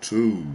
2.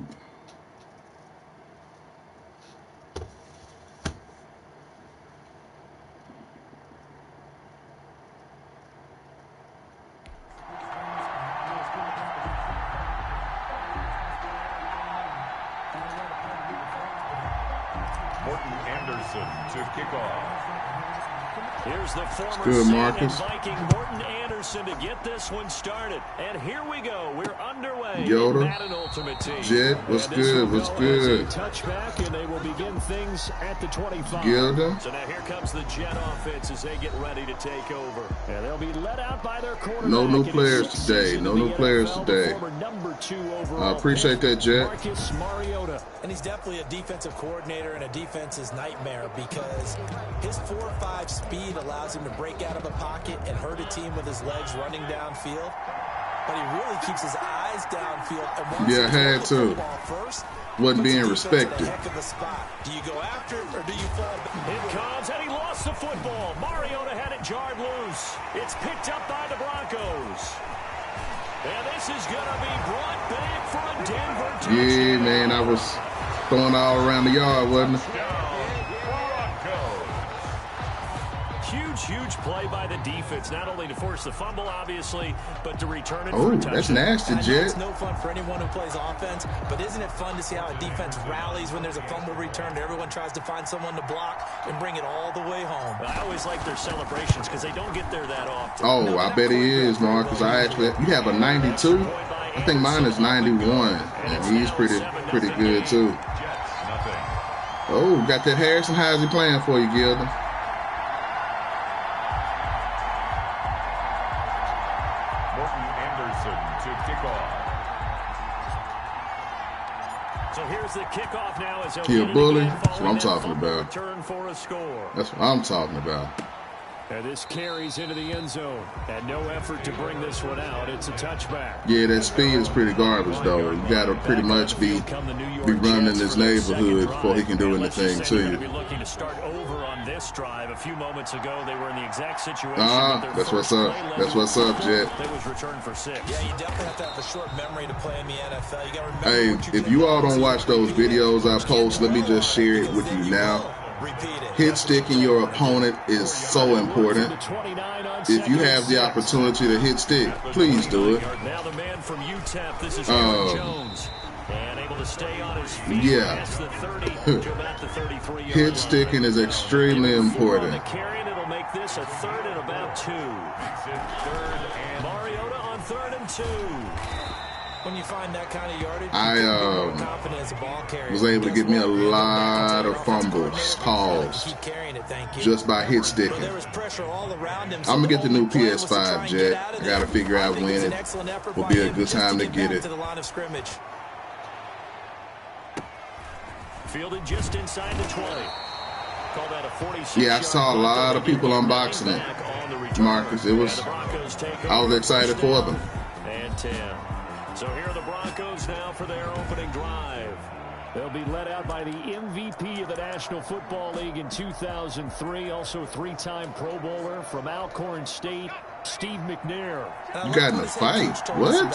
To kick off. Here's the former good, Saint Marcus. and Viking Morton Anderson to get this one started. And here we go. We're underway. Yoda, Madden Ultimate Team. Jet, what's good? What's good? Touchback, and they will begin things at the 25. Gilda. So now here comes the Jet offense as they get ready to take over. And they'll be let out by their quarterback. No new players today. No new players today. I appreciate that, Jet. Mariota. And he's definitely a defensive coordinator and a defense's nightmare because his 4.5 speed allows him to break out of a pocket and hurt a team with his legs running downfield. But he really keeps his eyes downfield. And yeah, had to. Wasn't being respected. Do you go after it or do you fall back? It comes, and he lost the football. Mariota had it jarred loose. It's picked up by the Broncos. And this is going to be brought back for a Denver touchdown. Yeah, man, I was throwing all around the yard, wasn't it? Huge play by the defense, not only to force the fumble, obviously, but to return it for Oh, a touchdown. that's nasty, Jet. It's no fun for anyone who plays offense, but isn't it fun to see how a defense rallies when there's a fumble return? Everyone tries to find someone to block and bring it all the way home. I always like their celebrations because they don't get there that often. Oh, I bet he is, Marcus. I actually, you have a 92? I think mine is 91, and he's pretty good too. Oh, got that Harrison. How's he playing for you, Gilda? So here's the kickoff now. As he a bully? That's what I'm talking about. Return for a score. That's what I'm talking about. And this carries into the end zone. And no effort to bring this one out. It's a touchback. Yeah, that speed is pretty garbage, though. You got to pretty much be running in this neighborhood before he can do anything to you. Be looking to start over on this drive. A few moments ago, they were in the exact situation. That's what's up. That's what's up, Jet. That was returned for 6. Yeah, you definitely have to have a short memory to play in the NFL. You got to remember. Hey, if you all don't watch those videos I post, let me just share it with you now. Hit sticking your opponent is so important. If you have the opportunity to hit stick, please do it. Now the man from UTEP, this is Jones. And able to stay on his feet. Yeah. Hit sticking is extremely important. It'll make this a 3rd and about 2. Mariota on 3rd and 2. When you find that kind of yardage, I was able to get me a lot of fumbles calls just by hit sticking. I'm going to get the new PS5, Jet. I got to figure out when it will be a good time to get it. Fielded just inside the 20. Call that a 46. Yeah, I saw a lot of people unboxing it, Marcus. I was excited for them. And 10. So here are the Broncos now for their opening drive. They'll be led out by the MVP of the National Football League in 2003, also 3-time Pro Bowler from Alcorn State, Steve McNair. You got in a fight? What?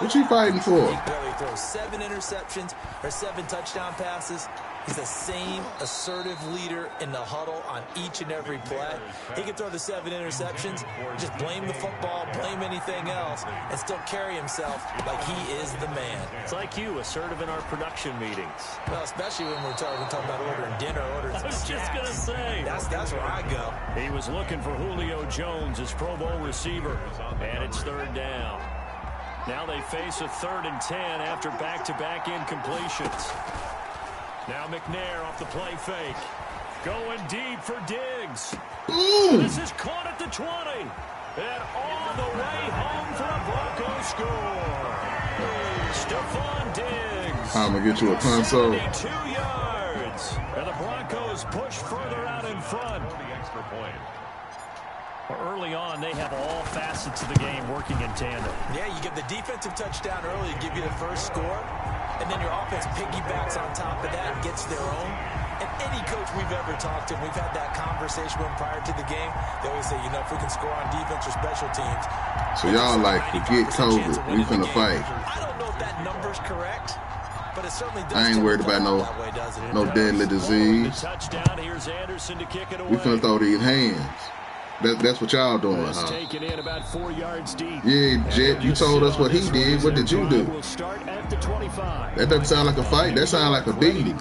What you fighting for? He throws 7 interceptions or 7 touchdown passes. He's the same assertive leader in the huddle on each and every play. He can throw the 7 interceptions, just blame the football, blame anything else, and still carry himself like he is the man. It's like you, assertive in our production meetings. Well, especially when we're talking about ordering dinner, ordering I was just going to say. That's where I go. He was looking for Julio Jones, his Pro Bowl receiver, and it's 3rd down. Now they face a 3rd and 10 after back-to-back incompletions. Now McNair off the play fake. Going deep for Diggs. Ooh. This is caught at the 20. And all the way home for a Broncos score. Stephon Diggs. I'm going to get you a console. 72 yards. And the Broncos push further out in front. Early on, they have all facets of the game working in tandem. Yeah, you get the defensive touchdown early to give you the first score, and then your offense piggybacks on top of that and gets their own. And any coach we've ever talked to, we've had that conversation with them prior to the game. They always say, you know, if we can score on defense or special teams. So y'all like, forget COVID. We finna fight. I don't know if that number's correct, but it certainly does. I ain't worried about no deadly disease. We finna throw these hands. That's what y'all doing, huh? Yeah, Jet, you told us what he did. What did you do? That doesn't sound like a fight. That sounds like a beating.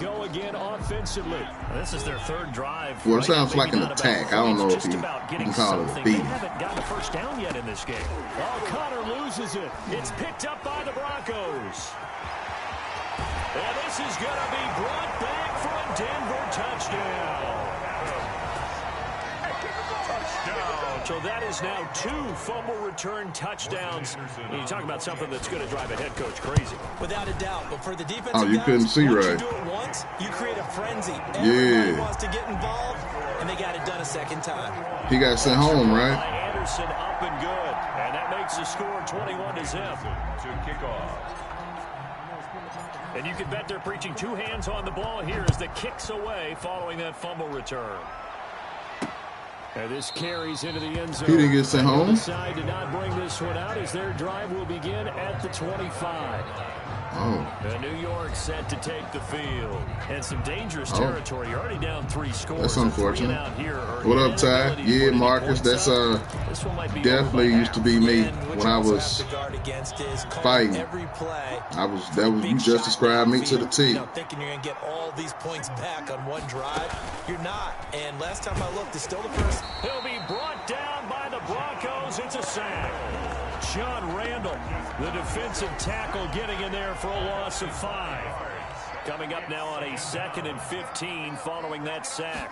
This is their third drive. Well, it sounds like an attack. I don't know if you can call it a beating. They haven't gotten a first down yet in this game. Oh, Connor loses it. It's picked up by the Broncos. And this is going to be brought back for a Denver touchdown. So that is now 2 fumble return touchdowns. And you talk about something that's going to drive a head coach crazy. Without a doubt. But for the defensive guys, you couldn't see once right. You do it once, you create a frenzy. Everybody wants to get involved, and they got it done a second time. He got sent home, right? Anderson up and good. And that makes the score 21-0. To kick off. And you can bet they're preaching 2 hands on the ball here as the kicks away following that fumble return. And this carries into the end zone. He didn't get sent home. Decide to not bring this one out as their drive will begin at the 25. Oh. And New York set to take the field. And some dangerous territory. You're already down 3 scores. That's unfortunate. What up, Ty? Yeah, Marcus. That's definitely used to be me when I was fighting. You just described me to the T. Thinking you're gonna get all these points back on one drive, you're not. And last time I looked, it's still the first. He'll be brought down by the Broncos. It's a sack. John Randall, the defensive tackle, getting in there for a loss of 5. Coming up now on a 2nd and 15 following that sack.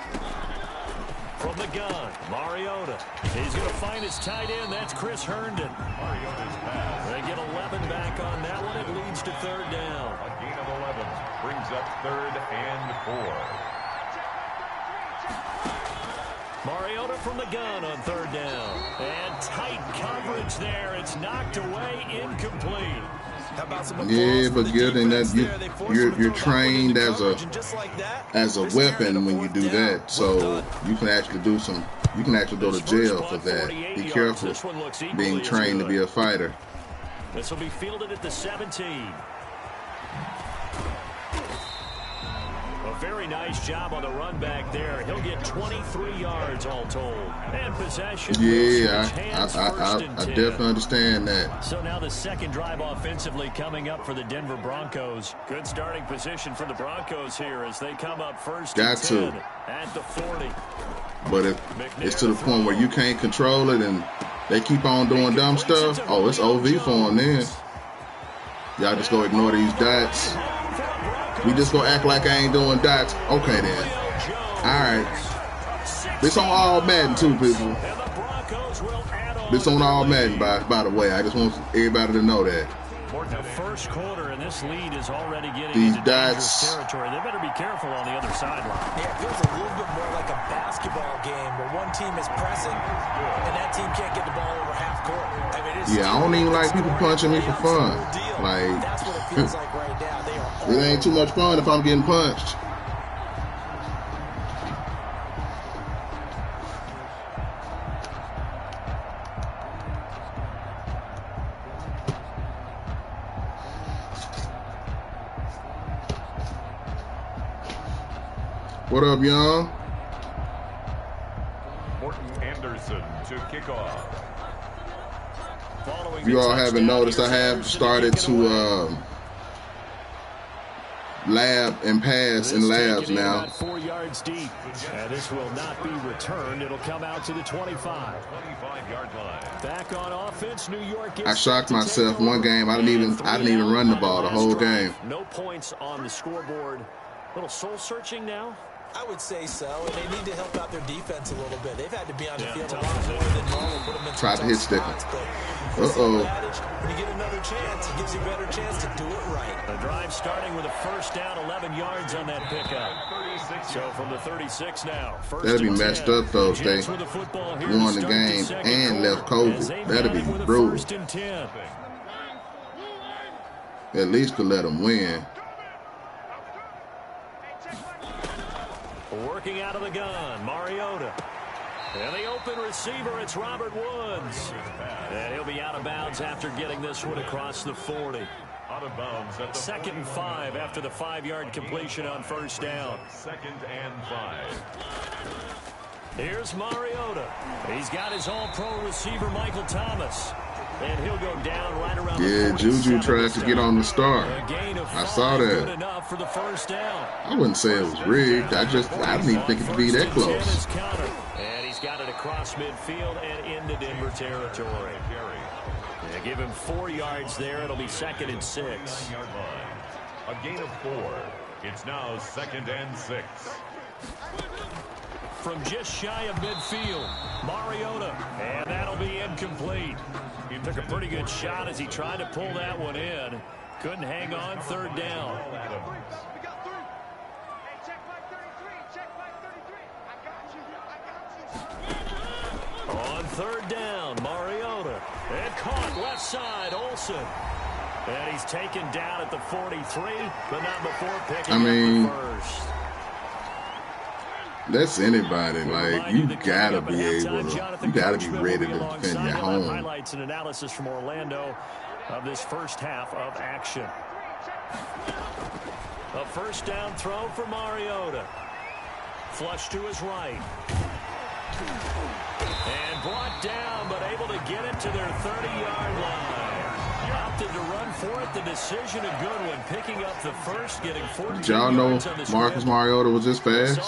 From the gun, Mariota. He's going to find his tight end. That's Chris Herndon. They get 11 back on that one. It leads to 3rd down. A gain of 11 brings up 3rd and 4. Mariota from the gun on 3rd down. And tight coverage there. It's knocked away, incomplete. How about some yeah, but good in that you're trained as a weapon when you do that. So you can actually go to jail for that. Be careful being trained to be a fighter. This will be fielded at the 17. A very nice job on the run back there. He'll get 23 yards all told. And possession. Yeah, I definitely understand that. So now the 2nd drive offensively coming up for the Denver Broncos. Good starting position for the Broncos here as they come up first and 10 at the 40. But if it's to the point where you can't control it and they keep on doing dumb stuff, oh, it's OV for them then. Y'all just go ignore these dots. We just gonna act like I ain't doing dots. Okay then. Alright. This on all Madden too, people. This on all Madden, by the way. I just want everybody to know that. The first quarter and this lead is already getting these into dots territory. They better be careful on the other sideline. Yeah, it feels a little bit more like a basketball game where one team is pressing and that team can't get the ball over half court. I mean, I don't even like people punching me for fun. Like, that's what it feels like right now. It ain't too much fun if I'm getting punched. What up, y'all? Morton Anderson to kick off. If you all haven't noticed, I have started to lab and pass in labs now. 4 yards deep. And this will not be returned. It'll come out to the 25. 25-yard line. Back on offense, New York. I shocked myself one game. I didn't even run the ball the whole game. No points on the scoreboard. A little soul searching now. I would say so, and they need to help out their defense a little bit. They've had to be on the field a lot more than normal. Put them in Try to hit stick. Uh-oh. When you get another chance, it gives you a better chance to do it right. The drive starting with a first down, 11 yards on that pickup. So from the 36 now. That'd be messed up, though, if they won the game and left COVID. That'd be brutal. At least could let them win. Working out of the gun, Mariota. And the open receiver, it's Robert Woods. And he'll be out of bounds after getting this one across the 40. Out of bounds at the 2nd and 5 after the 5-yard completion on first down. 2nd and 5. Here's Mariota. He's got his all-pro receiver, Michael Thomas. And he'll go down right around the 47. Juju tried to get on the start. I saw that. Good enough for the first down. I wouldn't say it was rigged. I didn't even think it would be that close. And he's got it across midfield and into Denver territory. They give him 4 yards there. It'll be 2nd and 6. A gain of 4. It's now 2nd and 6. From just shy of midfield, Mariota, and that'll be incomplete. He took a pretty good shot as he tried to pull that one in. Couldn't hang on, 3rd down. On 3rd down, Mariota. And caught left side, Olsen. And he's taken down at the 43, but not before picking up the first. That's anybody. Like, you gotta be able to, you gotta be ready to defend your home. Highlights and analysis from Orlando of this first half of action. A first down throw for Mariota. Flush to his right. And brought down, but able to get it to their 30-yard line. Opted to run for it. The decision a good one. Picking up the first, getting 14 Did y'all know Marcus Mariota was this fast?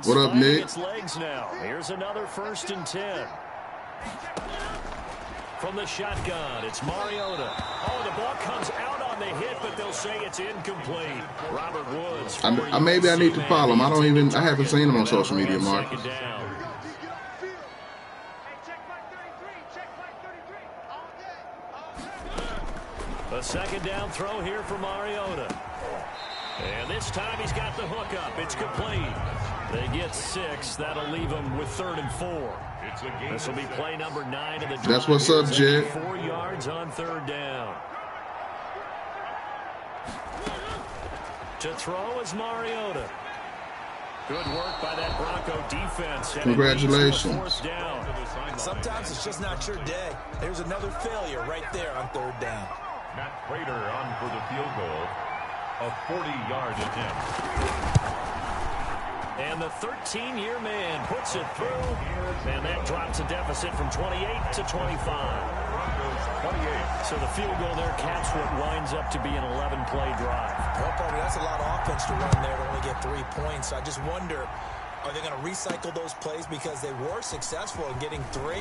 What up, Nick? Legs now. Here's another 1st and 10. From the shotgun, it's Mariota. Oh, the ball comes out on the hit, but they'll say it's incomplete. Robert Woods. Maybe I need to follow him. I haven't seen him on social media, Marcus. A 2nd down throw here for Mariota. And this time he's got the hook up. It's complete. They get 6. That'll leave them with 3rd and 4. This will be play number 9 of the drive. That's what's up, Jet. 4 yards on 3rd down. To throw is Mariota. Good work by that Bronco defense. Congratulations. Sometimes it's just not your day. There's another failure right there on 3rd down. Matt Prater on for the field goal. A 40-yard attempt. And the 13-year man puts it through. And that drops a deficit from 28 to 25. So the field goal there caps what winds up to be an 11-play drive. Well, Parker, that's a lot of offense to run there to only get 3 points. So I just wonder, are they going to recycle those plays because they were successful in getting 3? Or do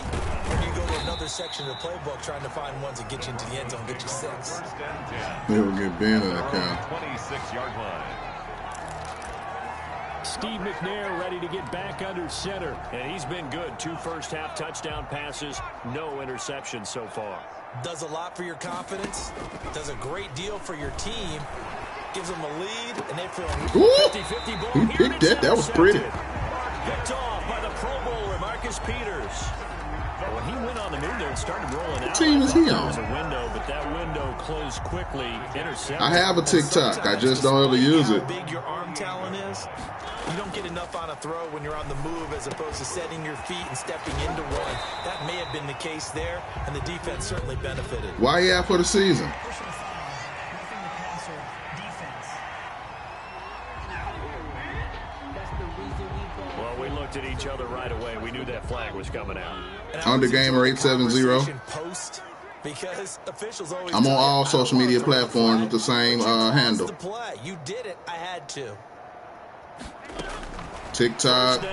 you go to another section of the playbook trying to find ones that get you into the end zone, get you 6? They will get Ben in that count. 26-yard line. Steve McNair ready to get back under center. And he's been good. 2 first-half touchdown passes. No interceptions so far. Does a lot for your confidence. Does a great deal for your team. Gives them a lead, and they feel 50-50 ball. He picked that. That was pretty. Picked off by the Pro Bowler, Marcus Peters. When he went on the move there and started rolling out, what team is he on? was a window, but that window closed quickly. Intercepted. I have a TikTok. I just don't ever use it. How big your arm talent is. You don't get enough on a throw when you're on the move as opposed to setting your feet and stepping into one. That may have been the case there, and the defense certainly benefited. Why you out for the season? Well, we looked at each other right away. We knew that flag was coming out. Undergamer 870. Because officials always I'm on all social media platforms with the same handle. You did it. I had to. TikTok,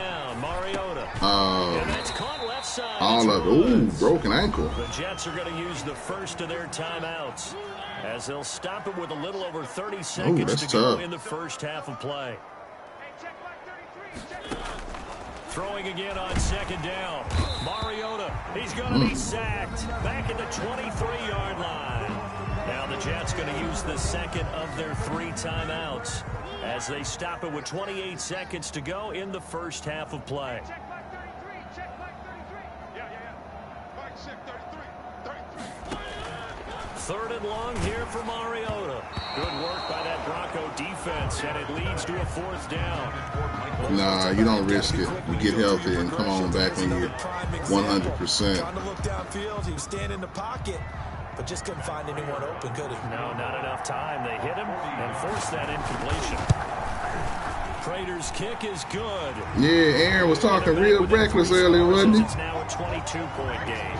all of it. Ooh, broken ankle. The Jets are going to use the first of their timeouts as they'll stop it with a little over 30 seconds to go in the first half of play. Throwing again on 2nd down. Mariota, he's going to be sacked back at the 23-yard line. Now the Jets going to use the 2nd of their 3 timeouts as they stop it with 28 seconds to go in the first half of play. Third and long here for Mariota. Good work by that Bronco defense. chance, and it leads to a 4th down. Nah, you don't risk it. You get healthy and come on back when you're 100%. Trying to look downfield, he was standing in the pocket, but just couldn't find anyone open, could he? No, not enough time. They hit him and forced that incompletion. Prater's kick is good. Yeah, Aaron was talking real reckless earlier, wasn't he? It's now a 22-point game.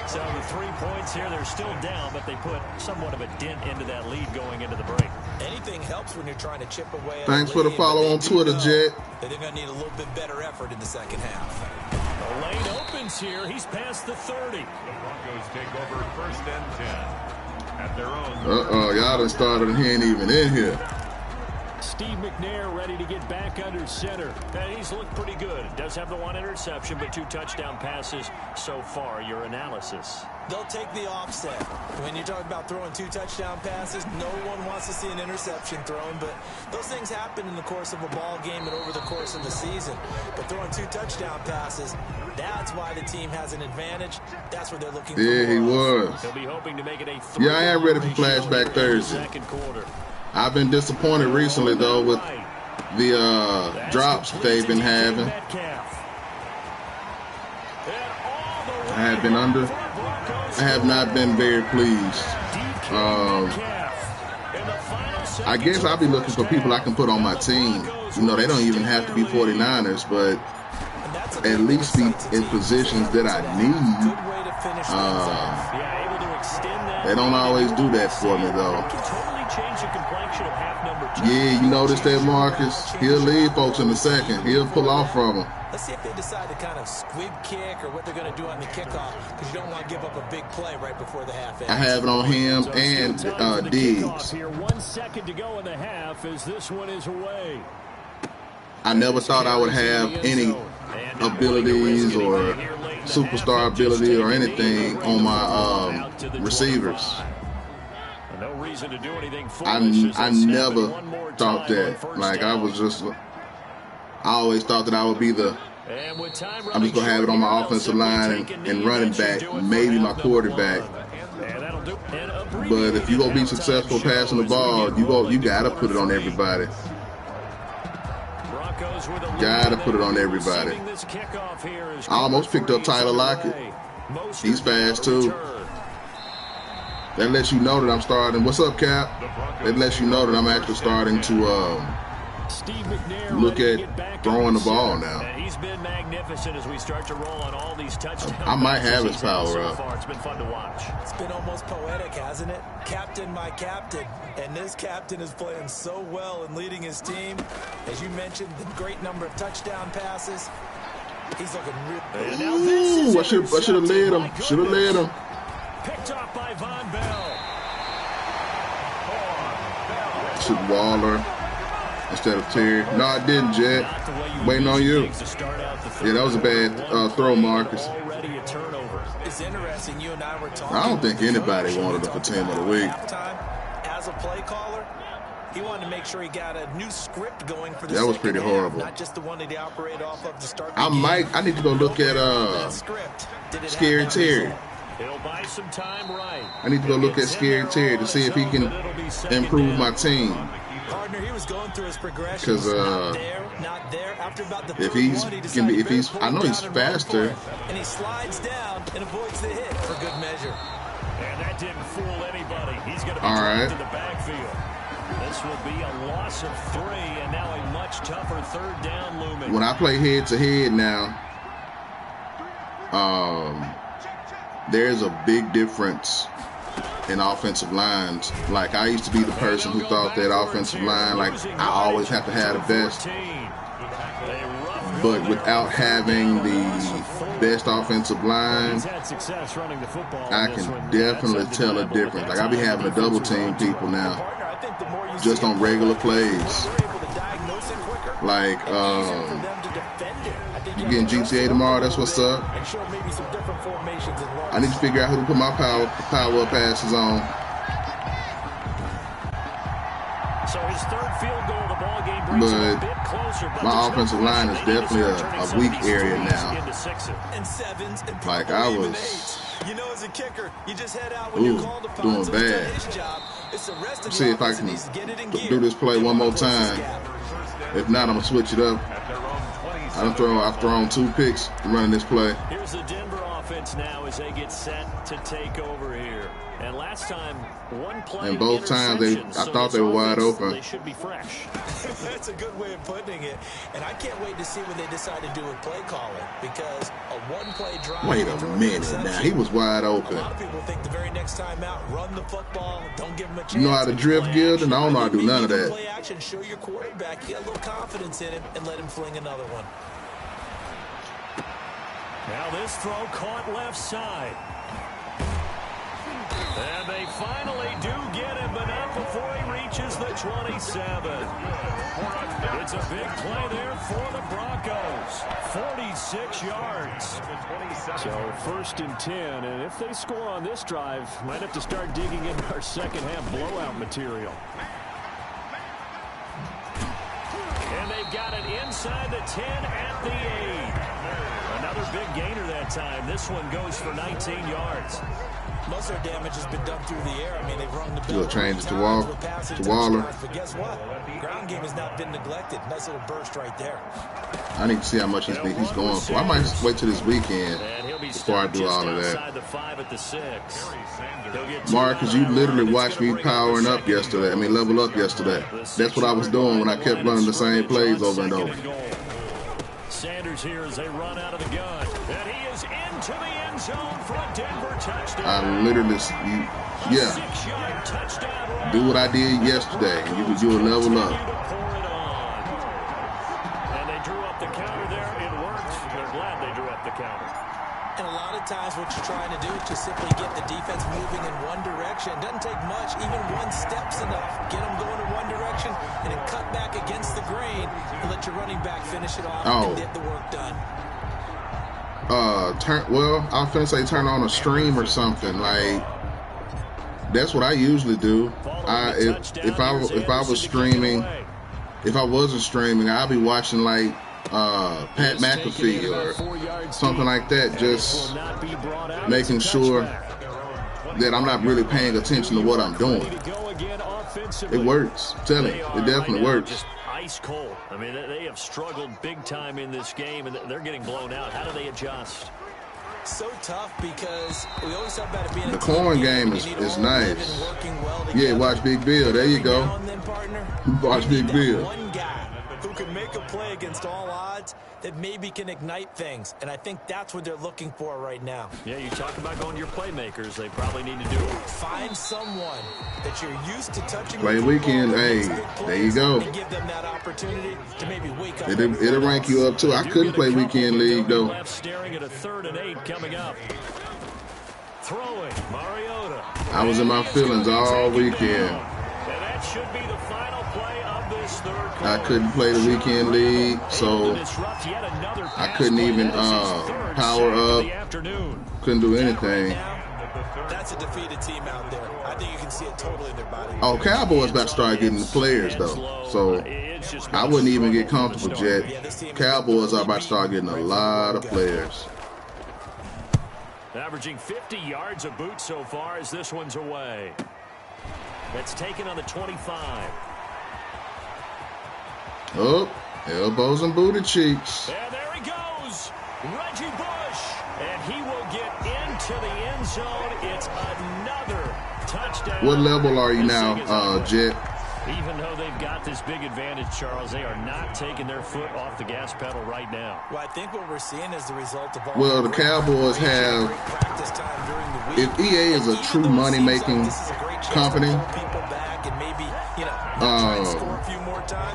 So the 3 points here, they're still down, but they put somewhat of a dent into that lead going into the break. Anything helps when you're trying to chip away. Thanks for the follow on Twitter, Jet. They're going to need a little bit better effort in the second half. The lane opens here. He's past the 30. The Broncos take over 1st and 10 at their own. Y'all done started and he ain't even in here. Steve McNair ready to get back under center. And he's looked pretty good. Does have the 1 interception, but 2 touchdown passes so far. Your analysis? They'll take the offset. When you're talking about throwing 2 touchdown passes, no one wants to see an interception thrown, but those things happen in the course of a ball game and over the course of the season. But throwing 2 touchdown passes, that's why the team has an advantage. That's what they're looking for. Yeah, he was. They'll be hoping to make it a yeah, I am ready for Flashback Thursday. I've been disappointed recently, though, with the drops they've been having. I have been under. I have not been very pleased. I guess I'll be looking for people I can put on my team. You know, they don't even have to be 49ers, but at least be in positions that I need. They don't always do that for me, though. Yeah, you notice that, Marcus? He'll leave folks in a second. He'll pull off from them. Let's see if they decide to kind of squib kick or what they're going to do on the kickoff, because you don't want to give up a big play right before the half ends. I have it on him and Diggs. Here, 1 second to go in the half as this one is away. I never thought I would have any abilities or superstar ability or anything on my receivers. No reason to do anything. I never thought that. Like, I always thought that I would be I'm just going to have it on my offensive line and running back, maybe my quarterback. But if you're going to be successful passing the ball, you got to put it on everybody. Got to put it on everybody. I almost picked up Tyler Lockett. He's fast, too. That lets you know that I'm starting. What's up, Cap? That lets you know that I'm actually starting to look at throwing the ball now. He's been magnificent as we start to roll on all these touchdowns. I might have his power up. It's been fun to watch. It's been almost poetic, hasn't it? Captain, my captain. And this captain is playing so well and leading his team. As you mentioned, the great number of touchdown passes. He's looking really. Ooh, I should have led him. Should have led him. Picked off by Von Bell. Should Waller instead of Terry. No, I didn't, Jet. Waiting on you. Yeah, that was a bad throw, Marcus. It's interesting. You and I were talking. I don't think anybody wanted him for Team of the Week. As a play caller, he wanted to make sure he got a new script going for the That was pretty horrible. Not just the one that he operated off of to start. I need to go look at Scary Terry. He'll buy some time, right? I need to go look at Scary Terry to see if he can improve my team. Partner, he was going through his progression. Because not there. After about the if he's I know he's faster. And he slides down and avoids the hit for good measure. And that didn't fool anybody. He's going to be dropped in the backfield. This will be a loss of 3, and now a much tougher 3rd down looming. When I play head-to-head now, there's a big difference in offensive lines. Like, I used to be the person who thought that offensive line, like, I always have to have the best. But without having the best offensive line, I can definitely tell a difference. Like, I be having to double team people now, just on regular plays. Like, you getting GTA tomorrow? That's what's up. I need to figure out who to put my power up passes on. So his 3rd field goal of the ball game brings him a bit closer, but my offensive line is definitely a weak area now. Like, I was you know, as a kicker, you just head out when you're called upon, doing so bad. his job. See if I can do this play one more time. If not, I'm gonna switch it up. I've thrown 2 picks running this play. Here's the Denver offense now as they get set to take over here. And last time, one play. And both times I thought they were wide open. They should be fresh. That's a good way of putting it. And I can't wait to see what they decide to do with play calling, because a one-play drive. Wait a minute now. He was wide open. A lot of people think the very next time out, run the football, don't give him a chance. You know how to drift, Gilden? I don't know how to do none of that. Play action, show your quarterback, get a little confidence in him, and let him fling another one. Now this throw caught left side. And they finally do get him, but not before he reaches the 27. It's a big play there for the Broncos. 46 yards. So 1st and 10, and if they score on this drive, might have to start digging into our second half blowout material. And they've got it inside the 10 at the 8. Another big gainer that time. This one goes for 19 yards. Most of their damage has been done through the air. I mean, they've run the ball. Change it to Waller. But guess what? The ground game has not been neglected. Nice little burst right there. I need to see how much he's going for. I might just wait till this weekend before I do all of that. Marcus, you literally watched me powering up yesterday. I mean, level up yesterday. That's what I was doing when I kept running the same plays over and over. Sanders here as they run out of the gun. And he is into the end zone for a Denver touchdown. I literally, yeah. Do what I did yesterday, and you will level up. And they drew up the counter there. It worked. They're glad they drew up the counter. And a lot of times what you're trying to do is just simply get the defense moving in one direction. It doesn't take much. Even one step's enough. Get them going in one direction and then cut back against the grain and let your running back finish it off and get the work done. Well, I was finna say turn on a stream or something. Like, that's what I usually do. If I was streaming, if I wasn't streaming, I'd be watching like Pat McAfee or something like that, just making sure that I'm not really paying attention to what I'm doing. It works. I'm telling you, it definitely works. Ice cold. I mean, they have struggled big time in this game, and they're getting blown out. How do they adjust? So tough, because we always talk about it being the corn game is nice. Yeah, watch Big Bill. There you go. Watch Big Bill. One guy who can make a play against all odds that maybe can ignite things, and I think that's what they're looking for right now. Yeah, you talk about going to your playmakers. They probably need to do it. Find someone that you're used to touching. Play weekend, hey, there you go. And give them that opportunity to maybe wake up. It'll rank you up too. I couldn't play weekend league though. Staring at a 3rd and 8 coming up. Throwing Mariota. I was in my feelings all weekend. And that should be the final play of this third quarter. I couldn't play the weekend league, so I couldn't even power up. Couldn't do anything. That's a defeated team out there. I think you can see it totally in their body. Oh, Cowboys about to start getting the players though, so I wouldn't even get comfortable yet. Cowboys are about to start getting a lot of players. Averaging 50 yards a boot so far as this one's away. That's taken on the 25. Oh, elbows and booty cheeks. And there he goes. Reggie Bush. And he will get into the end zone. It's another touchdown. What level are you now, Jet? Even though they've got this big advantage, Charles, they are not taking their foot off the gas pedal right now. Well, I think what we're seeing is the result of all. Well, the Cowboys have. If EA is a true money-making company,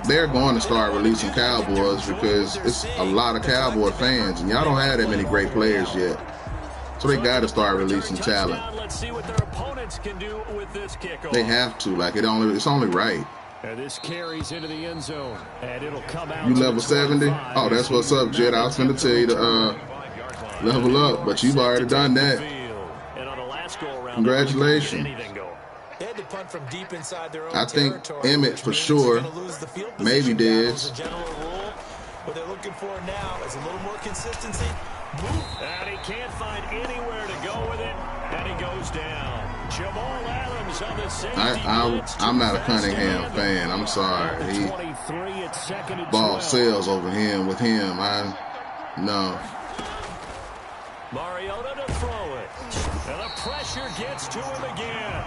they're going to start releasing Cowboys because it's a lot of Cowboy fans, and y'all don't have that many great players yet. So they got to start releasing talent. Let's see what their opponents can do with this kickoff. They have to. Like it's only right. And this carries into the end zone, and it'll come out. You level 70? Oh, that's what's up, Jet. I was going to tell you to level up, but you've already done that. Congratulations. I think Emmett for sure. Maybe Dez. What they're looking for now is a little more consistency. And he can't find anywhere to go with it. And he goes down. Jamal Adams on the safety. I'm not a Cunningham fan. I'm sorry. Ball sails over him. With him, no. Mariota to throw it. And the pressure gets to him again.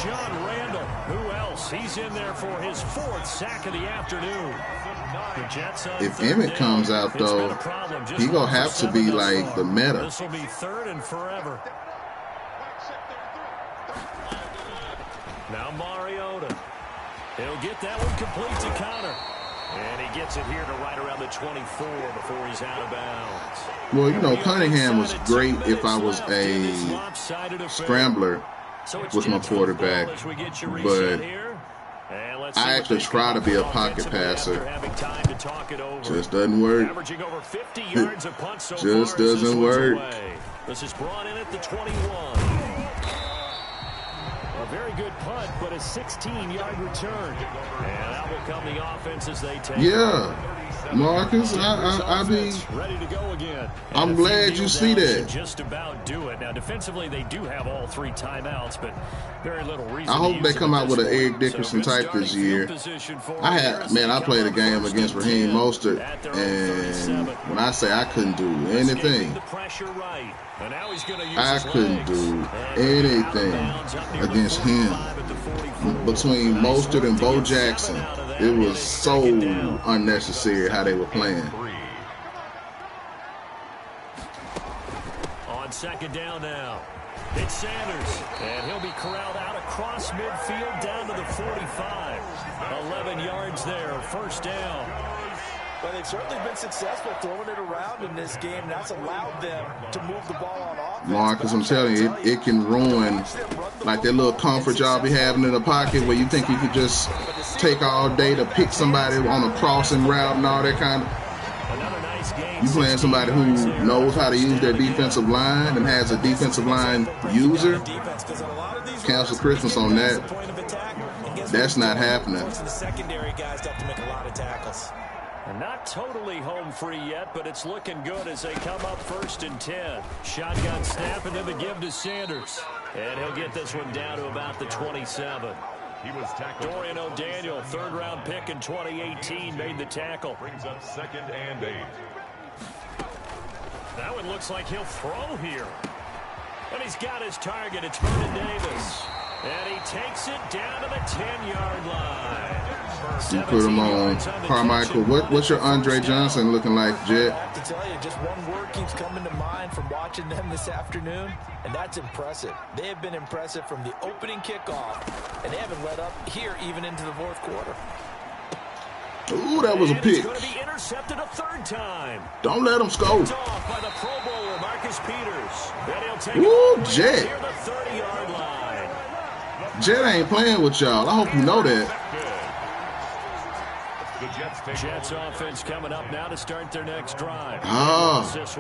John Randall, who else? He's in there for his 4th sack of the afternoon. The Jets on if Emmett comes out, though, he going to have to be like the meta. This will be 3rd and forever. Now Mariota. He'll get that one complete to Connor. And he gets it here to right around the 24 before he's out of bounds. Well, you know, Cunningham was great if I was a scrambler with my quarterback, but I actually try to be a pocket passer. Just doesn't work. Just doesn't work. This is brought in at the 21. A very good punt, but a 16-yard return. And out will come the offense as they take. Yeah, Marcus, I be ready to go again. I'm glad you see that. Just about do it. Now, defensively, they do have all 3 timeouts, but very little reason. I hope they come out with an Eric Dickerson type this year. I played a game against Raheem Mostert, and when I say I couldn't do anything, I couldn't do anything against him. Between Mostert and Bo Jackson, it was so unnecessary how they were playing. On 2nd down now, it's Sanders, and he'll be corralled out across midfield down to the 45. 11 yards there, 1st down. Well, they've certainly been successful throwing it around in this game. That's allowed them to move the ball on offense. Marcus, I'm telling you, it can ruin like that little comfort job you having in the pocket where you think you could just take all day to pick somebody on a crossing route and all that kind of. You playing somebody who knows how to use their defensive line and has a defensive line user. Cancel Christmas on that. That's not happening. And not totally home free yet, but it's looking good as they come up 1st and 10. Shotgun snap and then the give to Sanders. And he'll get this one down to about the 27. Dorian O'Daniel, 3rd-round pick in 2018, made the tackle. Brings up 2nd and 8. That one looks like he'll throw here. And he's got his target. It's Vernon Davis. And he takes it down to the 10-yard line. You put him on Carmichael. What's your Andre Johnson looking like, Jet? I have to tell you, just one word keeps coming to mind from watching them this afternoon, and that's impressive. They have been impressive from the opening kickoff, and they haven't let up here even into the 4th quarter. Ooh, that was a pick. Going to be intercepted a 3rd time. Don't let him score. Off by the Pro Bowler Marcus Peters. And he'll take Ooh, it Jet. near the 30-yard line. Jet ain't playing with y'all. I hope you know that. Jets offense coming up now to start their next drive.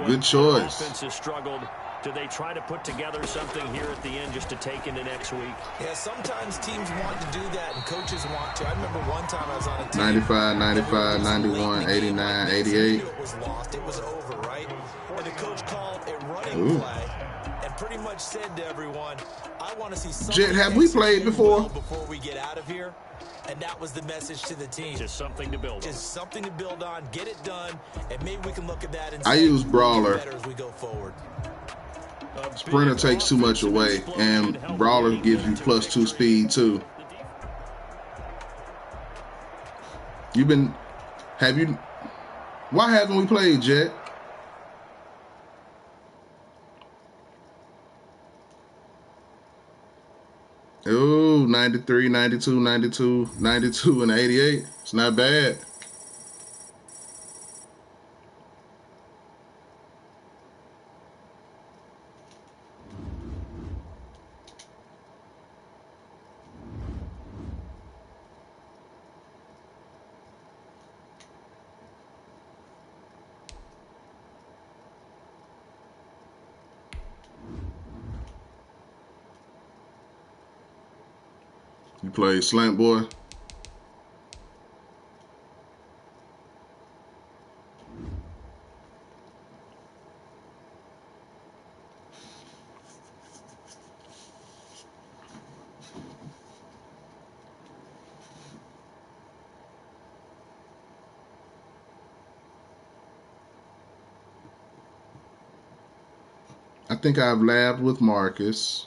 Good choice. Offense has struggled. Do they try to put together something here at the end just to take into next week? Yeah, sometimes teams want to do that and coaches want to. I remember one time I was on a team. 95, 95, 91, 89, 88. It was lost. It was over, right? And the coach called a running play and pretty much said to everyone, I want to see something. Jet, have we played before? Before we get out of here. And that was the message to the team. Just something to build on. Just something to build on, get it done, and maybe we can look at that and I use Brawler. better as we go forward. Sprinter takes too much away, and Brawler gives you +2 speed too. Why haven't we played, Jet? Oh, 93, 92, 92, 92, and 88. It's not bad. You play Slant Boy? think I've labbed with Marcus.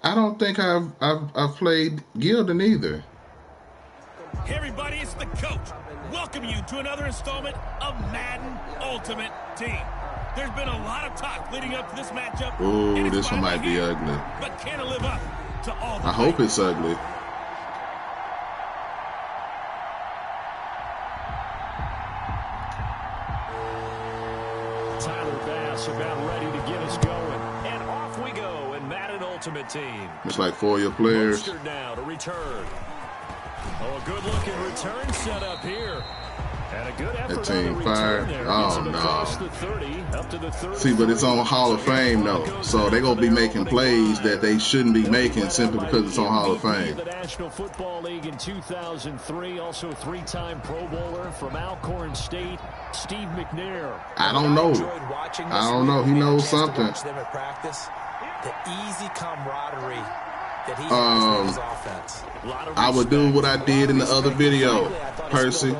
I don't think I've played Gilden either. Hey everybody, it's the coach. Welcome you to another installment of Madden Ultimate Team. There's been a lot of talk leading up to this matchup. Ooh, this one might be ugly. But can it live up to all the I hope it's ugly. Tyler Bass about ready to get us going. And off we go in Madden Ultimate Team. It's like 4 of your players. Now to return. Oh, a good-looking return set up here. And a good effort. That team fired. Oh, no. The 30, up to the 30. See, but it's on Hall of Fame, though. So they're going to be making plays that they shouldn't be making simply because it's on Hall of Fame. The National Football League in 2003, also a 3-time Pro Bowler from Alcorn State, Steve McNair. I don't know. I don't know. He knows something. The easy camaraderie that he has in his offense. I would do what I did in the other video, Percy.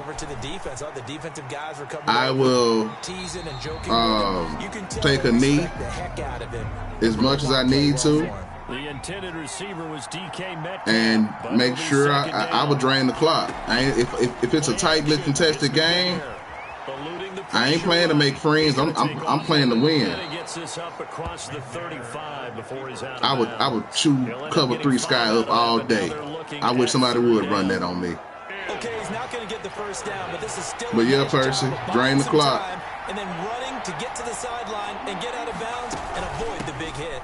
I will take a knee as much as I need to The intended receiver was DK Metcalf, and make sure I would drain the clock. If it's a tightly contested game, I ain't playing to make friends. I'm playing to win. I would chew cover 3 sky up all day. I wish somebody would run that on me. Okay, he's not going to get the first down, but this is still. But yeah, Percy, drain the clock. And then running to get to the sideline and get out of bounds and avoid the big hit.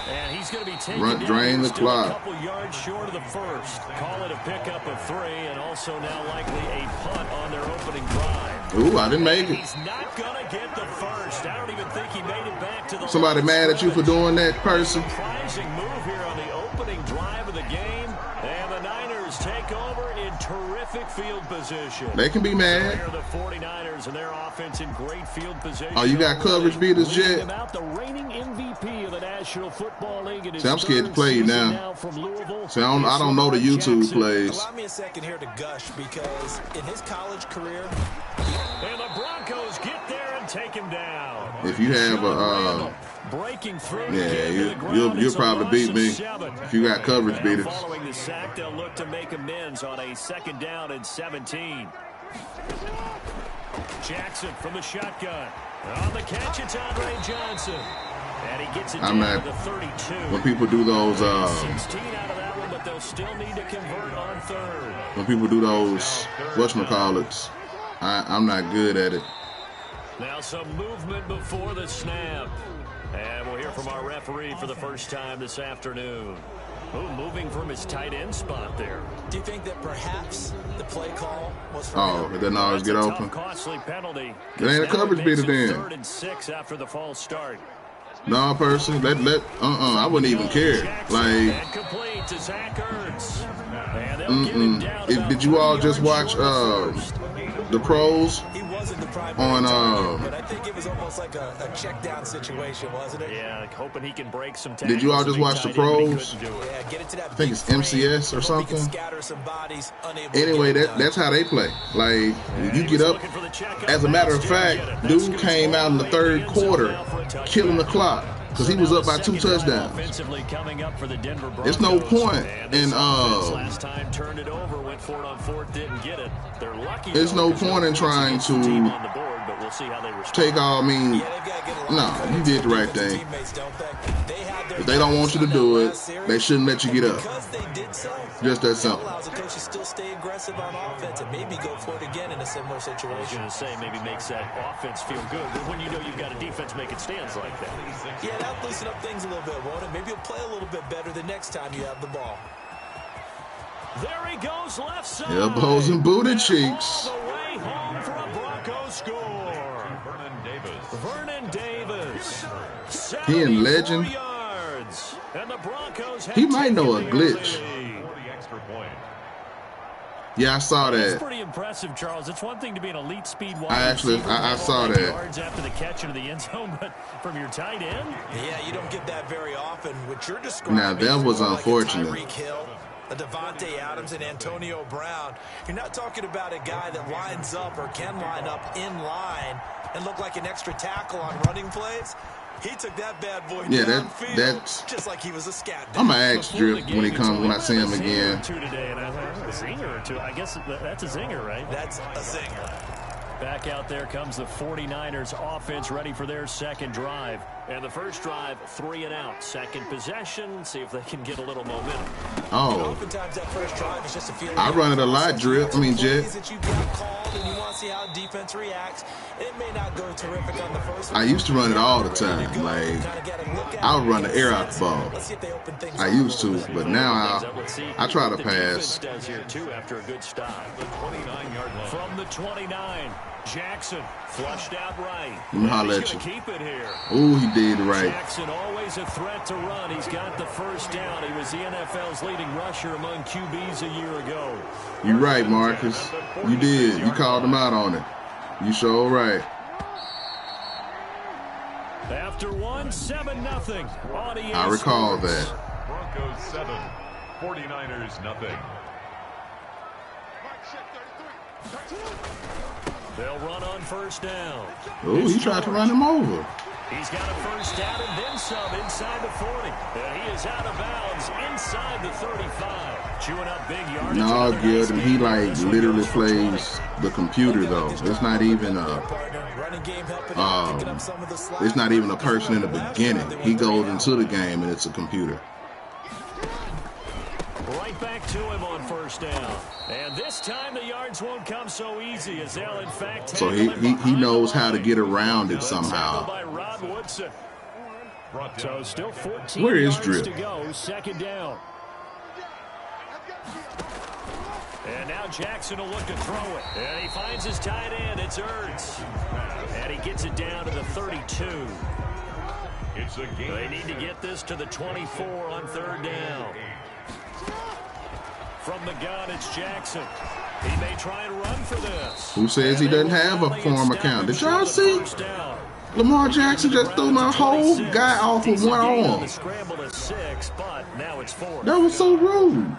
And he's going to be taken drain the clock. A couple yards short of the first. Call it a pickup of 3, and also now likely a punt on their opening drive. Ooh, I didn't make it. He's not going to get the first. I don't even think he made it back to the. Somebody mad at you for doing that, Percy? Surprising move here on the opening drive of the game, and the Niners take over in terrific field position. They can be mad. The 49ers and their offense in great field position. Oh, you got coverage beaters, Jet? About the reigning MVP of the National Football League. See, I'm scared to play you now. See, I don't know the YouTube plays. Allow me a second here to gush because in his college career, and the Broncos get there and take him down. If you have a breaking through, you'll probably beat me if you got coverage beaters. Following the sack, they'll look to make amends on a 2nd down and 17. Jackson from the shotgun. On the catch, it's Andre Johnson. And he gets it down to the 32. When people do those 16 out of that one, but they'll still need to convert on 3rd. When people do those whatchamacallits, I'm not good at it. Now some movement before the snap. And we'll hear from our referee for the first time this afternoon. Oh, moving from his tight end spot there. Do you think that perhaps the play call was for him? It doesn't always get open. Costly penalty. It ain't a coverage beater then. 3rd and 6 after the false start. No, person, I wouldn't even care. Like, complete to Zach Ertz. Did you all just watch the pros? He wasn't the primary on but I think it was almost like a check down situation, wasn't it? Yeah, like hoping he can break some tackles. Did you all just watch the pros? Yeah, get it to that. I think it's MCS or something. Anyway, that's how they play. Like, you get up. As a matter of fact, dude came out in the 3rd quarter, killing the clock. Because he was up by 2 touchdowns. There's no point in there's no point in trying to take all. I mean, no, you did the right thing. If they don't want you to do it, they shouldn't let you get up. Just that simple. Still stay aggressive on offense and maybe go for it again in a similar situation. I was going to say maybe makes that offense feel good, but when you know you've got a defense making stands like that. Yeah, that'll loosen up things a little bit, won't it? Maybe you'll play a little bit better the next time you have the ball. There he goes, left side. Elbows and booty cheeks. All the way home for a Broncos score. Vernon Davis. He in legend. Yards. And the Broncos he might know a glitch. Yeah, I saw that. That's pretty impressive, Charles. It's one thing to be an elite speed wide I saw that. Yards after the catch into the end zone, but from your tight end? Yeah, you don't get that very often. What you're describing. Now, that was unfortunate. a Devontae Adams and Antonio Brown. You're not talking about a guy that lines up or can line up in line and look like an extra tackle on running plays. He took that bad boy downfield, that's just like he was a scat. I'm going to ask Drip when he comes, when I see him again. Today, and I thought, a zinger or two. I guess that's a zinger, right? That's a zinger. Back out there comes the 49ers offense, ready for their second drive. And the first drive, 3 and out. Second possession, see if they can get a little momentum. Oh. Oftentimes that first drive is just a feeling. I run it a lot, Drip. I mean, Jet. That you got called and you want to see how defense reacts. It may not go terrific on the first one. I used to run it all the time. Like, I would run the air out the ball. I used to, but now I try to pass. After a good stop. From the 29, Jackson flushed out right. Let me holler at you. Keep it here. Ooh, he did right. Jackson always a threat to run. He's got the first down. He was the NFL's leading rusher among QBs a year ago. You're right, Marcus. You did. You called him out on it. You sure right. After 7-0. I recall that. Broncos 7, 49ers nothing. They'll run on first down. Ooh, he tried to run him over. He's got a first down and then some inside the 40. And he is out of bounds inside the 35. Chewing up big yardage. No, Gilda, he like literally plays the computer though. It's not even it's not even a person in the beginning. He goes into the game and it's a computer. Right back to him on first down. And this time the yards won't come so easy as they'll in fact. So he knows how to get around it somehow. So still 14 Where is yards Drip? to go, second down. And now Jackson will look to throw it. And he finds his tight end. It's Ertz. And he gets it down to the 32. It's a game. They need to get this to the 24 on third down. From the gun, it's Jackson. He may try and run for this. Who says he doesn't have a farm account? Did y'all see? Lamar Jackson just threw my whole guy off with one arm. That was so rude.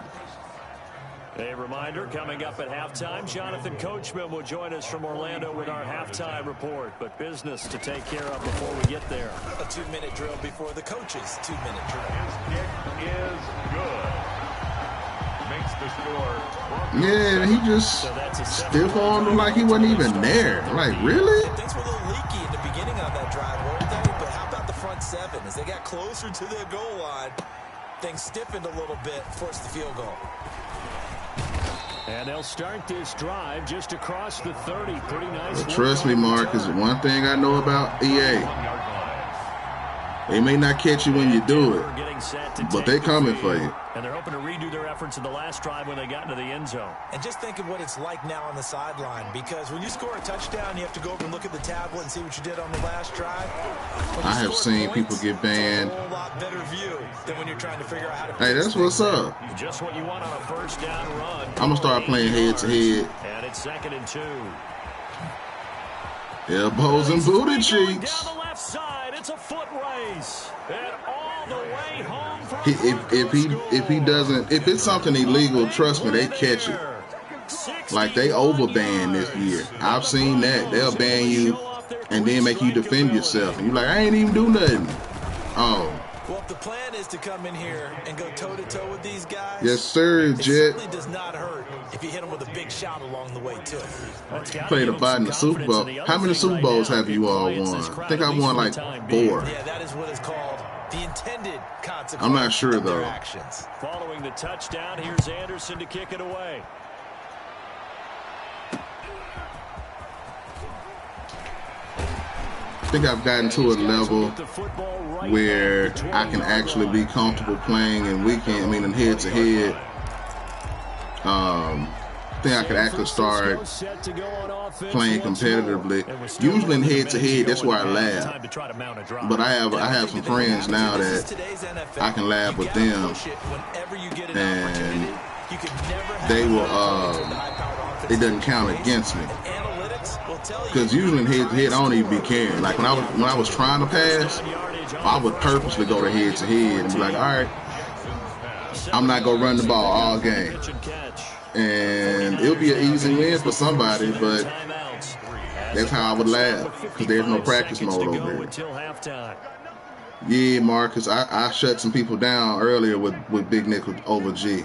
A reminder, coming up at halftime, Jonathan Coachman will join us from Orlando with our halftime report. But business to take care of before we get there. A 2-minute drill before the coach's 2-minute drill. His kick is good. Makes the score. Yeah, he just stiff-armed him like he wasn't even there. Like, really? Things were a little leaky in the beginning of that drive, weren't they? But how about the front seven? As they got closer to their goal line, things stiffened a little bit, forced the field goal. And they'll start this drive just across the 30. Pretty nice. But trust me, Marcus, one thing I know about EA. They may not catch you when you do it, but they coming for you. And they're hoping to redo their efforts in the last drive when they got into the end zone. And just think of what it's like now on the sideline, because when you score a touchdown, you have to go over and look at the tablet and see what you did on the last drive. I have seen people get banned. It's a whole lot better view than when you're trying to figure out how to. Hey, that's what's up. Just what you want on a first down run. I'm gonna start playing head-to-head. And it's 2nd and 2. Elbows and booty cheeks. Down the left side, it's a foot race. And all the way home from if it's something illegal, trust me, they catch it. Like they overban this year. I've seen that. They'll ban you and then make you defend yourself. And you're like, I ain't even do nothing. Oh. Well, if the plan is to come in here and go toe-to-toe with these guys, yes, sir, it Jet. certainly does not hurt if you hit them with a big shot along the way, too. Played about in the Super Bowl. How many Super Bowls have you all won? I think I won like 4. Yeah, that is what is called the intended consequence. I'm not sure, though. Actions. Following the touchdown, here's Anderson to kick it away. I think I've gotten to a level where I can actually be comfortable playing in weekend, in head-to-head. I think I could actually start playing competitively. Usually in head-to-head, that's where I laugh. But I have some friends now that I can laugh with them, and they will. It doesn't count against me. Because usually in head-to-head, I don't even be caring. Like when I was trying to pass, I would purposely go to head-to-head and be like, all right, I'm not going to run the ball all game. And it'll be an easy win for somebody, but that's how I would laugh, because there's no practice mode over here. Yeah, Marcus, I shut some people down earlier with Big Nick over G.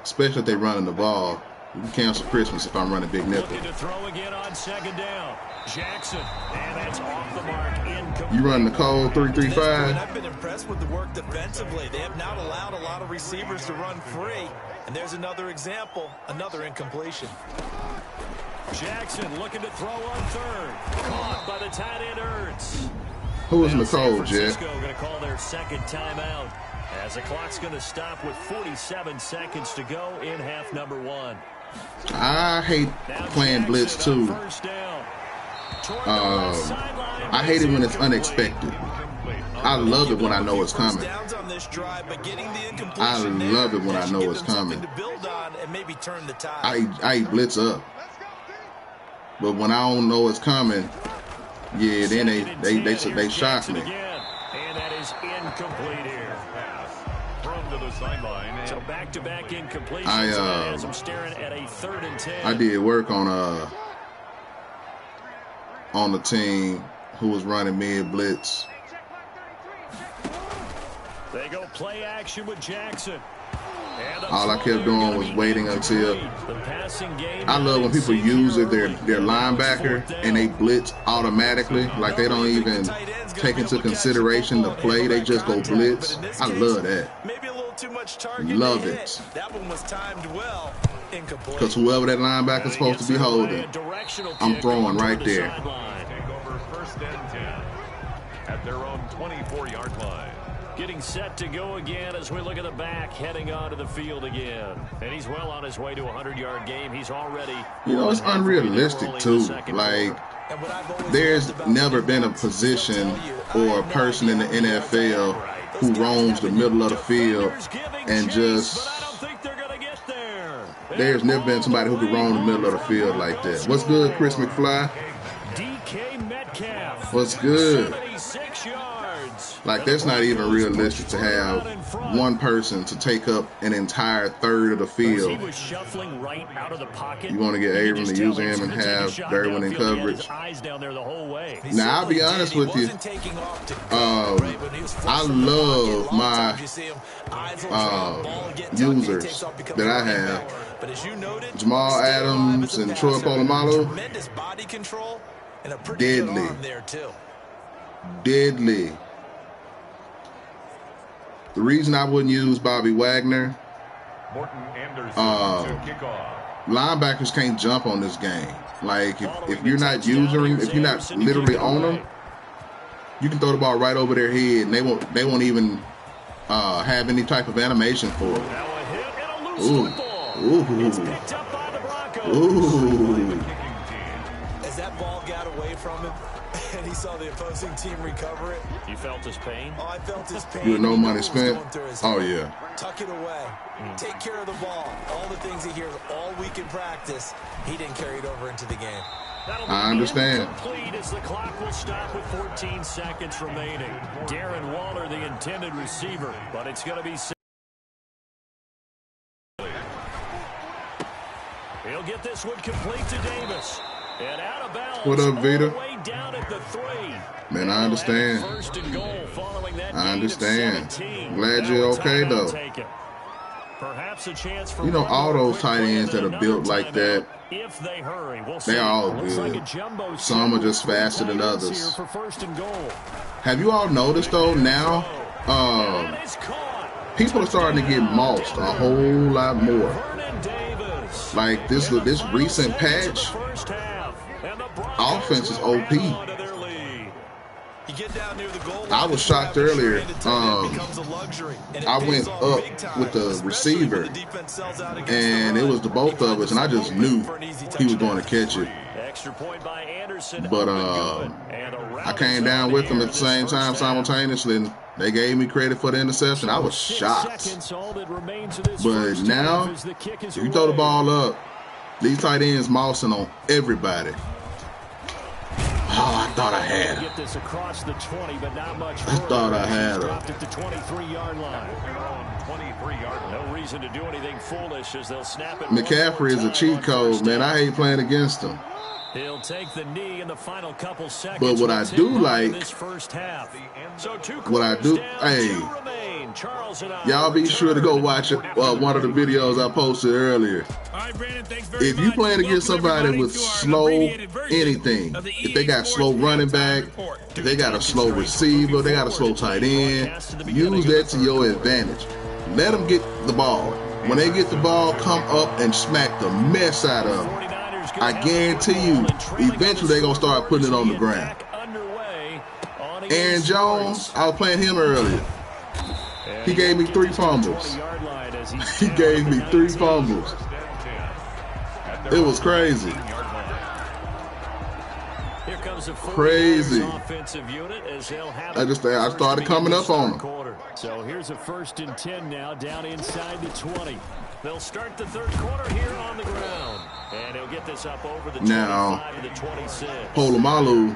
Especially if they're running the ball. You can cancel Christmas if I'm running Big Nickel. To throw again on second down. Jackson, and that's off the mark. You run the code 3-3-5. I've been impressed with the work defensively. They have not allowed a lot of receivers to run free. And there's another example, another incompletion. Jackson looking to throw on third. Caught by the tight end Ertz. Who was in the code, Jet? Going to call their second timeout as the clock's going to stop with 47 seconds to go in half number 1. I hate playing blitz too. I hate it when it's unexpected. I love it when I know it's coming. I love it when I know it's coming. I eat blitz up. But when I don't know it's coming, yeah, then they shock me. And that is incomplete here. To the sideline. So back-to-back incompletions as I'm staring at a 3rd and 10. I did work on the team who was running mid blitz. They go play action with Jackson. All I kept doing was waiting until. I love when people use their linebacker and they blitz automatically, like they don't even take into consideration the play. They just go blitz. I love that. Love it. That one was timed well. Incomplete. Because whoever that linebacker is supposed to be holding, I'm throwing right there. Take over 1st and 10 at their own 24-yard line. Getting set to go again as we look at the back, heading onto the field again. And he's well on his way to a 100-yard game. He's already... You know, it's unrealistic, too. Like, there's never been a position or a person in the NFL who roams the middle of the field and just... There's never been somebody who could roam the middle of the field like that. What's good, Chris McFly? What's good? Like, that's not even realistic to have one person to take up an entire third of the field. You want to get Abram to use him and have Derwin in coverage. Now, I'll be honest with you. I love my users that I have. Jamal Adams and Troy Polamalu. Deadly. Deadly. The reason I wouldn't use Bobby Wagner, linebackers can't jump on this game. Like, if you're not using him, if you're not literally on them, you can throw the ball right over their head, and they won't even have any type of animation for it. Ooh. As that ball got away from him, and he saw the opposing team recover it. You felt his pain? Oh, I felt his pain. With no money spent? Oh, yeah. Tuck it away. Take care of the ball. All the things he hears all week in practice, he didn't carry it over into the game. I understand. As the clock will stop with 14 seconds remaining. Darren Waller, the intended receiver, but it's going to be... He'll get this one complete to Davis. And out of bounds. What up, Vita? Down at the 3. Man, I understand. First and goal following that I understand. Glad you're okay, though. Perhaps a chance for, you know, all those tight ends that are built like that, if they hurry, they are all good. Some are just faster than others. Have you all noticed, though, now, people are starting to get mossed a whole lot more. Like, this recent patch, offense is OP. I was shocked earlier. I went up with the receiver, and it was the both of us, and I just knew he was going to catch it. But I came down with him at the same time simultaneously, and they gave me credit for the interception. I was shocked. But now, if you throw the ball up, these tight ends mossing on everybody. Oh, I thought I had him. Get this across the 20, but not much I thought I had him. Dropped at the 23-yard line. 23-yard line. No reason to do anything foolish as they'll snap it. McCaffrey is a cheat code, man. I hate playing against him. He'll take the knee in the final couple seconds. But what I do like, this first half. So what I do, hey, y'all be sure to go watch one of the videos I posted earlier. All right, Brandon, thanks very If much. you playing against Welcome somebody everybody with to our slow abbreviated version anything, of the if they EA got Sports slow running Halftime back, Report. if they got a slow receiver, they got a slow tight end, use that to your advantage. Let them get the ball. When they get the ball, come up and smack the mess out of them. I guarantee you, eventually they're going to start putting it on the ground. Aaron Jones, I was playing him earlier. He gave me 3 fumbles. He gave me 3 fumbles. It was crazy. Crazy. I started coming up on him. So here's a 1st and 10 now, down inside the 20. They'll start the third quarter here on the ground. And he'll get this up over the 25 to the 26. Polamalu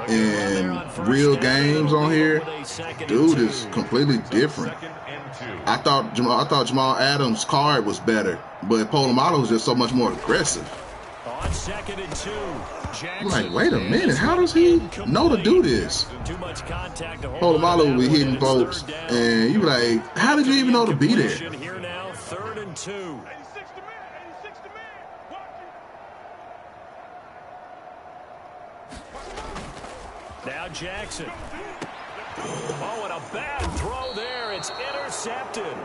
in real games on here, dude is completely different. I thought Jamal Adams' card was better, but Polamalu was just so much more aggressive. On 2nd and 2. I'm like, wait a minute, how does he know to do this? Polamalu be hitting folks, and you be like, how did you even know to be there? Here now, 3rd and 2. Now Jackson. Oh, and a bad throw there. It's intercepted.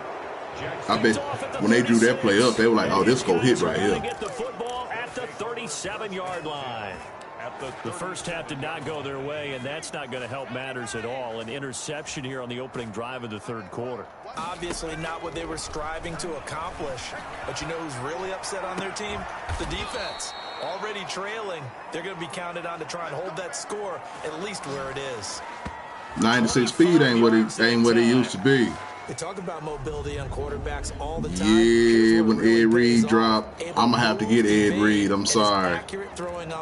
I bet when they drew that play up, they were like, oh, this go hit right here. Get the football at the 37-yard line. The first half did not go their way, and that's not going to help matters at all. An interception here on the opening drive of the third quarter. Obviously not what they were striving to accomplish. But you know who's really upset on their team? The defense. Already trailing. They're going to be counted on to try and hold that score at least where it is. 96 speed ain't what it used to be. They talk about mobility on quarterbacks all the time. Yeah, when Ed Reed drop, I'm going to have to get Ed Reed. I'm sorry.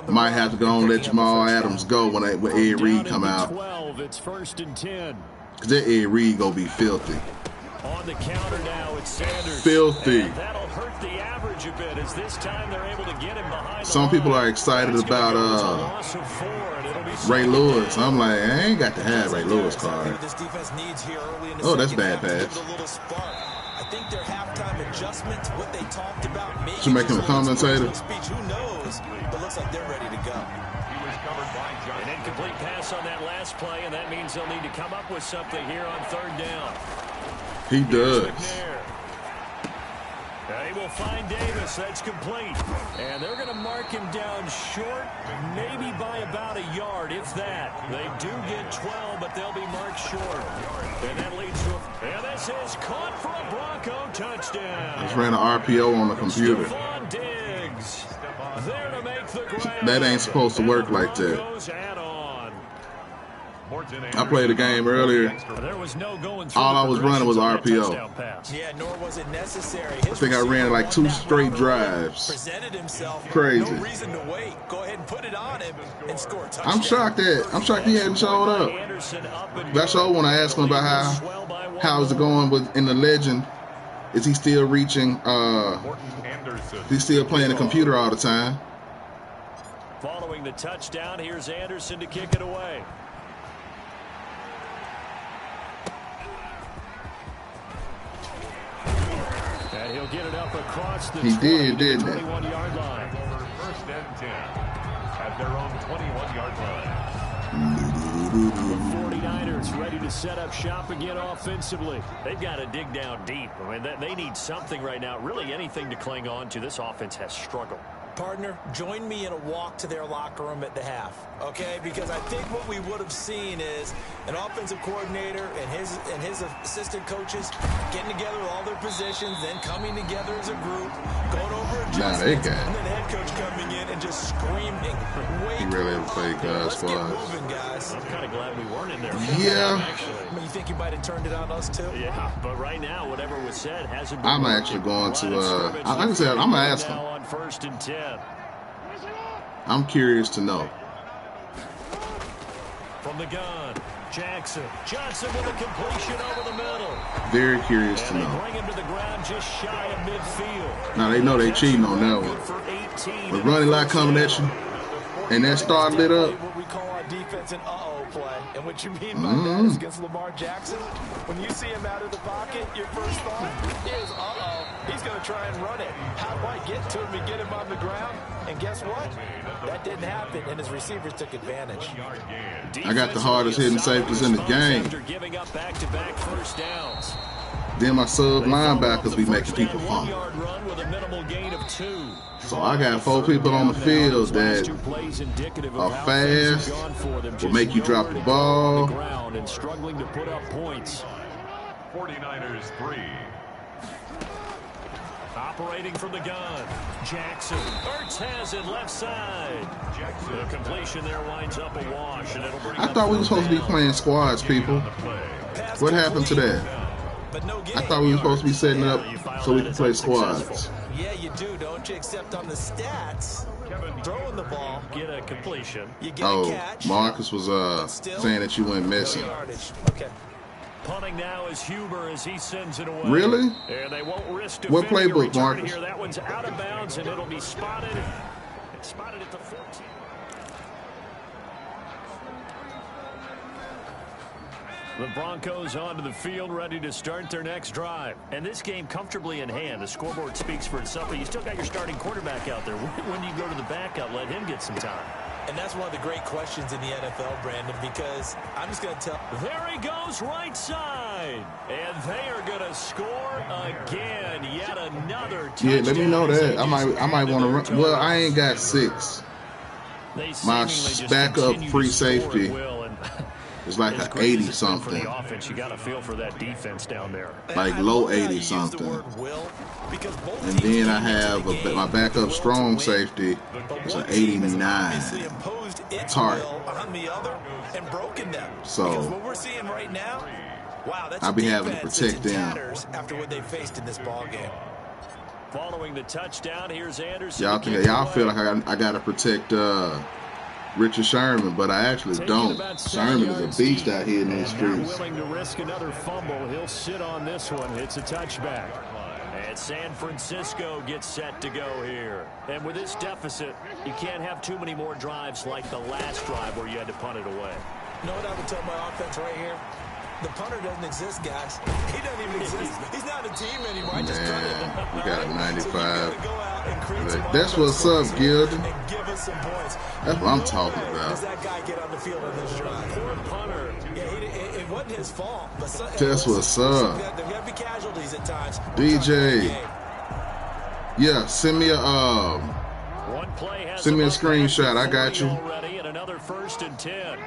Might have to go and let Jamal Adams go when Ed Reed come out. 12, it's 1st and 10. Because that Ed Reed going to be filthy. On the counter now, it's Sanders. Filthy. And that'll hurt the average a bit as this time they're able to get him behind. Some people are excited about Ray Lewis. I'm like, I ain't got to have Ray Lewis card. Oh, that's bad pass. I think their halftime adjustments, what they talked about, maybe should make him a commentator. Who knows? But looks like they're ready to go. An incomplete pass on that last play, and that means they'll need to come up with something here on 3rd down. He does. They will find Davis. That's complete. And they're going to mark him down short, maybe by about a yard, if that. They do get 12, but they'll be marked short. And that leads to and this is caught for a Bronco touchdown. Just ran an RPO on the computer. Diggs. There to make the grab. That ain't supposed to work like that. I played a game earlier. All I was running was RPO. Yeah, nor was it necessary. I think I ran like 2 straight drives. Presented himself. Crazy. No reason to wait. Go ahead and put it on him and score a touchdown. I'm shocked he hadn't showed up. That's all when I asked him about how is it going in the legend. Is he still reaching? He's still playing the computer all the time. Following the touchdown, here's Anderson to kick it away. And he'll get it up across the 21-yard line. First and 10 at their own 21-yard line. The 49ers ready to set up shop again offensively. They've got to dig down deep. I mean, they need something right now, really anything to cling on to. This offense has struggled. Partner, join me in a walk to their locker room at the half, okay? Because I think what we would have seen is an offensive coordinator and his assistant coaches getting together with all their positions, then coming together as a group, going over adjustments, and then the head coach coming in and just screaming. He really ever played God's squad. Let's get moving, guys. I'm kind of glad we weren't in there. Yeah. I mean, you think you might have turned it on us too? Yeah, but right now, whatever was said hasn't been I'm actually going to, like I said, I'm going to ask him. On 1st and 10. I'm curious to know. From the gun, Jackson. Johnson with a completion over the middle. Very curious to And they know. bring him to the ground just shy of midfield. Now they know they cheating on that one. The running line coming at you, and that star lit up. What we call on defense an uh-oh play. And what you mean by that is against Lamar Jackson, when you see him out of the pocket, your first thought is, uh-oh, he's going to try and run it. How do I get to him and get him on the ground? And guess what? That didn't happen, and his receivers took advantage. I got the hardest hitting safeties in the game. Giving up back-to-back first downs. Then my sub linebackers be making people fumble. So I got 4 people on the field that are fast, will make you drop the ball. And struggling to put up points. 49ers 3. Operating from the gun, Jackson. Ertz has it left side. The completion there winds up a wash, and it'll bring I thought we were supposed to be playing squads, people. What happened to that? I thought we were supposed to be setting it up so we could play squads. Yeah, you do, don't you? Except on the stats, throwing the ball, get a completion. You get a catch. Marcus was saying that you went missing. Okay. Punting now is Huber as he sends it away. Really? And they won't risk what playbook, Marcus? Here. That one's out of bounds, and it'll be spotted. It's spotted at the 14. The Broncos onto the field, ready to start their next drive. And this game comfortably in hand. The scoreboard speaks for itself, but you still got your starting quarterback out there. When do you go to the backup, let him get some time? And that's one of the great questions in the NFL, Brandon, because I'm just going to tell. There he goes, right side. And they are going to score again. Yet another touchdown. Yeah, let me know that. I might want to run. Well, I ain't got 6. My backup free safety is like an 80 something. You got to feel for that defense down there. Like low 80 something. And then I have my backup strong safety is an 89 tart. So I'll be having to protect them. After what they faced in this ball game. Following the touchdown, here's Anderson. Y'all feel like I got to protect Richard Sherman, but I actually don't. Sherman is a beast out here in these streets. Willing to risk another fumble. He'll sit on this one. It's a touchback. And San Francisco gets set to go here. And with this deficit, you can't have too many more drives like the last drive where you had to punt it away. You know what I would tell my offense right here? The punter doesn't exist, guys. He doesn't even exist. He's not a team anymore. I just cut it. We got a 95. That's what's up, Gilda. That's what I'm talking about. Does that guy get on the field on this drive? Poor punter. Yeah, it wasn't his fault. That's what's up. There got to be casualties at times. DJ. Yeah, send me a screenshot. I got you. Already, and another 1st and 10.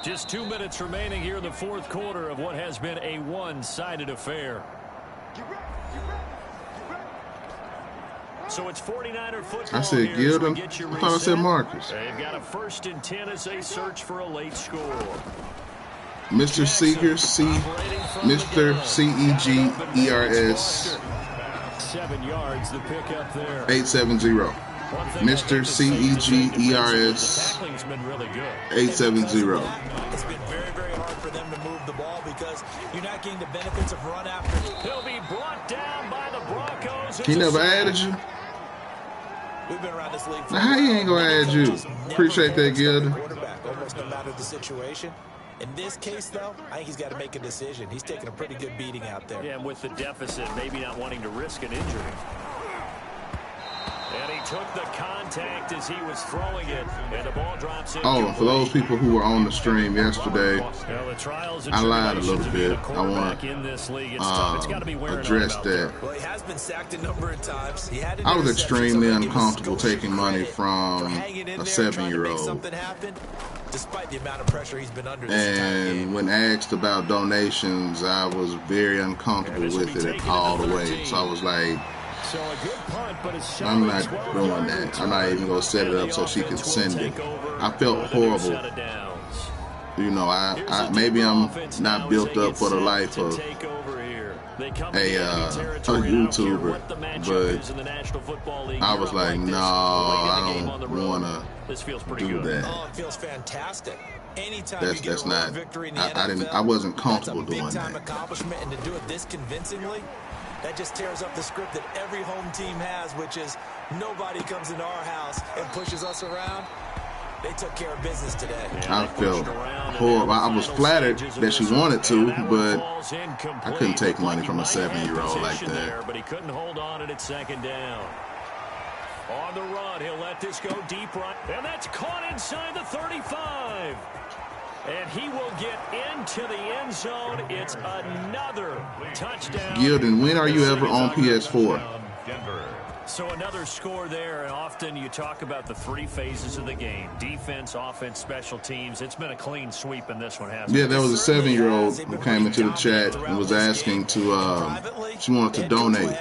Just 2 minutes remaining here in the 4th quarter of what has been a one-sided affair. So it's 49er football. I said Gilda. I thought I said Marcus. They've got a 1st and 10 as they search for a late score. Mr. Seeger, Mr. CEGERS. 7 yards the pick up there. 870. Mr. CEGERS 870. It's been very, very hard for them to move the ball because you're not getting the benefits of run after. He'll be brought down by the Broncos. He never added you? We've been around this league. Now, how he ain't gonna add you? Appreciate that, Gilda. Almost no matter the situation. In this case, though, I think he's got to make a decision. He's taking a pretty good beating out there. Yeah, and with the deficit, maybe not wanting to risk an injury. And he took the contact as he was throwing it, and the ball drops in. Oh, for those people who were on the stream yesterday, I lied a little bit. I want to address that. Well, he has been sacked a number of times. I was extremely uncomfortable taking money from a 7-year-old. Despite the amount of pressure he's been under. And when asked about donations, I was very uncomfortable with it all the way. So I was like, I'm not doing that. I'm not even going to set it up so she can send it. I felt horrible you know, maybe I'm not built up for the life of a YouTuber, but I was like, no, I don't want to do that. Oh, it feels fantastic. Anytime That's not. victory in the NFL, I wasn't comfortable doing that's a that. big-time accomplishment, and to do it this convincingly, that just tears up the script that every home team has, which is nobody comes into our house and pushes us around. They took care of business today. I felt horrible. I was flattered that she wanted to, but I couldn't take money from a 7-year-old like that. But he couldn't hold on at second down. On the run, he'll let this go deep right. And that's caught inside the 35. And he will get into the end zone. It's another touchdown. Gilden, when are you ever on PS4? So another score there, and often you talk about the 3 phases of the game. Defense, offense, special teams. It's been a clean sweep in this one, hasn't it? Yeah, there was a 7-year-old who came into the chat and was asking to, she wanted to donate.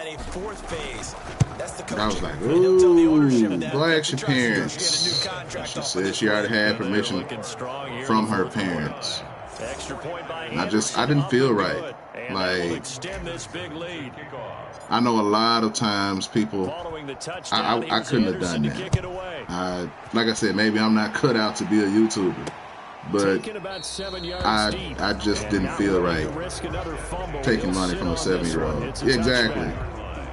And I was like, ooh, go ask your parents. She said she already had permission from her parents. And I didn't feel right. Like, I know a lot of times people, I couldn't have done that. Like I said, maybe I'm not cut out to be a YouTuber, but I just didn't feel right taking money from a 7-year-old. Yeah, exactly.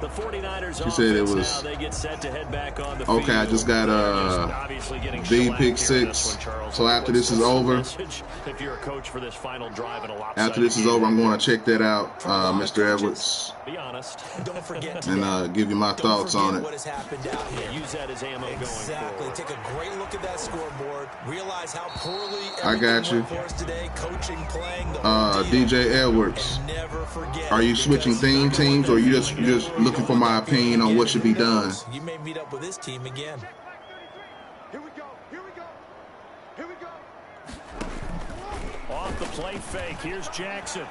She said it was okay. I just got the pick 6. So after this is over, I'm going to check that out, Mr. Edwards, and give you my thoughts on it. Exactly. Take a great look at that scoreboard. Realize how poorly I got you. Today, coaching, playing, DJ Edwards, are you switching theme teams, or you just looking for my opinion on what should be done? You may meet up with this team again. Here we go. Off the play fake, here's Jackson.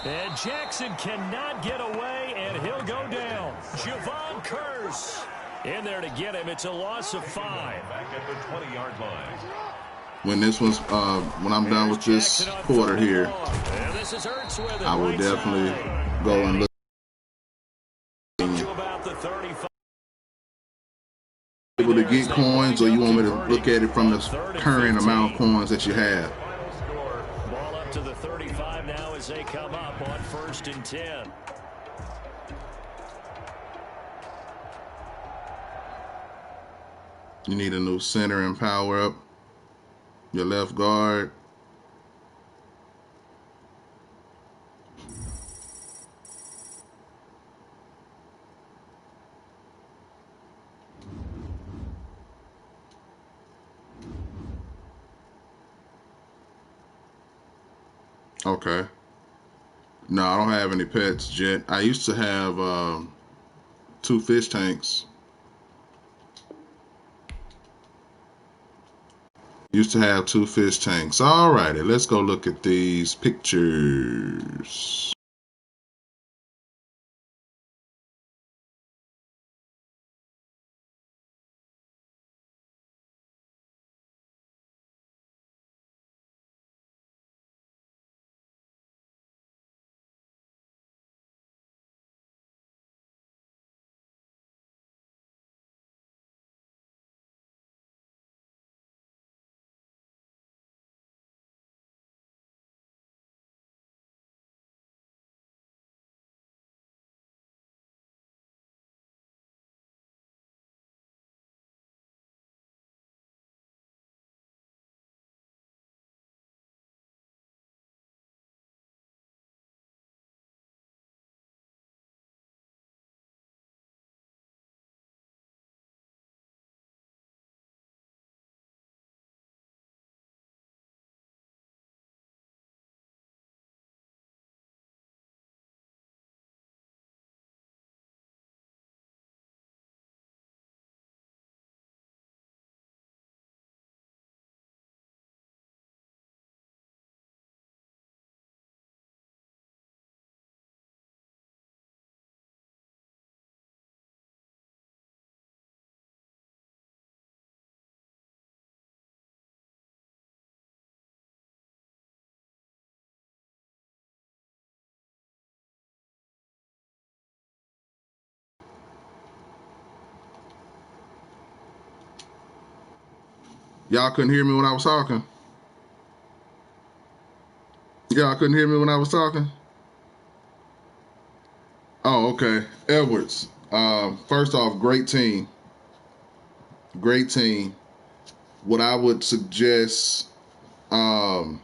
And Jackson cannot get away, and he'll go down. Javon Curse in there to get him. It's a loss of 5. Back at the 20-yard line. When I'm done with this quarter here, I will definitely go and look. Able to get coins, or you want me to look at it from the current amount of coins that you have? Ball up to the 35 now as they come up on 1st and 10. You need a new center and power up your left guard. Okay. No, I don't have any pets yet. I used to have 2 fish tanks. Alrighty, let's go look at these pictures. Y'all couldn't hear me when I was talking? Y'all couldn't hear me when I was talking? Oh, okay. Edwards. First off, great team. Great team. What I would suggest, that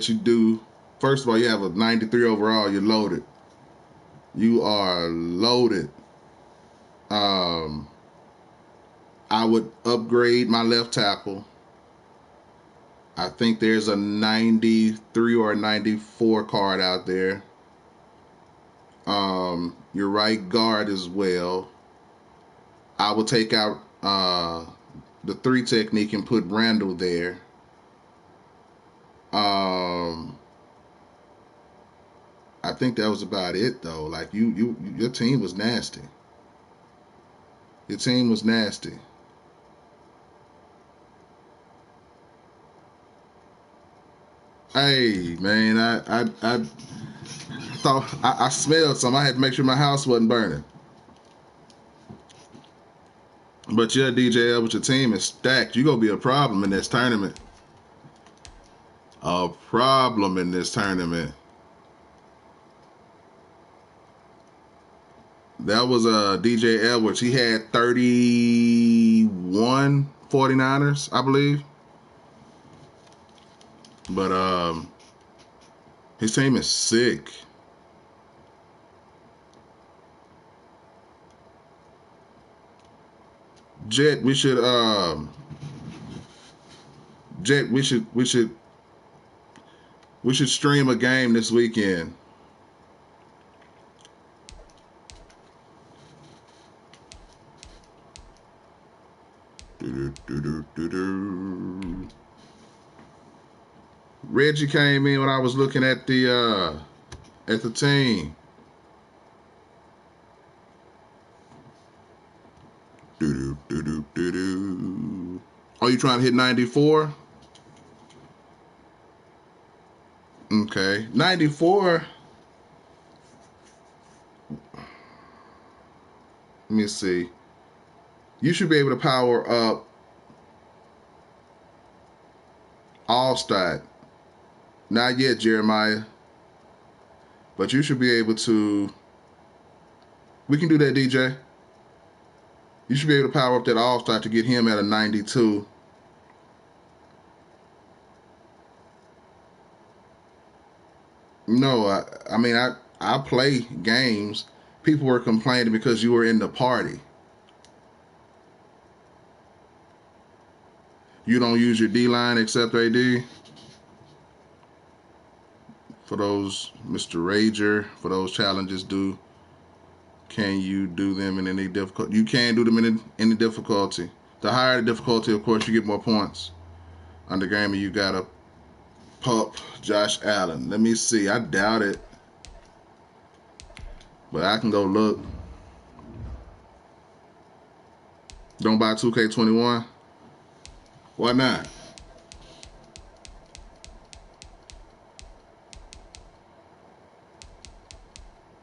you do, first of all, you have a 93 overall. You're loaded. You are loaded. I would upgrade my left tackle. I think there's a 93 or a 94 card out there. Your right guard as well. I will take out the 3 technique and put Randall there. I think that was about it though. Like your team was nasty. Your team was nasty. Hey man, I thought I smelled something. I had to make sure my house wasn't burning. But yeah, DJ L, with your team is stacked. You're gonna be a problem in this tournament. A problem in this tournament. That was DJ Edwards. He had 31 49ers, I believe. But his team is sick. Jet, we should stream a game this weekend. Reggie came in when I was looking at the team. Are you trying to hit 94? Okay, 94. Let me see. You should be able to power up Allstott. Not yet, Jeremiah. But you should be able to. We can do that, DJ. You should be able to power up that Allstott to get him at a 92. No, I play games. People were complaining because you were in the party. You don't use your D-line except AD? For those, Mr. Rager, for those challenges, can you do them in any difficulty? You can do them in any difficulty. The higher the difficulty, of course, you get more points. Under gamer, you got to pup Josh Allen. Let me see. I doubt it. But I can go look. Don't buy 2K21? Why not?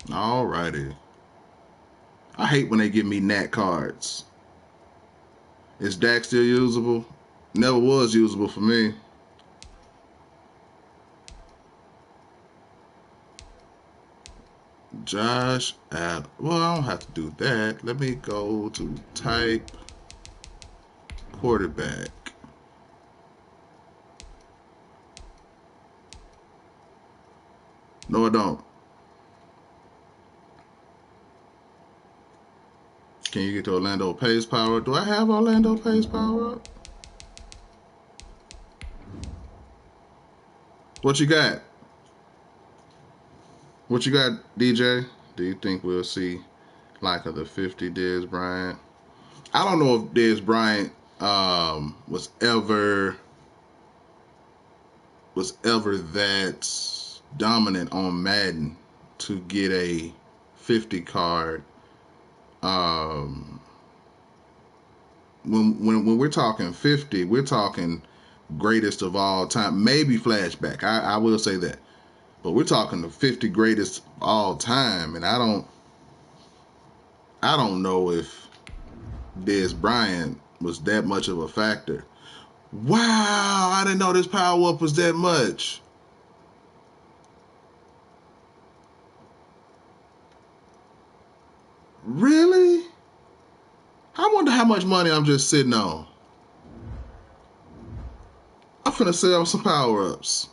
Alrighty. I hate when they give me Nat cards. Is Dak still usable? Never was usable for me. Josh Allen. Well, I don't have to do that. Let me go to type quarterback. No, I don't. Can you get to Orlando Pace power? Do I have Orlando Pace power up? What you got? What you got, DJ? Do you think we'll see like of the 50 Dez Bryant? I don't know if Dez Bryant was ever that dominant on Madden to get a 50 card. When we're talking 50, we're talking greatest of all time. Maybe flashback. I will say that. But we're talking the 50 greatest of all time, and I don't know if Dez Bryant was that much of a factor. Wow, I didn't know this power up was that much. Really? I wonder how much money I'm just sitting on. I'm finna sell some power-ups.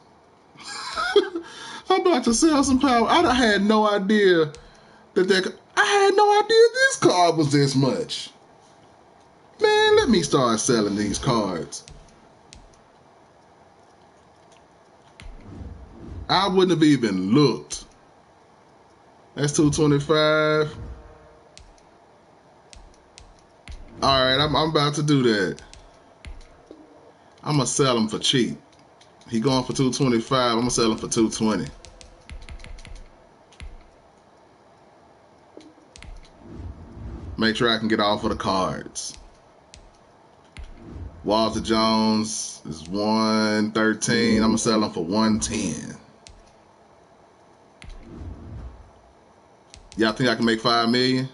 I'm about to sell some power. I had no idea I had no idea this card was this much. Man, let me start selling these cards. I wouldn't have even looked. That's 225. All right, I'm about to do that. I'm gonna sell him for cheap. He going for 225. I'm gonna sell him for 220. Make sure I can get off of the cards. Walter Jones is 113. I'm gonna sell him for 110. Y'all think I can make $5 million?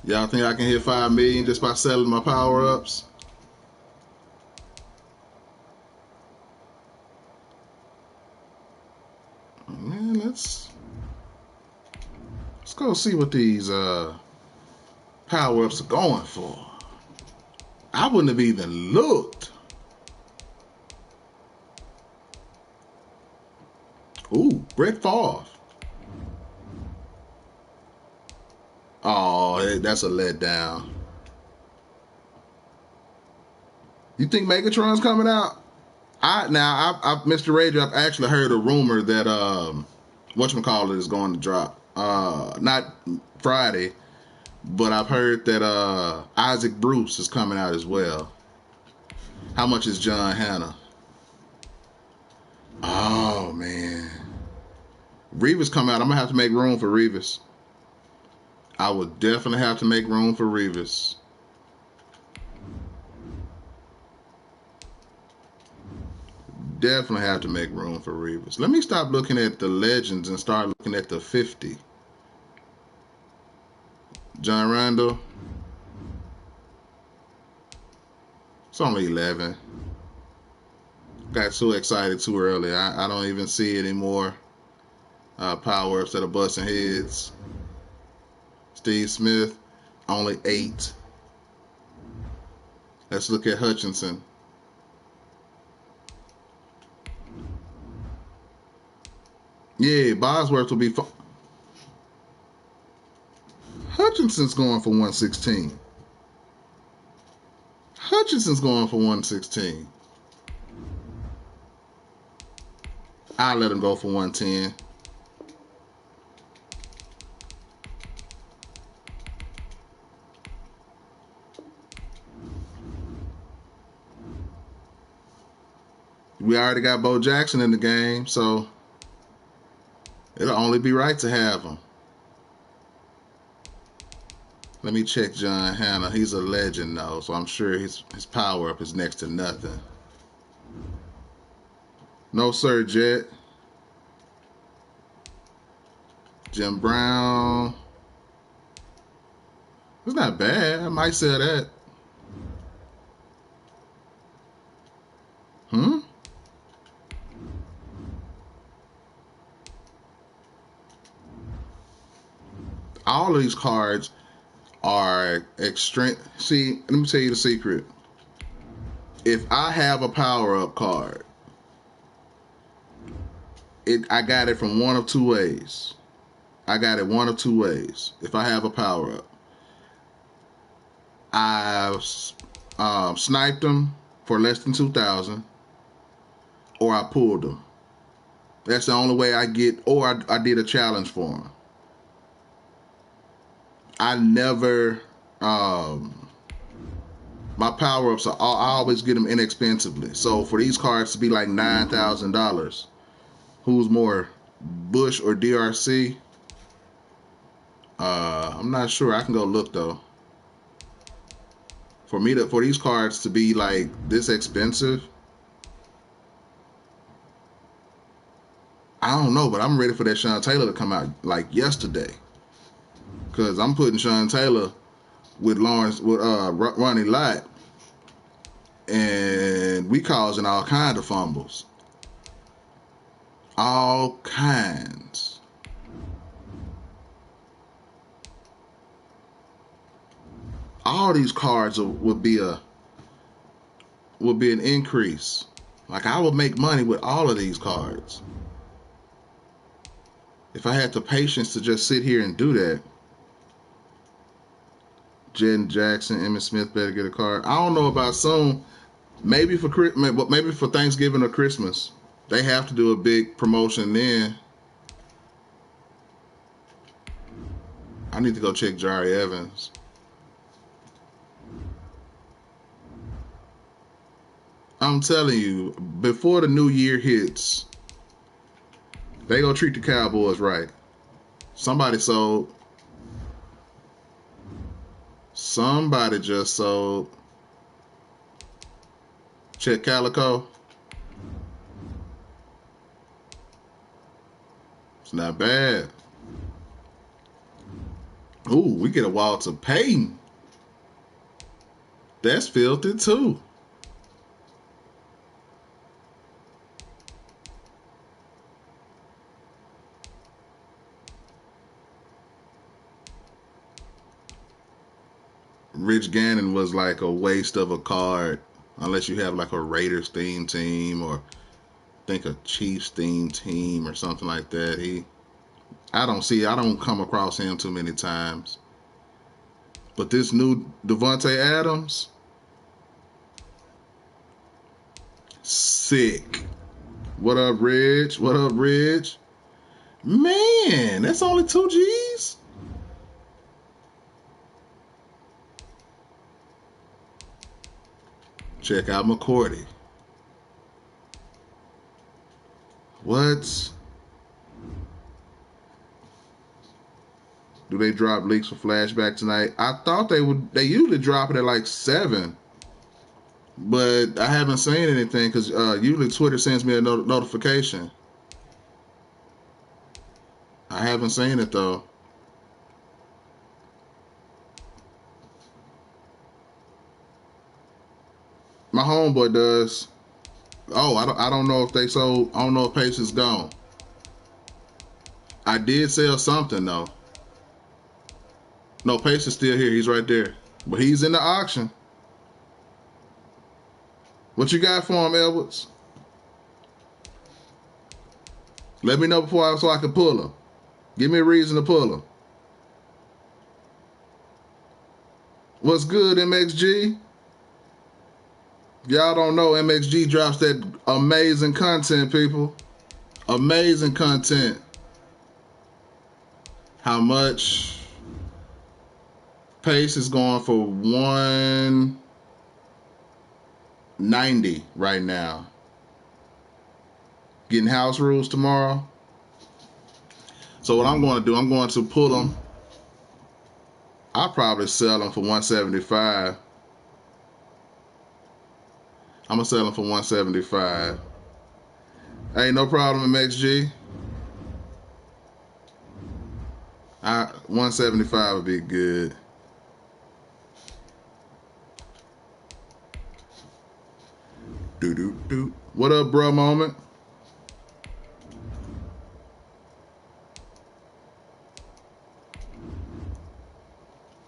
Y'all think I can hit $5 million just by selling my power-ups? Man, let's go see what these power-ups are going for. I wouldn't have even looked. Ooh, Brett Favre. Oh, that's a letdown. You think Megatron's coming out? Mr. Rager, I've actually heard a rumor that whatchamacallit is going to drop. Not Friday, but I've heard that Isaac Bruce is coming out as well. How much is John Hannah? Oh man. Revis come out. I'm gonna have to make room for Revis. I would definitely have to make room for Revis. Definitely have to make room for Revis. Let me stop looking at the legends and start looking at the 50. John Randall. It's only 11. Got too excited too early. I don't even see anymore. Power-ups that are busting heads. Steve Smith, only 8. Let's look at Hutchinson. Yeah, Bosworth will be fun. Hutchinson's going for 116. Hutchinson's going for 116. I'll let him go for 110. We already got Bo Jackson in the game, so it'll only be right to have him. Let me check John Hannah. He's a legend, though, so I'm sure his power-up is next to nothing. No, sir, Jet. Jim Brown. It's not bad. I might sell that. All of these cards are extreme. See, let me tell you the secret. If I have a power-up card, I got it from one of two ways. If I have a power-up, I've sniped them for less than 2,000, or I pulled them. That's the only way I get, or I did a challenge for them. I never, my power-ups, I always get them inexpensively. So for these cards to be like $9,000, who's more, Bush or DRC? I'm not sure. I can go look though. For these cards to be like this expensive, I don't know, but I'm ready for that Sean Taylor to come out like yesterday. Because I'm putting Sean Taylor with Ronnie Lott, and we causing all kinds of fumbles. All kinds. All these cards would be an increase. Like, I would make money with all of these cards if I had the patience to just sit here and do that. Jed Jackson, Emmitt Smith better get a card. I don't know about soon. Maybe for Thanksgiving or Christmas. They have to do a big promotion then. I need to go check Jari Evans. I'm telling you, before the new year hits, they gonna treat the Cowboys right. Somebody just sold. Check Calico. It's not bad. Ooh, we get a Walter Payton. That's filthy too. Rich Gannon was like a waste of a card unless you have like a Raiders theme team or I think a Chiefs theme team or something like that. I don't come across him too many times. But this new Devontae Adams, sick. What up, Rich? What up, Rich? Man, that's only 2 G's? Check out McCourty. What? Do they drop leaks for flashback tonight? I thought they would. They usually drop it at like 7. But I haven't seen anything because usually Twitter sends me a notification. I haven't seen it though. My homeboy does. Oh, I don't know if they sold. I don't know if Pace is gone. I did sell something though. No, Pace is still here. He's right there. But he's in the auction. What you got for him, Edwards? Let me know so I can pull him. Give me a reason to pull him. What's good, MXG? Y'all don't know MXG drops that amazing content, people. Amazing content. How much? Pace is going for 190 right now. Getting house rules tomorrow. So what I'm going to do, I'm going to pull them. I'll probably sell them for 175. I'm going to sell them for 175. Hey, no problem, MXG. 175 would be good. Do. What up, bro? Moment.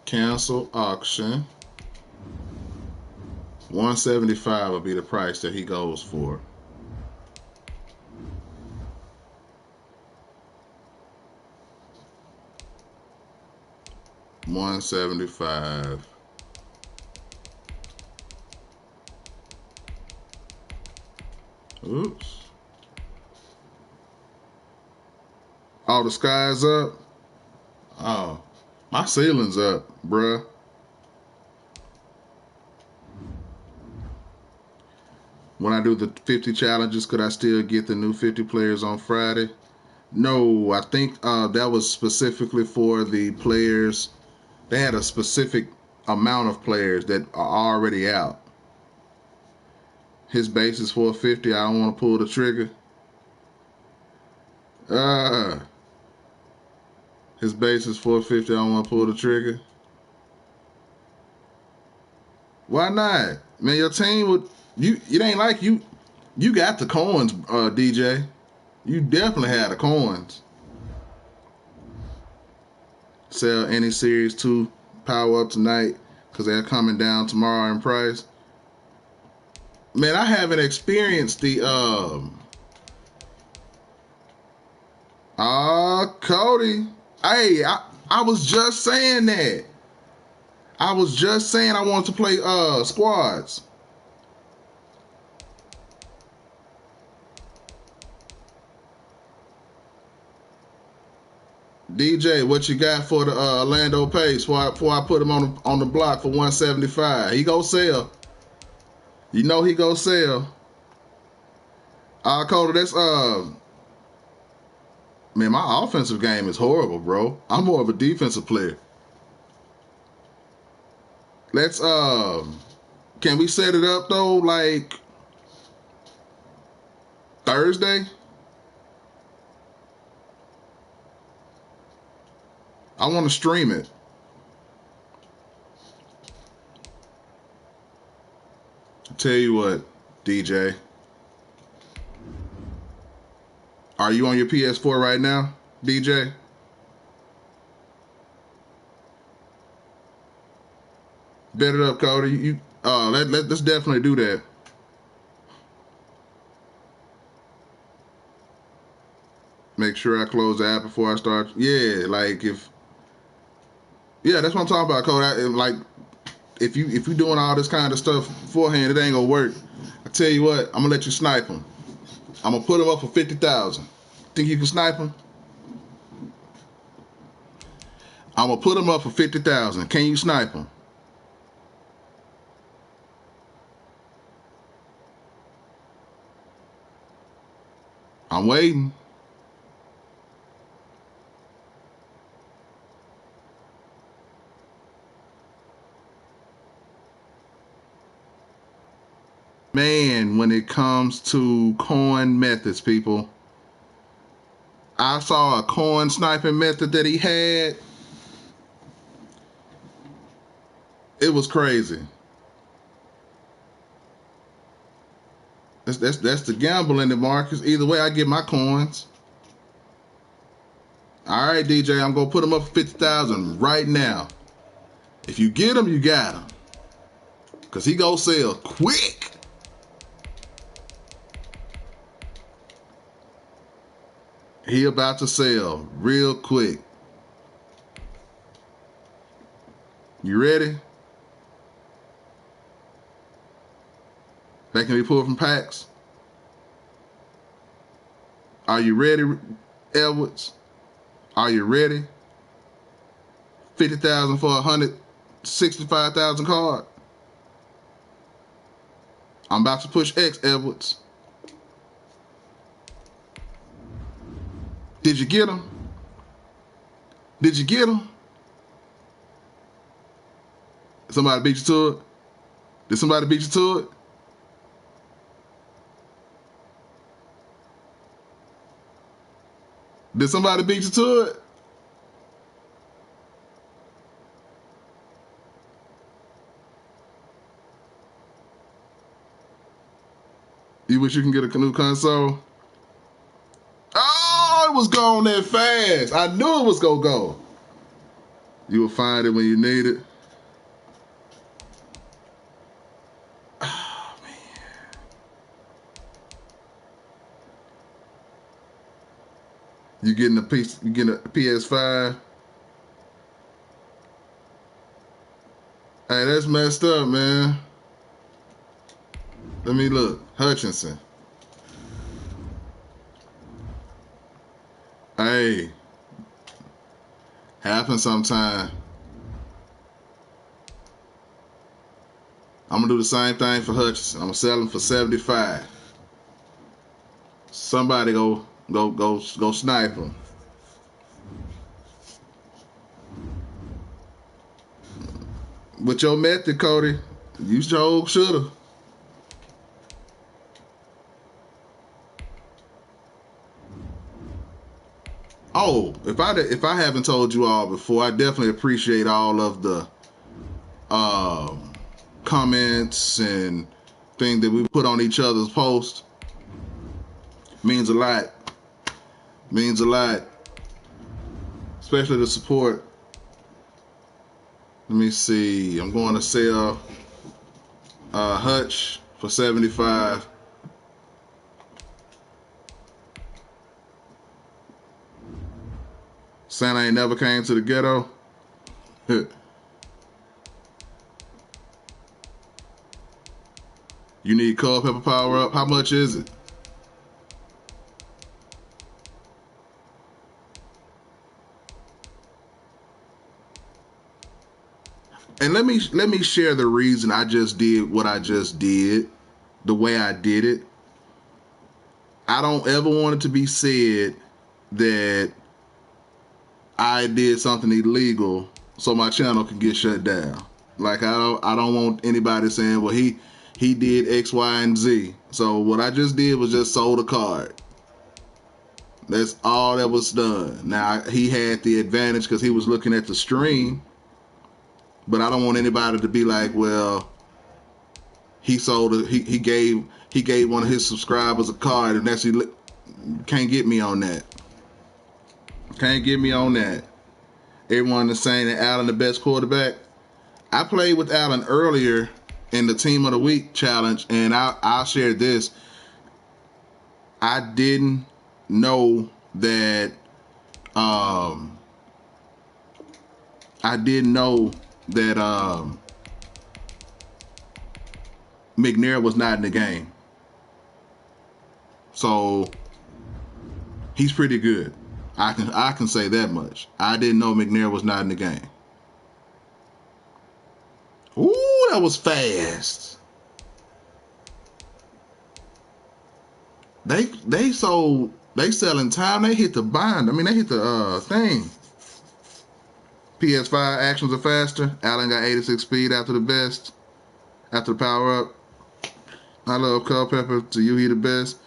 Cancel auction. 175 will be the price that he goes for. $175. Oops. Oh, the sky's up? Oh, my ceiling's up, bruh. When I do the 50 challenges, could I still get the new 50 players on Friday? No, I think that was specifically for the players. They had a specific amount of players that are already out. His base is 450. I don't want to pull the trigger. His base is 450. I don't want to pull the trigger. Why not? Man, your team would it ain't like you got the coins, DJ. You definitely had the coins. Sell any series 2 power up tonight because they're coming down tomorrow in price. Man, I haven't experienced the Cody. Hey, I was just saying that. I was just saying I wanted to play squads. DJ, what you got for the Orlando Pace before I put him on the block for 175? He go sell. You know he go sell. Cody, that's man, my offensive game is horrible, bro. I'm more of a defensive player. Let's can we set it up though like Thursday? I want to stream it. I'll tell you what, DJ. Are you on your PS4 right now, DJ? Bet it up, Cody. Let's definitely do that. Make sure I close the app before I start. Yeah, like that's what I'm talking about, Cody. If you doing all this kind of stuff beforehand, it ain't gonna work. I tell you what, I'm gonna let you snipe him. I'm gonna put him up for 50,000. Think you can snipe him? I'm gonna put him up for 50,000. Can you snipe him? I'm waiting. Man, when it comes to coin methods, people, I saw a coin sniping method that he had. It was crazy. That's the gamble in it, Marcus. Either way, I get my coins. All right, DJ, I'm gonna put them up for 50,000 right now. If you get them, you got them. Cause he gonna sell quick. He about to sell real quick. You ready? That can be pulled from packs. Are you ready, Edwards? Are you ready? 50,000 for 165,000 card. I'm about to push X, Edwards. Did you get him? Did you get him? Somebody beat you to it? Did somebody beat you to it? Did somebody beat you to it? You wish you can get a new console? Oh, it was gone that fast. I knew it was going to go. You will find it when you need it. Oh, man. You getting a PS5? Hey, that's messed up, man. Let me look. Hutchinson. Hey. Happens sometime. I'm gonna do the same thing for Hutchinson. I'm gonna sell him for 75. Somebody go snipe him. With your method, Cody, you sure shoulda. Oh, if I haven't told you all before, I definitely appreciate all of the comments and things that we put on each other's posts. Means a lot. Means a lot. Especially the support. Let me see. I'm going to sell Hutch for $75. Santa ain't never came to the ghetto. You need cold pepper power up. How much is it? And let me share the reason I just did what I just did, the way I did it. I don't ever want it to be said that I did something illegal so my channel can get shut down. Like I don't want anybody saying, well, he did X, Y, and Z. So what I just did was just sold a card. That's all that was done. Now he had the advantage because he was looking at the stream. But I don't want anybody to be like, well, he gave one of his subscribers a card, and that's can't get me on that. Can't get me on that. Everyone is saying that Allen the best quarterback. I played with Allen earlier in the Team of the Week challenge, and I'll share this. I didn't know that. McNair was not in the game. So he's pretty good. I can say that much. I didn't know McNair was not in the game. Ooh, that was fast. They selling time. They hit the bind. I mean, they hit the thing. PS5 actions are faster. Allen got 86 speed after the best. After the power up. I love Culpepper. To you, he the best.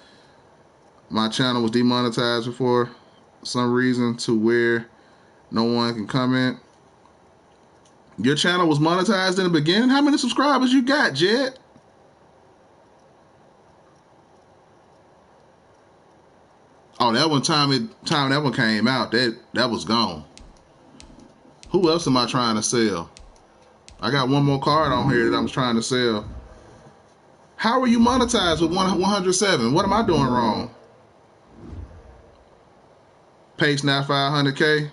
My channel was demonetized before some reason to where no one can comment. Your channel was monetized in the beginning? How many subscribers you got, Jet? Oh, that one time that one came out, that was gone. Who else am I trying to sell? I got one more card on here that I'm trying to sell. How are you monetized with 107? What am I doing wrong? Pace now 500K?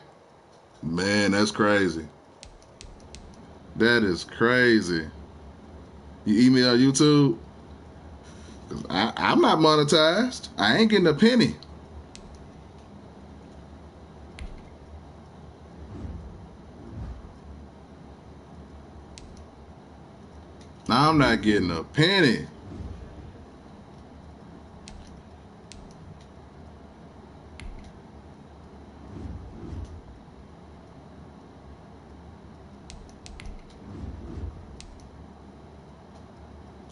Man, that's crazy. That is crazy. You email YouTube? I'm not monetized. I ain't getting a penny. I'm not getting a penny.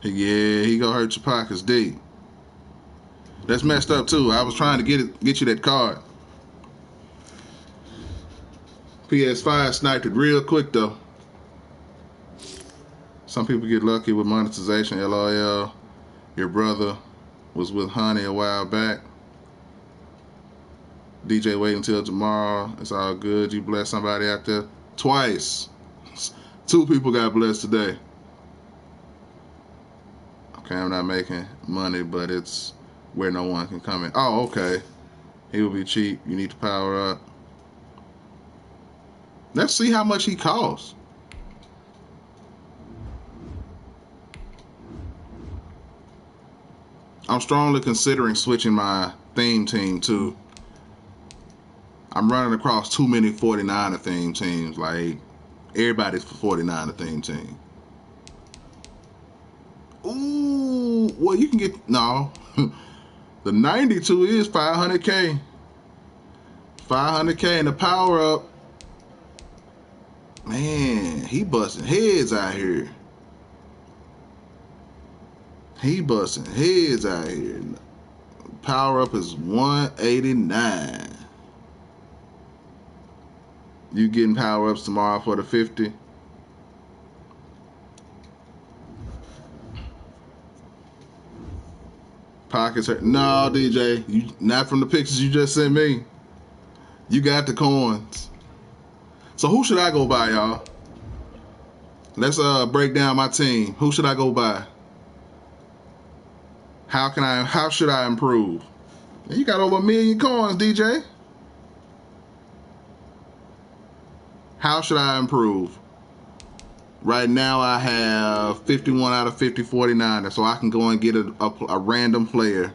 Yeah, he gonna hurt your pockets deep. That's messed up too. I was trying to get you that card. PS5 sniped it real quick though. Some people get lucky with monetization. LOL. Your brother was with Honey a while back. DJ, wait until tomorrow. It's all good. You blessed somebody out there twice. 2 people got blessed today. Okay, I'm not making money, but it's where no one can come in. Oh, okay. He will be cheap. You need to power up. Let's see how much he costs. I'm strongly considering switching my theme team too. I'm running across too many 49er theme teams. Like, everybody's for 49er theme team. Ooh, well, you can get, no. The 92 is 500K. 500K and the power up. Man, he busting heads out here. He busting heads out here. Power up is 189. You getting power-ups tomorrow for the 50? Pockets hurt. No, DJ. You not from the pictures you just sent me. You got the coins. So who should I go by, y'all? Let's break down my team. Who should I go by? How should I improve? You got over 1 million coins, DJ. How should I improve? Right now I have 51 out of 50 49ers, so I can go and get a random player.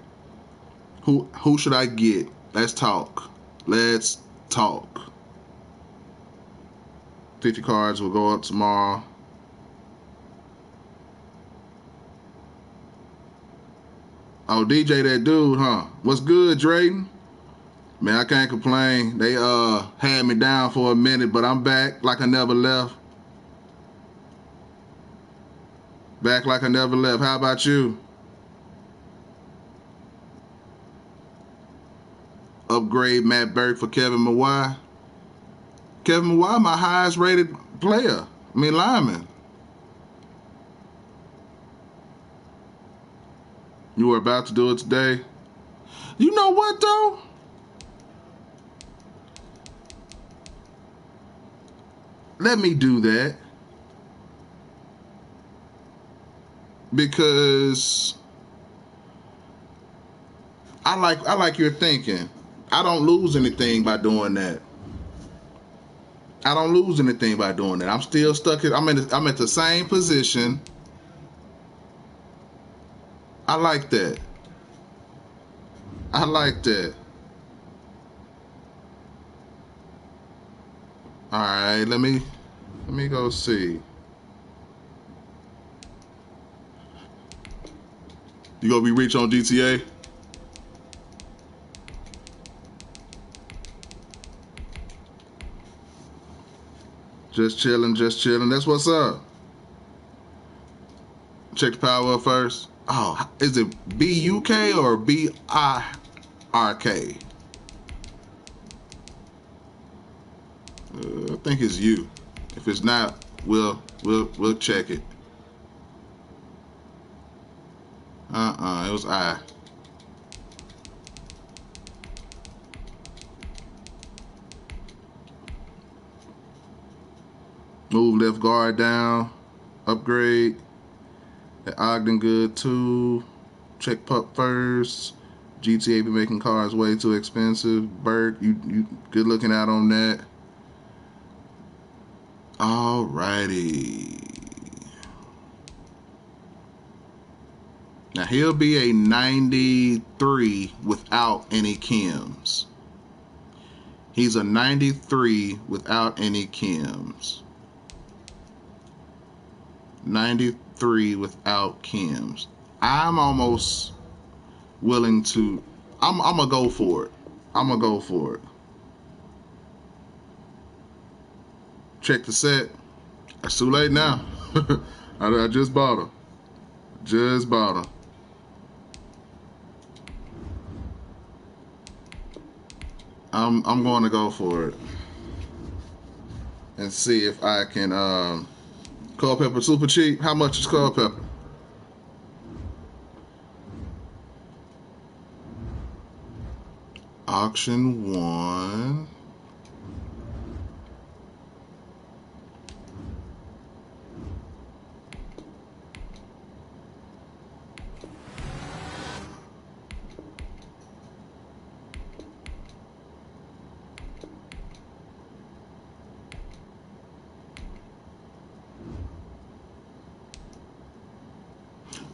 Who should I get? Let's talk. Let's talk. 50 cards will go up tomorrow. Oh, DJ, that dude, huh? What's good, Drayton? Man, I can't complain. They had me down for a minute, but I'm back like I never left. Back like I never left. How about you? Upgrade Matt Burke for Kevin Mawai. Kevin Mawai, my highest rated player. Lineman. You were about to do it today. You know what, though? Let me do that. Because I like your thinking. I don't lose anything by doing that. I'm still stuck. I'm at the same position. I like that. All right, let me go see. You gonna be rich on GTA? Just chilling. That's what's up. Check the power up first. Oh, is it B-U-K or B-I-R-K? I think it's U. If it's not, we'll check it. It was I. Move left guard down. Upgrade. At Ogden good too. Check pup first. GTA be making cars way too expensive. Burke, you good looking out on that. Alrighty. Now he'll be a 93 without any chems. He's a 93 without any chems. 93 without chems. I'm almost willing to. I'm gonna go for it. Check the set. It's too late now. I just bought her. I'm going to go for it and see if I can. Culpepper super cheap. How much is Culpepper? Auction 1.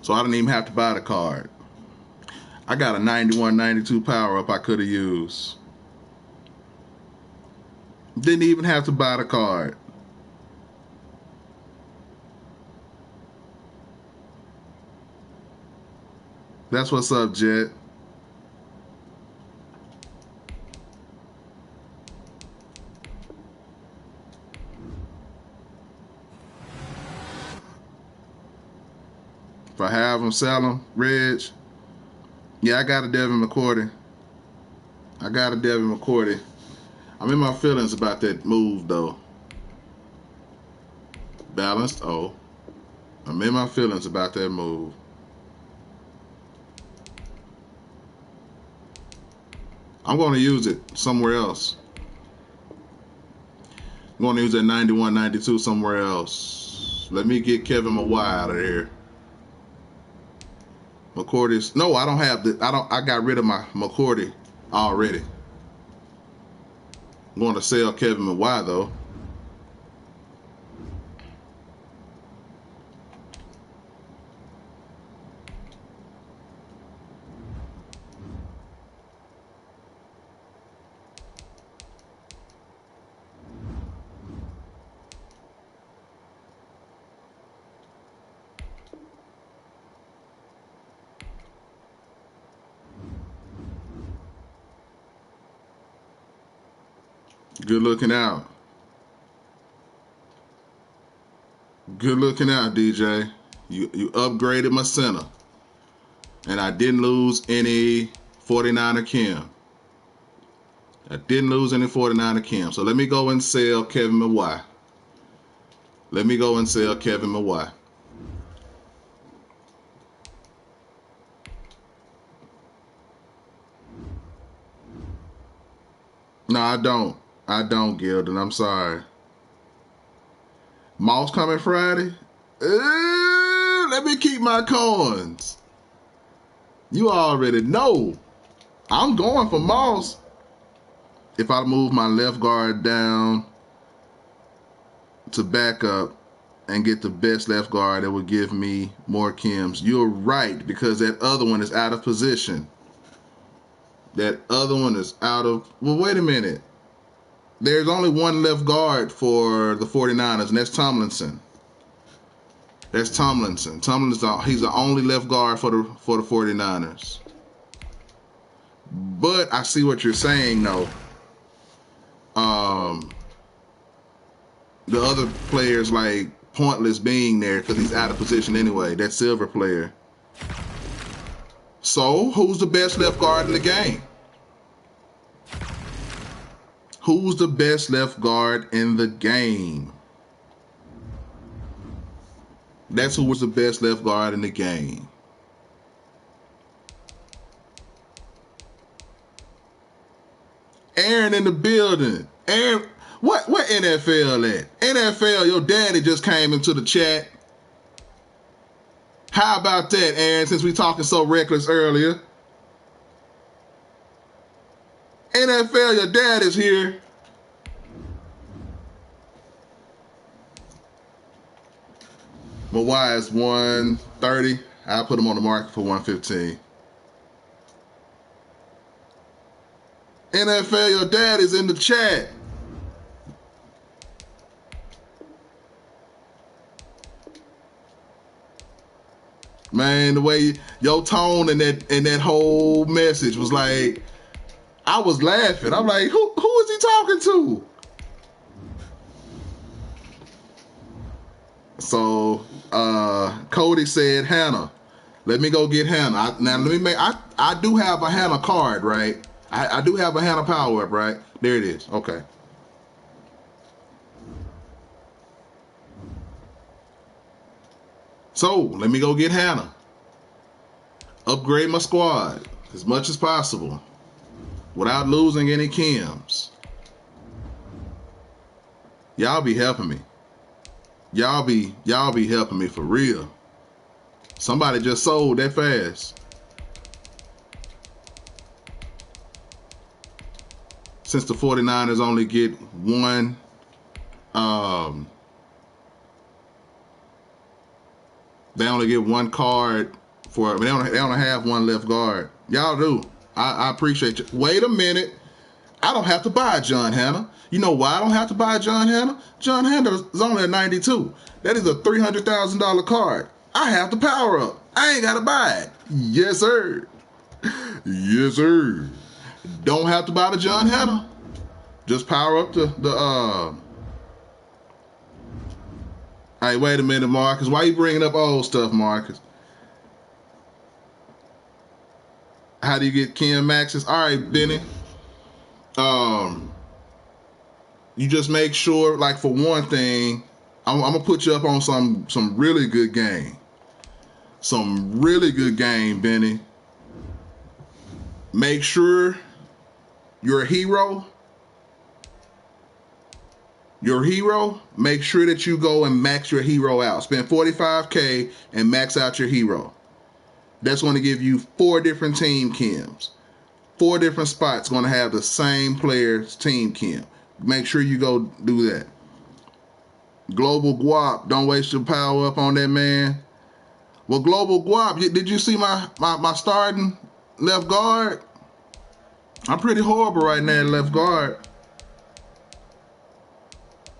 So I didn't even have to buy the card. I got a 91, 92 power up I could have used. Didn't even have to buy the card. That's what's up, Jet. If I have them, sell them. Reg. Yeah, I got a Devin McCourty. I'm in my feelings about that move, though. Balanced. Oh. I'm in my feelings about that move. I'm going to use it somewhere else. I'm going to use that 91, 92 somewhere else. Let me get Kevin Mawai out of here. McCourty's. No, I don't have the. I got rid of my McCourty already. I'm going to sell Kevin Mawai though. Good looking out. Good looking out, DJ. You upgraded my center. And I didn't lose any 49er Kim. I didn't lose any 49er Kim. So let me go and sell Kevin Mawai. Let me go and sell Kevin Mawai. No, I don't. I don't, Gildan. I'm sorry. Moss coming Friday? Let me keep my coins. You already know. I'm going for Moss. If I move my left guard down to back up and get the best left guard, that would give me more Kims. You're right, because that other one is out of position. That other one is out of... Well, wait a minute. There's only one left guard for the 49ers, and that's Tomlinson. That's Tomlinson. He's the only left guard for the 49ers. But I see what you're saying, though. The other player's like pointless being there because he's out of position anyway. That silver player. So, who's the best left guard in the game? Who's the best left guard in the game? That's who was the best left guard in the game. Aaron in the building. Aaron, what NFL at? NFL, your daddy just came into the chat. How about that, Aaron, since we talking so reckless earlier? NFL, your dad is here. Mawai is 130. I'll put him on the market for 115. NFL, your dad is in the chat. Man, the way your tone in that whole message was like, I was laughing. I'm like, who is he talking to? So Cody said Hannah. Let me go get Hannah. I do have a Hannah card, right? I do have a Hannah power up, right? There it is. Okay. So let me go get Hannah. Upgrade my squad as much as possible without losing any Kims. Y'all be helping me. Y'all be helping me for real. Somebody just sold that fast. Since the 49ers only get one, they only get one card for. I mean, they only have one left guard. Y'all do. I appreciate you. Wait a minute. I don't have to buy John Hannah. You know why I don't have to buy John Hannah? John Hannah is only a 92. That is a $300,000 card. I have the power up. I ain't got to buy it. Yes, sir. Yes, sir. Don't have to buy the John Hannah. Just power up the Hey, wait a minute, Marcus. Why you bringing up old stuff, Marcus? How do you get Kim Maxes? All right, Benny. you just make sure, like, for one thing, I'm gonna put you up on some really good game. Some really good game, Benny. Make sure your hero, make sure that you go and max your hero out. Spend $45K and max out your hero. That's going to give you 4 different team chems. 4 different spots going to have the same player's team chem. Make sure you go do that. Global Guap, don't waste your power up on that man. Well, Global Guap, did you see my starting left guard? I'm pretty horrible right now at left guard.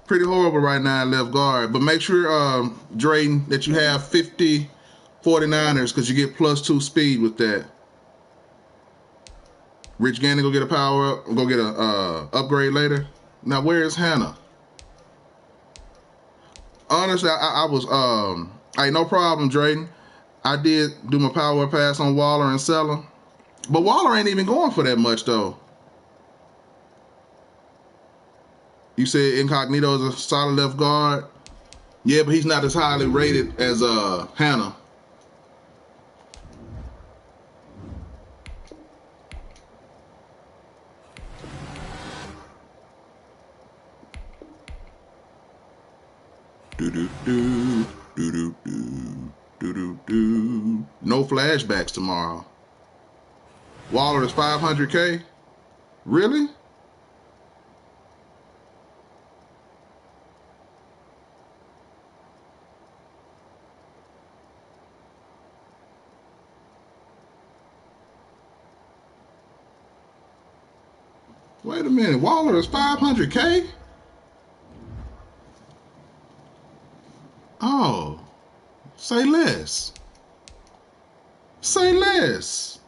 Pretty horrible right now at left guard. But make sure, Drayton, that you have 50 49ers because you get +2 speed with that. Rich Gannon go get a power up, go get a upgrade later. Now where is Hannah? Honestly, I was hey, no problem, Drayton. I did do my power pass on Waller and Seller, but Waller ain't even going for that much though. You said Incognito is a solid left guard. Yeah, but he's not as highly rated as Hannah. No flashbacks tomorrow. Waller is 500K? Really? Wait a minute. Waller is 500K? Oh. Say less. Say less.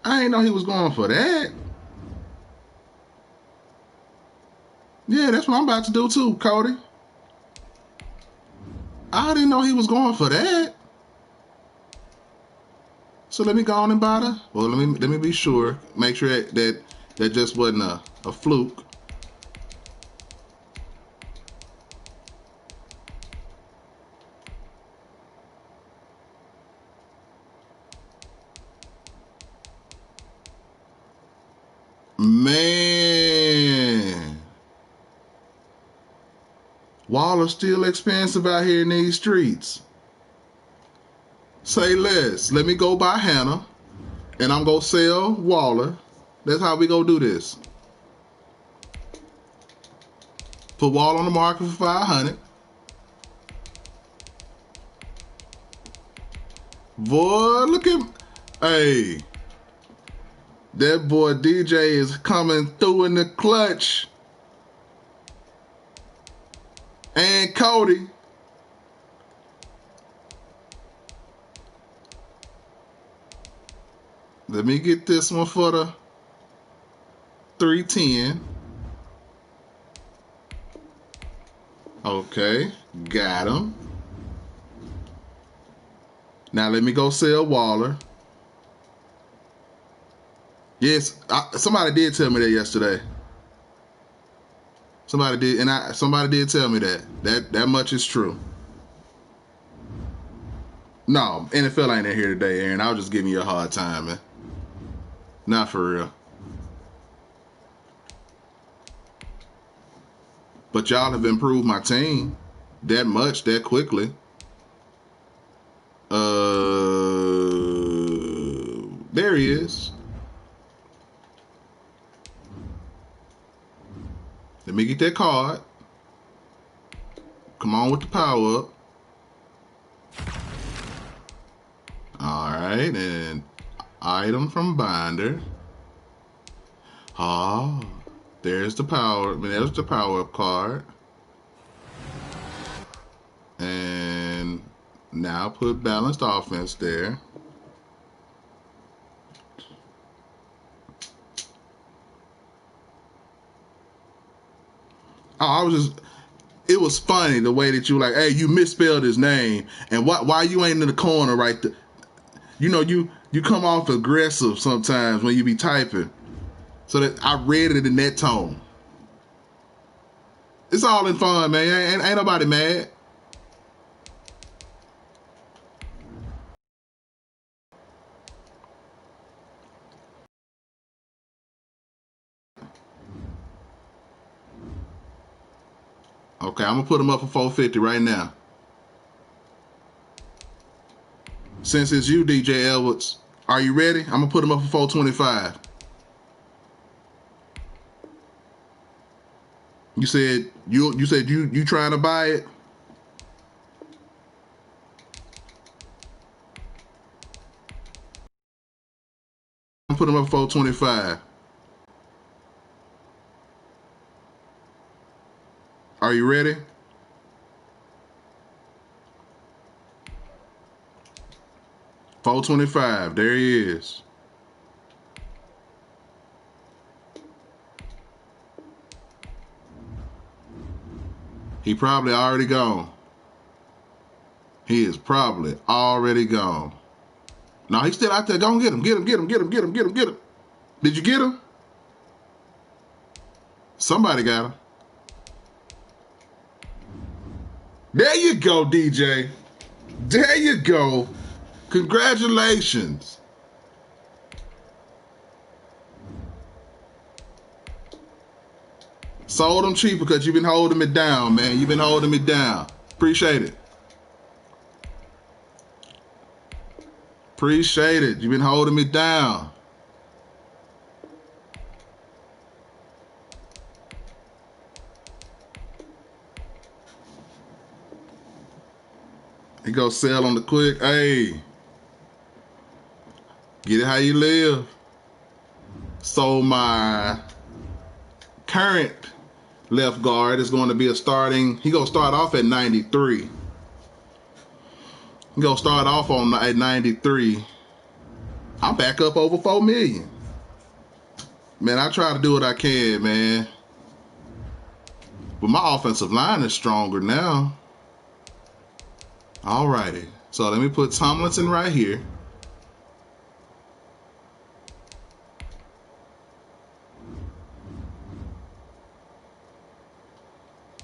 I ain't know he was going for that. Yeah, that's what I'm about to do too, Cody. I didn't know he was going for that. So let me go on and buy the. Well, let me be sure. Make sure that just wasn't a fluke. Man, Waller's still expensive out here in these streets. Say less. Let me go buy Hannah, and I'm gonna sell Waller. That's how we gonna do this. Put Waller on the market for 500. Boy, look at, hey. That boy DJ is coming through in the clutch. And Cody. Let me get this one for the 310. Okay, got him. Now let me go sell Waller. Yes, somebody did tell me that yesterday. Somebody did, and somebody did tell me that much is true. No, NFL ain't in here today, Aaron. I was just giving you a hard time, man. Not for real. But y'all have improved my team that much, that quickly. There he is. Let me get that card. Come on with the power up. All right, and item from binder. Oh, there's the power. There's the power up card. And now put balanced offense there. It was funny the way that you hey, you misspelled his name, and why you ain't in the corner right there? You know, You come off aggressive sometimes when you be typing. So that I read it in that tone. It's all in fun, man. Ain't nobody mad. Okay, I'm going to put him up for 450 right now. Since it's you, DJ Edwards, are you ready? I'm going to put him up for 425. You said you trying to buy it? I'm putting him up for 425. Are you ready? $425. There he is. He probably already gone. He is probably already gone. No, he's still out there. Go and get him. Get him. Get him. Get him. Get him. Get him. Get him. Did you get him? Somebody got him. There you go, DJ. There you go. Congratulations. Sold them cheap because you've been holding me down, man. You've been holding me down. Appreciate it. Appreciate it. You've been holding me down. He go sell on the quick. Hey. Get it how you live. So my current left guard is going to be he going to start off at 93. He going to start off at 93. I'm back up over 4 million. Man, I try to do what I can, man. But my offensive line is stronger now. All righty. So let me put Tomlinson right here.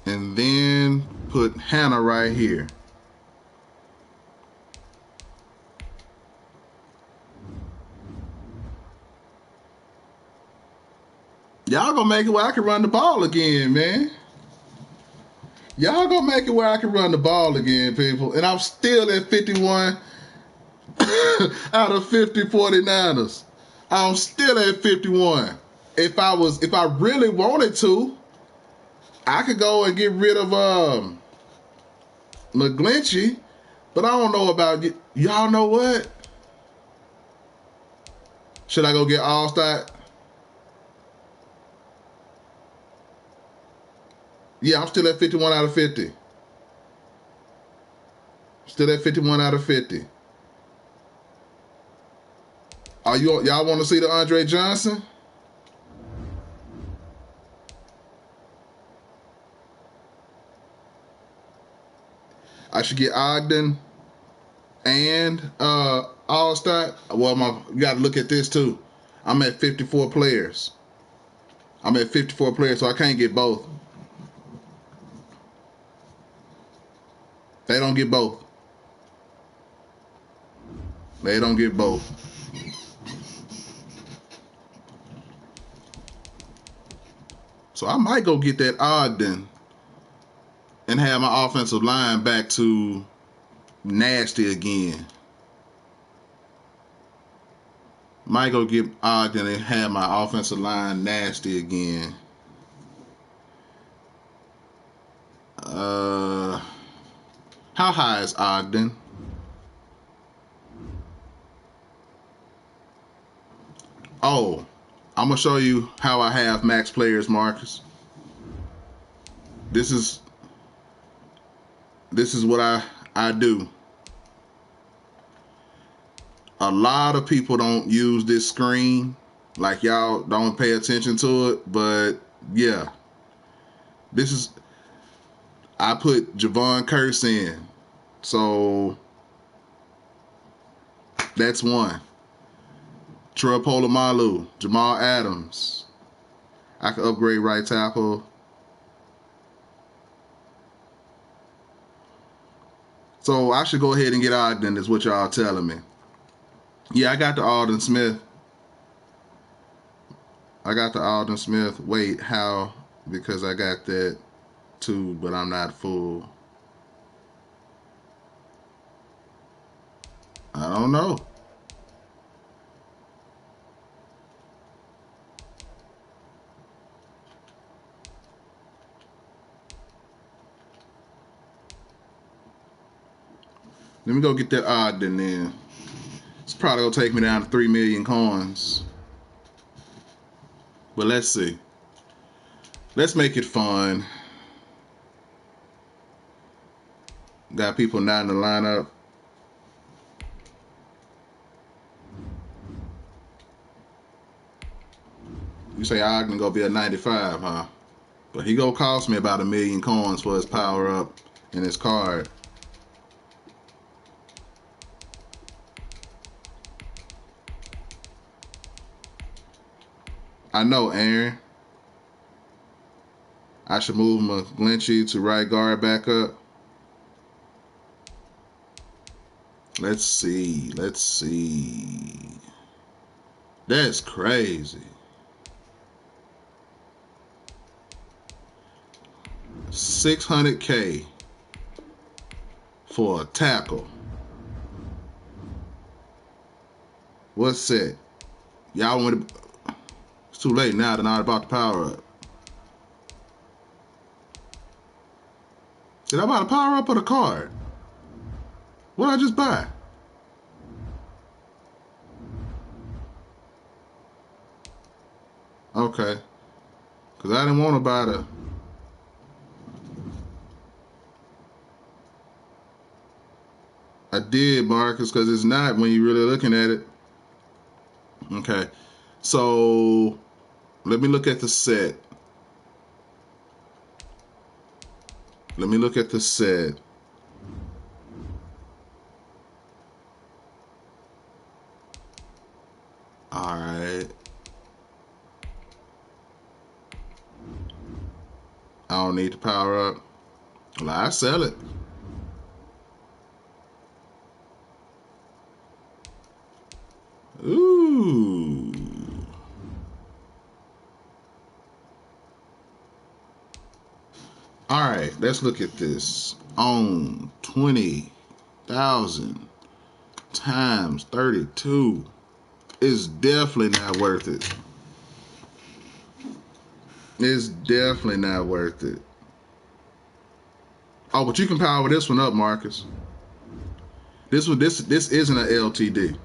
And then put Hannah right here. Y'all gonna make it where I can run the ball again, man. Y'all gonna make it where I can run the ball again, people. And I'm still at 51 out of 50 49ers. I'm still at 51. If I really wanted to, I could go and get rid of McGlinchey, but I don't know about y'all. Know what? Should I go get Allstott? Yeah, I'm still at 51 out of 50. Still at 51 out of 50. Y'all want to see the Andre Johnson? I should get Ogden and Allstott. Well, you got to look at this too. I'm at 54 players. I'm at 54 players, so I can't get both. They don't get both. They don't get both. So I might go get that Ogden and have my offensive line back to nasty again. Might go get Ogden and have my offensive line nasty again. How high is Ogden? Oh, I'm gonna show you how I have max players, Marcus. This is what I do. A lot of people don't use this screen, like y'all don't pay attention to it, but yeah. I put Javon Curse in. So that's one. Troy Polamalu, Jamal Adams. I can upgrade right tackle. So I should go ahead and get Ogden, is what y'all telling me. Yeah, I got the Alden Smith. Wait, how? Because I got that too, but I'm not full. I don't know. Let me go get that Ogden then. It's probably gonna take me down to 3 million coins. But let's see. Let's make it fun. Got people not in the lineup. You say Ogden gonna be a 95, huh? But he gonna cost me about 1 million coins for his power up and his card. I know, Aaron. I should move McGlinchey to right guard back up. Let's see. That's crazy. 600K for a tackle. What's that? Y'all want to... It's too late now. They're not about to power up. Did I buy the power up or the card? What did I just buy? Okay. Because I didn't want to buy the... I did, Marcus, because it's not when you're really looking at it. Okay. So, let me look at the set. Alright. I don't need to power up. Well, I sell it. Ooh. Alright, let's look at this. On 20,000 times 32 is definitely not worth it. It's definitely not worth it. Oh, but you can power this one up, Marcus. This isn't an LTD.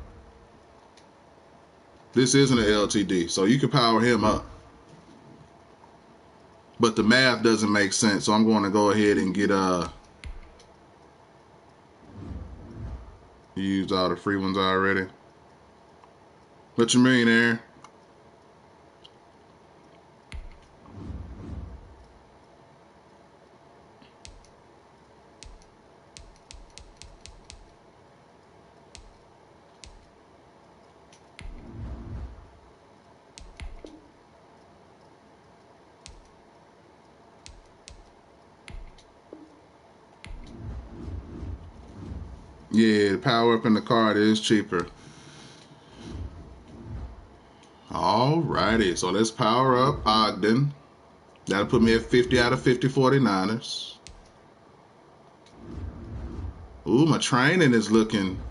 This isn't an LTD, so you can power him up. But the math doesn't make sense, so I'm going to go ahead and get you used all the free ones already. What you mean, Aaron? Yeah, the power up in the card is cheaper. Alrighty, so let's power up Ogden. That'll put me at 50 out of 50 49ers. Ooh, my training is looking...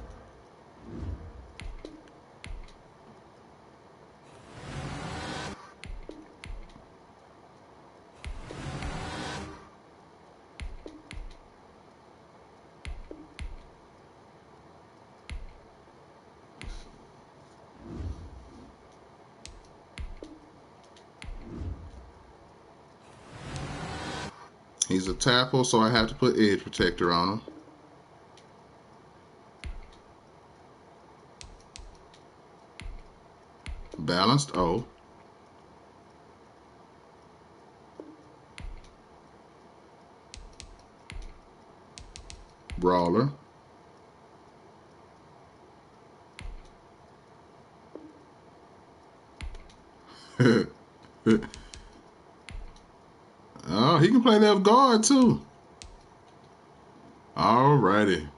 He's a tackle, so I have to put edge protector on him. Balanced O. Oh, he can play left guard too. Alrighty.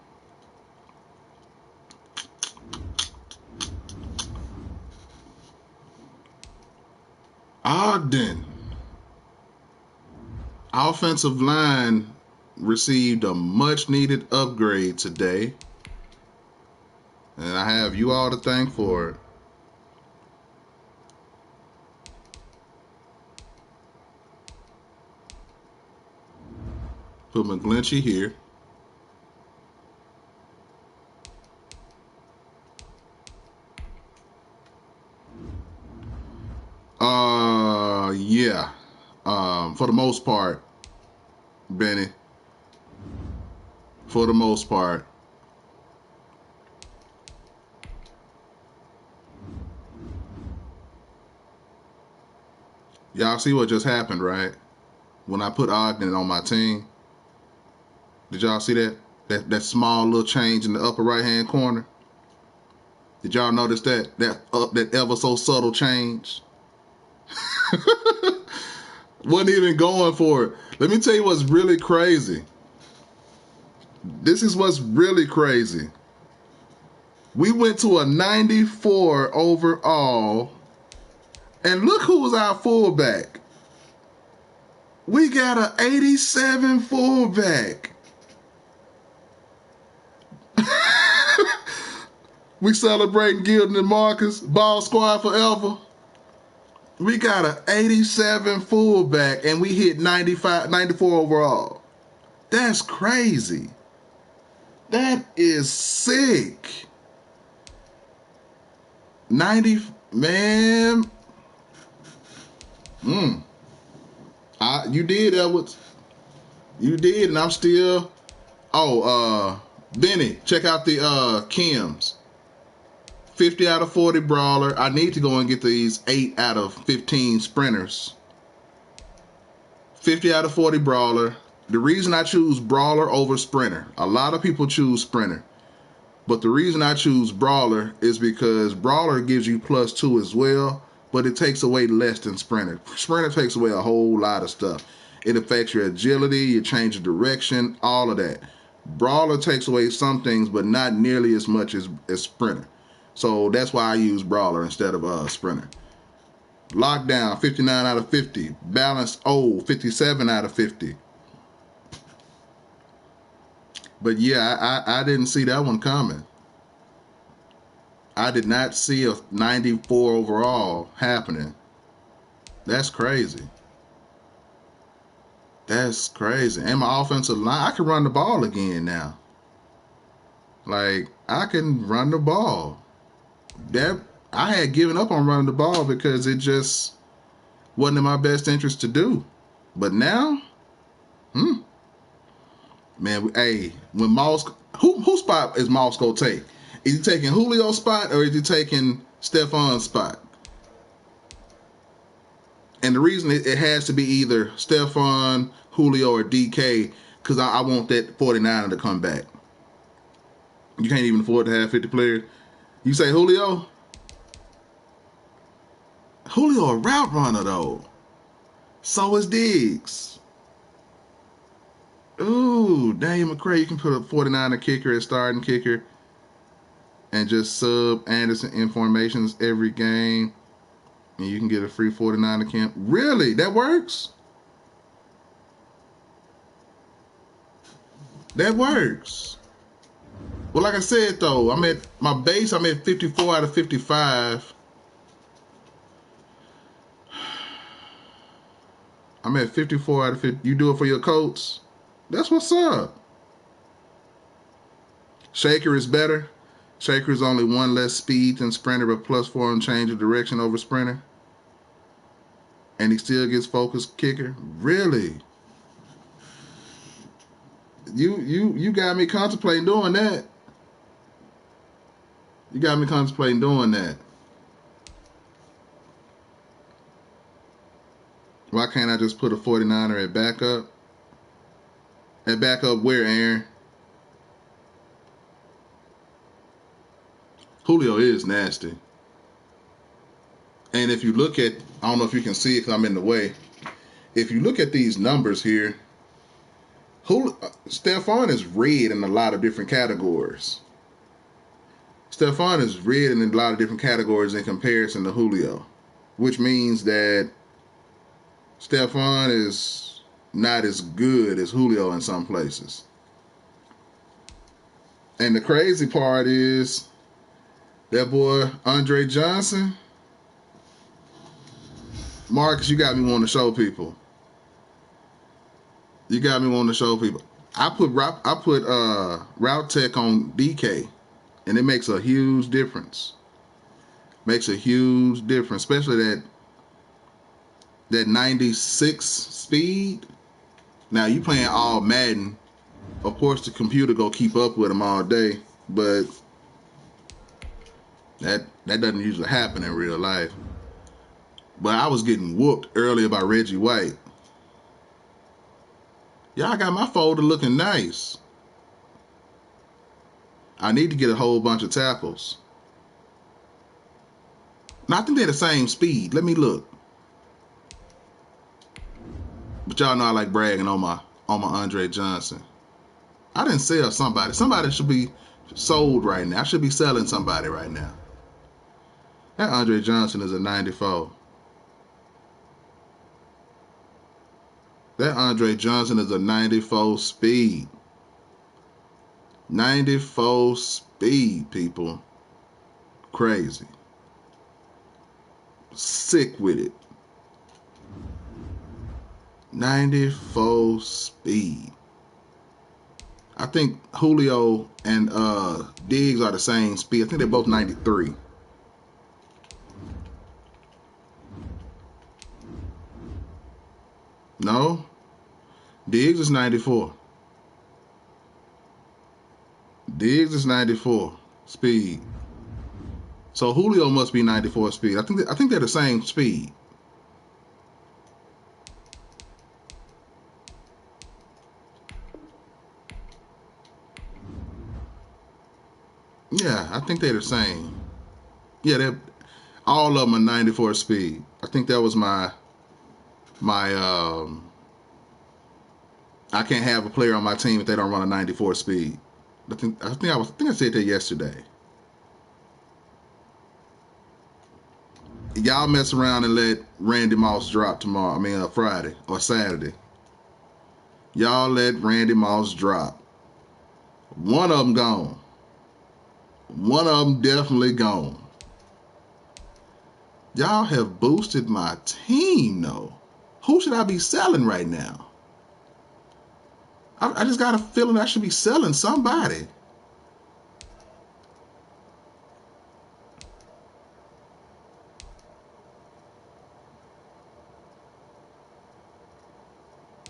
Ogden. Offensive line received a much needed upgrade today. And I have you all to thank for it. Put McGlinchey here. Yeah. For the most part, Benny. For the most part. Y'all see what just happened, right? When I put Ogden on my team. Did y'all see that? That small little change in the upper right-hand corner? Did y'all notice that? That ever so subtle change? Wasn't even going for it. Let me tell you what's really crazy. This is what's really crazy. We went to a 94 overall, and look who was our fullback. We got an 87 fullback. We celebrating Gilden and Marcus, ball squad forever. We got an 87 fullback, and we hit 94 overall. That's crazy. That is sick. 90, man. You did, Edwards. You did, and I'm still. Benny, check out the Kims. 50 out of 40 brawler. I need to go and get these 8 out of 15 sprinters. 50 out of 40 brawler. The reason I choose brawler over sprinter. A lot of people choose sprinter. But the reason I choose brawler is because brawler gives you +2 as well, but it takes away less than sprinter. Sprinter takes away a whole lot of stuff. It affects your agility, your change of direction, all of that. Brawler takes away some things, but not nearly as much as sprinter. So that's why I use brawler instead of sprinter. Lockdown, 59 out of 50. Balance, 57 out of 50. But yeah, I didn't see that one coming. I did not see a 94 overall happening. That's crazy. That's crazy. And my offensive line, I can run the ball again now. Like, I can run the ball. I had given up on running the ball because it just wasn't in my best interest to do. But now, man, hey, when Moss, who spot is Moss gonna take? Is he taking Julio's spot or is he taking Stefon's spot? And the reason it has to be either Stefon, Julio, or DK, because I want that 49er to come back. You can't even afford to have 50 players. You say Julio? Julio a route runner, though. So is Diggs. Ooh, Daniel McCray, you can put a 49er kicker as starting kicker and just sub Anderson in formations every game. And you can get a free 49er camp. Really? That works? That works. Well, like I said, though, I'm at 54 out of 55. I'm at 54 out of 50. You do it for your Colts? That's what's up. Shaker is better. Shaker is only 1 less speed than Sprinter, but +4 on change of direction over Sprinter. And he still gets focused kicker. Really? You got me contemplating doing that. You got me contemplating doing that. Why can't I just put a 49er at backup? At backup where, Aaron? Julio is nasty. And if you look at, I don't know if you can see it because I'm in the way. If you look at these numbers here, Stephon is red in a lot of different categories. Stephon is red in a lot of different categories in comparison to Julio, which means that Stephon is not as good as Julio in some places. And the crazy part is that boy Andre Johnson. Marcus, you got me wanting to show people. You got me wanting to show people. I put Route Tech on DK, and it makes a huge difference. Makes a huge difference, especially that 96 speed. Now you playing all Madden. Of course, the computer go keep up with them all day, but that doesn't usually happen in real life. But I was getting whooped earlier by Reggie White. Y'all got my folder looking nice. I need to get a whole bunch of tackles. Now, I think they're the same speed. Let me look. But y'all know I like bragging on my Andre Johnson. I didn't sell somebody. Somebody should be sold right now. I should be selling somebody right now. That Andre Johnson is a 94. That Andre Johnson is a 94 speed. 94 speed, people. Crazy. Sick with it. 94 speed. I think Julio and Diggs are the same speed. I think they're both 93. No, Diggs is 94. Diggs is 94 speed. So Julio must be 94 speed. I think they're the same speed. Yeah, I think they're the same. Yeah, they're all of them are 94 speed. I think that was my I can't have a player on my team if they don't run a 94 speed. I think I said that yesterday. Y'all mess around and let Randy Moss drop tomorrow. I mean, Friday or Saturday. Y'all let Randy Moss drop. One of them gone. One of them definitely gone. Y'all have boosted my team, though. Who should I be selling right now? I just got a feeling I should be selling somebody.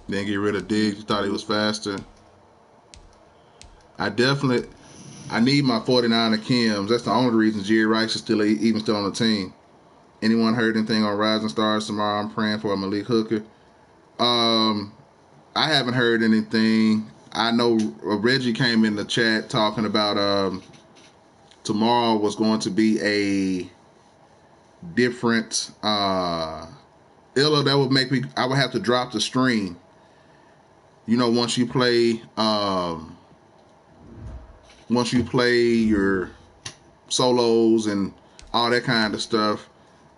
Then get rid of Diggs. You thought he was faster. I need my 49er Kims. That's the only reason Jerry Rice is still on the team. Anyone heard anything on Rising Stars tomorrow? I'm praying for Malik Hooker. I haven't heard anything. I know Reggie came in the chat talking about tomorrow was going to be a different Illa. That would make me, I would have to drop the stream. You know, once you play your solos and all that kind of stuff,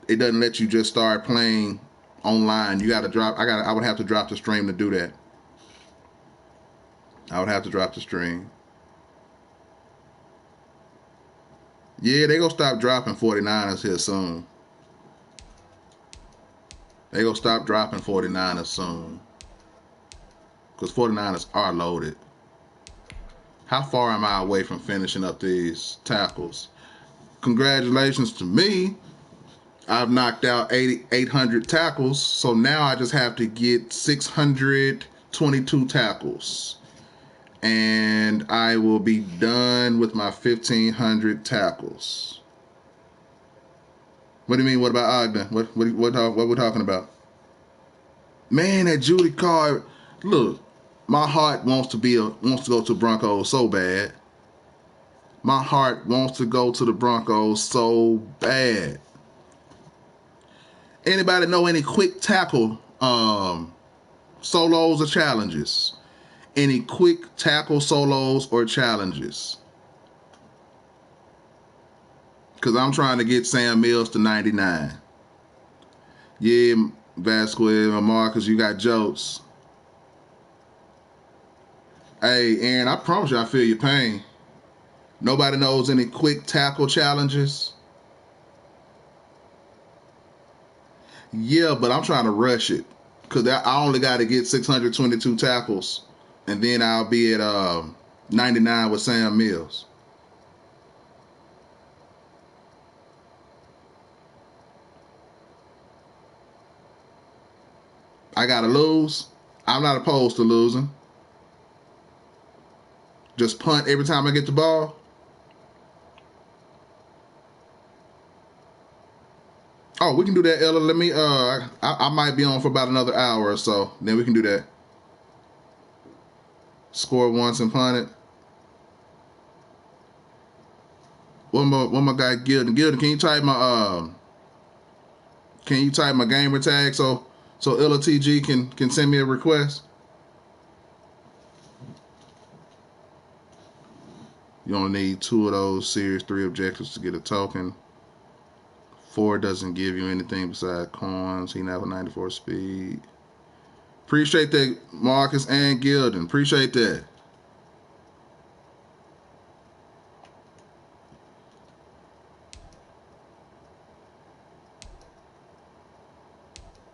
it doesn't let you just start playing online. You got to drop. I would have to drop the stream to do that. I would have to drop the stream. Yeah, they gonna stop dropping 49ers here soon. They gonna stop dropping 49ers soon. Because 49ers are loaded. How far am I away from finishing up these tackles? Congratulations to me. I've knocked out 800 tackles. So now I just have to get 622 tackles. And I will be done with my 1,500 tackles. What do you mean? What about Ogden? What we're talking about? Man, that Judy card. Look, my heart wants to go to Broncos so bad. My heart wants to go to the Broncos so bad. Anybody know any quick tackle solos or challenges? Any quick tackle solos or challenges? Because I'm trying to get Sam Mills to 99. Yeah, Vasquez and Marcus, you got jokes. Hey, Aaron, I promise you I feel your pain. Nobody knows any quick tackle challenges? Yeah, but I'm trying to rush it. Because I only got to get 622 tackles. And then I'll be at 99 with Sam Mills. I got to lose. I'm not opposed to losing. Just punt every time I get the ball. Oh, we can do that, Ella. Let me, I might be on for about another hour or so. Then we can do that. Score once and punt it. One more guy, Gilden. Gilden, can you type my gamer tag so Ella TG can send me a request? You only need 2 of those Series 3 objectives to get a token. 4 doesn't give you anything besides coins. He now have a 94 speed. Appreciate that, Marcus and Gilden. Appreciate that.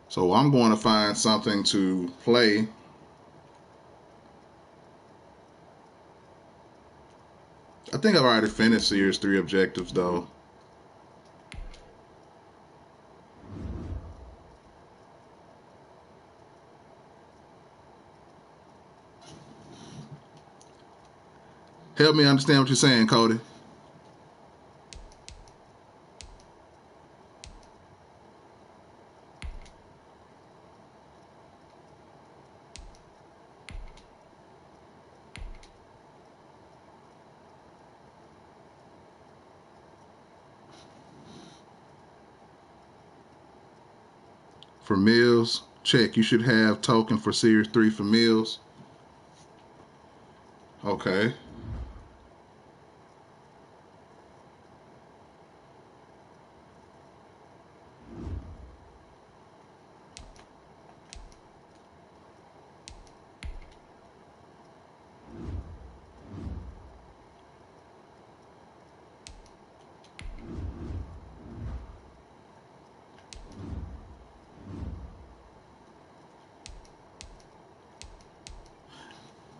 So I'm going to find something to play. I think I've already finished Series 3 objectives, though. Help me understand what you're saying, Cody. For Mills, check. You should have token for Series 3 for Mills. Okay.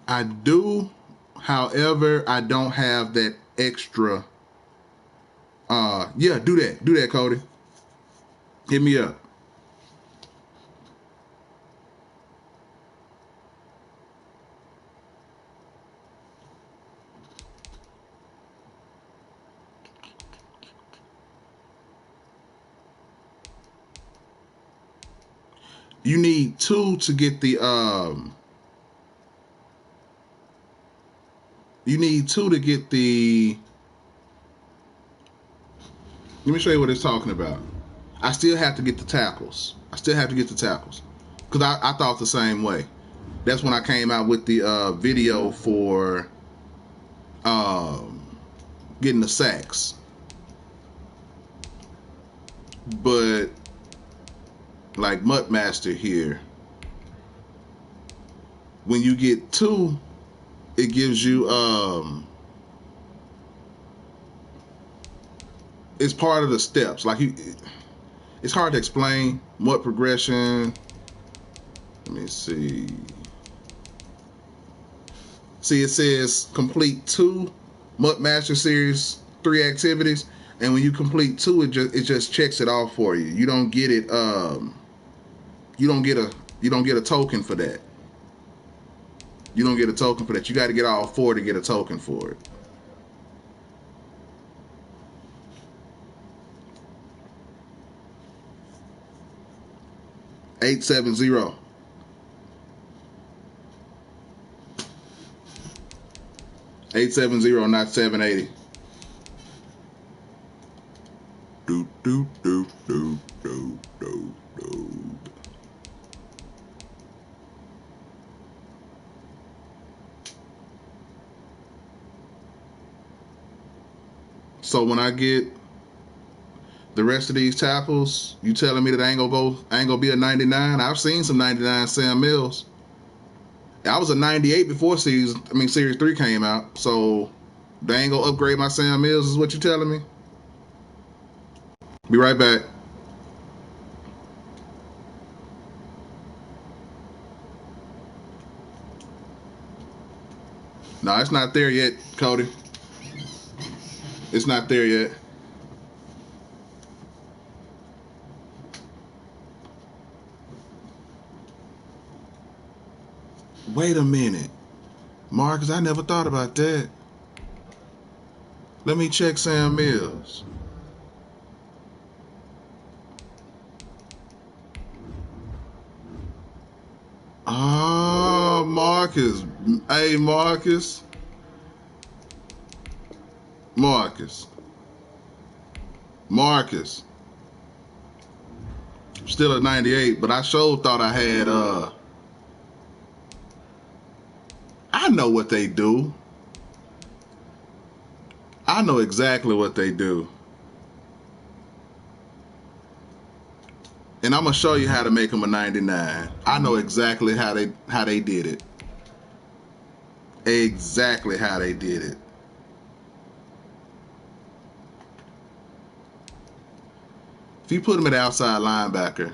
I do, however, I don't have that extra. Yeah, do that. Do that, Cody. Hit me up. You need 2 to get the you need 2 to get the. Let me show you what it's talking about. I still have to get the tackles. Because I thought the same way. That's when I came out with the video for getting the sacks. But like Muttmaster here, when you get 2, it gives you it's part of the steps. Like it's hard to explain what progression. Let me see. See, it says complete 2 Muttmaster Series 3 activities, and when you complete 2, it just checks it off for you. You don't get it. You don't get a token for that. You don't get a token for that. You got to get all 4 to get a token for it. $870. $870, not $780. Do do do do do do. So when I get the rest of these tackles, you telling me that I ain't gonna be a 99? I've seen some 99 Sam Mills. I was a 98 before Series 3 came out. So they ain't gonna upgrade my Sam Mills, is what you telling me? Be right back. No, it's not there yet, Cody. It's not there yet. Wait a minute. Marcus, I never thought about that. Let me check Sam Mills. Oh, Marcus. Hey, Marcus. Still at 98, but I sure thought I had, I know what they do. I know exactly what they do. And I'm going to show you how to make them a 99. I know exactly how they did it. Exactly how they did it. If you put him at outside linebacker,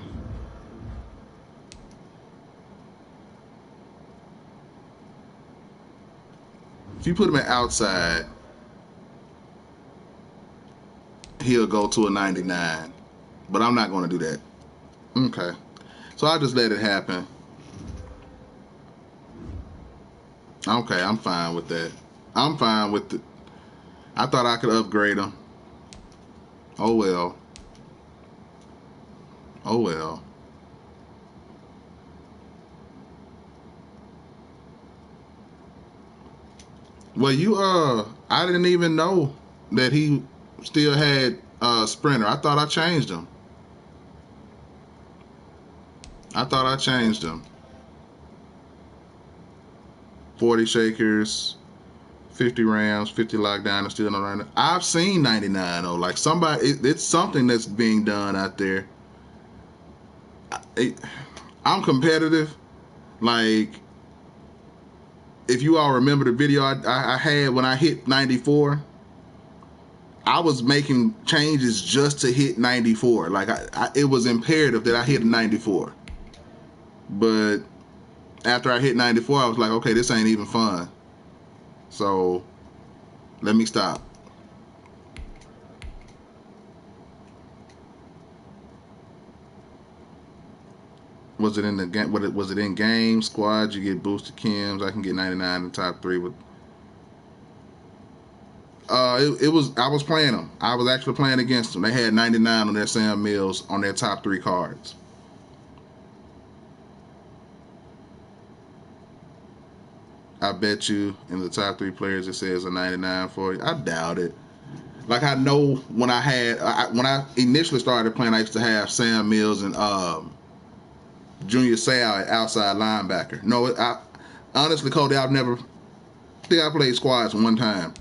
he'll go to a 99. But I'm not going to do that. Okay. So I'll just let it happen. Okay, I'm fine with that. I'm fine with it. I thought I could upgrade him. Oh well. Oh well. Well, I didn't even know that he still had Sprinter. I thought I changed him. 40 shakers, 50 Rams, 50 lockdown, and still no 99. I've seen 99 though. Like it's something that's being done out there. I'm competitive. Like, if you all remember the video I had when I hit 94, I was making changes just to hit 94. Like, it was imperative that I hit 94. But after I hit 94, I was like, okay, this ain't even fun. So let me stop. Was it in the game? Was it in game squad? You get boosted Kims. I can get 99 in the top 3 with. It was. I was playing them. I was actually playing against them. They had 99 on their Sam Mills on their top 3 cards. I bet you in the top 3 players it says a 99 for you. I doubt it. Like, I know when I initially started playing, I used to have Sam Mills and Junior Sal at outside linebacker. No, honestly, Cody, I played squads one time.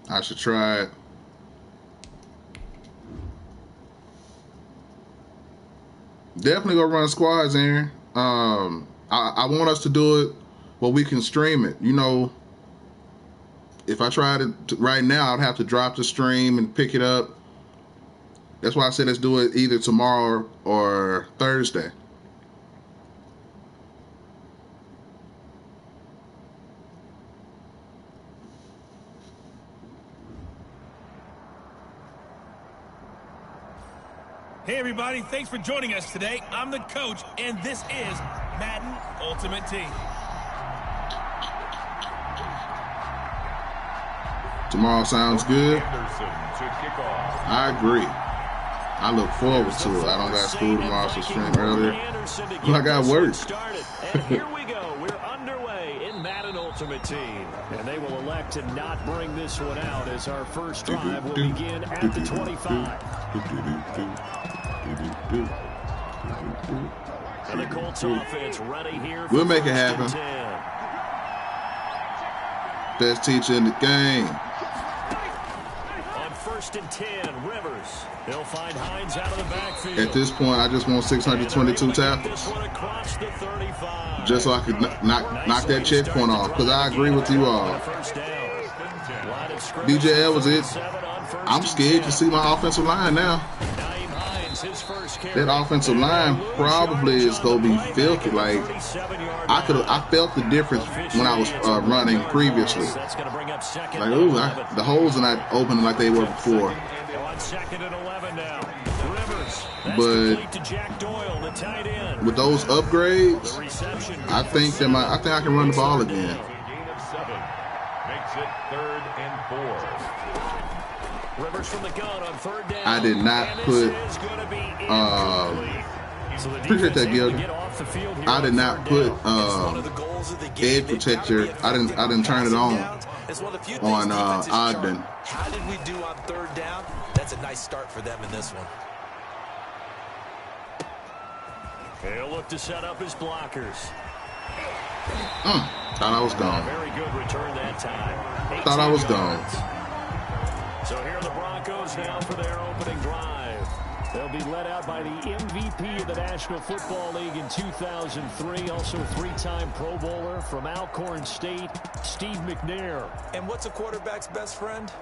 I should try it. Definitely go run squads, Aaron. I want us to do it where we can stream it. You know, if I tried it right now, I'd have to drop the stream and pick it up. That's why I said let's do it either tomorrow or Thursday. Hey, everybody. Thanks for joining us today. I'm the coach, and this is Madden Ultimate Team. Tomorrow sounds good. I agree. I look forward to it. I don't got school tomorrow, so stream earlier. I got work. And here we go. We're underway in Madden Ultimate Team. And they will elect to not bring this one out as our first drive will begin at the 25. And the Colts offense ready here. We'll make it happen. Best teacher in the game. On 1st and 10, Rivers. He'll find Hines out of the backfield. At this point, I just want 622 tackles. Just so I could knock that checkpoint off. Because I agree with you all. DJ Edwards, I'm scared to see my offensive line now. That offensive line probably is going to be filthy. Like, I felt the difference when I was running previously. Like, ooh, the holes are not open like they were before. But with those upgrades, I think I can run the ball again. I did not put appreciate that, Gilda. I did not put edge protector. I didn't turn it on Ogden. How did we do on 3rd down? That's a nice start for them in this one. He'll look to set up his blockers. Thought I was gone. Very good return that time. Thought I was gone. So here are the Broncos now for their opening drive. They'll be led out by the MVP of the National Football League in 2003, also a 3-time Pro Bowler from Alcorn State, Steve McNair. And what's a quarterback's best friend?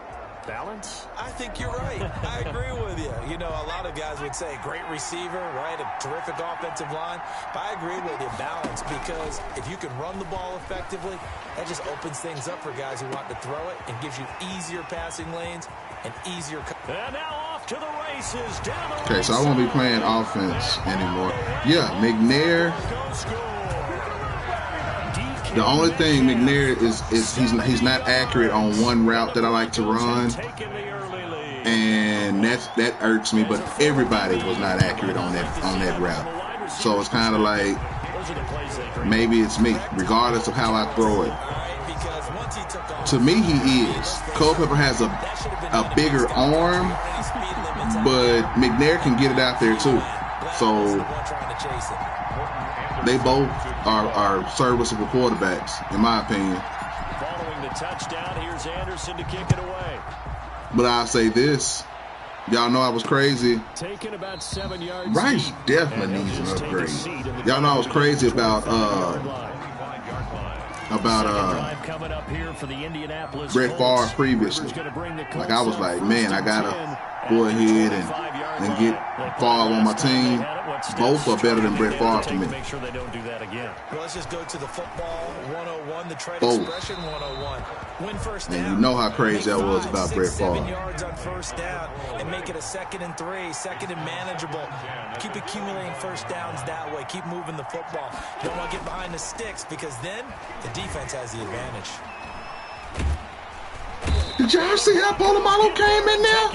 Balance? I think you're right. I agree with you. You know, a lot of guys would say great receiver, right? A terrific offensive line. But I agree with you, balance, because if you can run the ball effectively, that just opens things up for guys who want to throw it and gives you easier passing lanes and easier. And now off to the races. Down the Okay, so I won't be playing offense anymore. Yeah, McNair. The only thing McNair is he's not accurate on one route that I like to run, and that irks me. But everybody was not accurate on that route, so it's kind of like maybe it's me, regardless of how I throw it. To me, he is. Culpepper has a bigger arm, but McNair can get it out there too. So they both are serviceable quarterbacks, in my opinion. Following the touchdown, here's Anderson to kick it away. But I'll say this. Y'all know I was crazy. Taking about 7 yards. Rice definitely needs an upgrade. Y'all know I was crazy about Brett Favre previously. Like, I was like, man, I gotta go ahead and get Favre on my team. Both are better than Brett Favre to me. Make sure they don't do that again. Well, let's just go to the football 101, the trade expression 101. Win first down. And you know how crazy I was about Brett Favre. 7 yards on first down and make it a 2nd and 3, 2nd and manageable. Keep accumulating first downs that way. Keep moving the football. You don't want to get behind the sticks because then the defense has the advantage. Did y'all see how Polamalu came in there?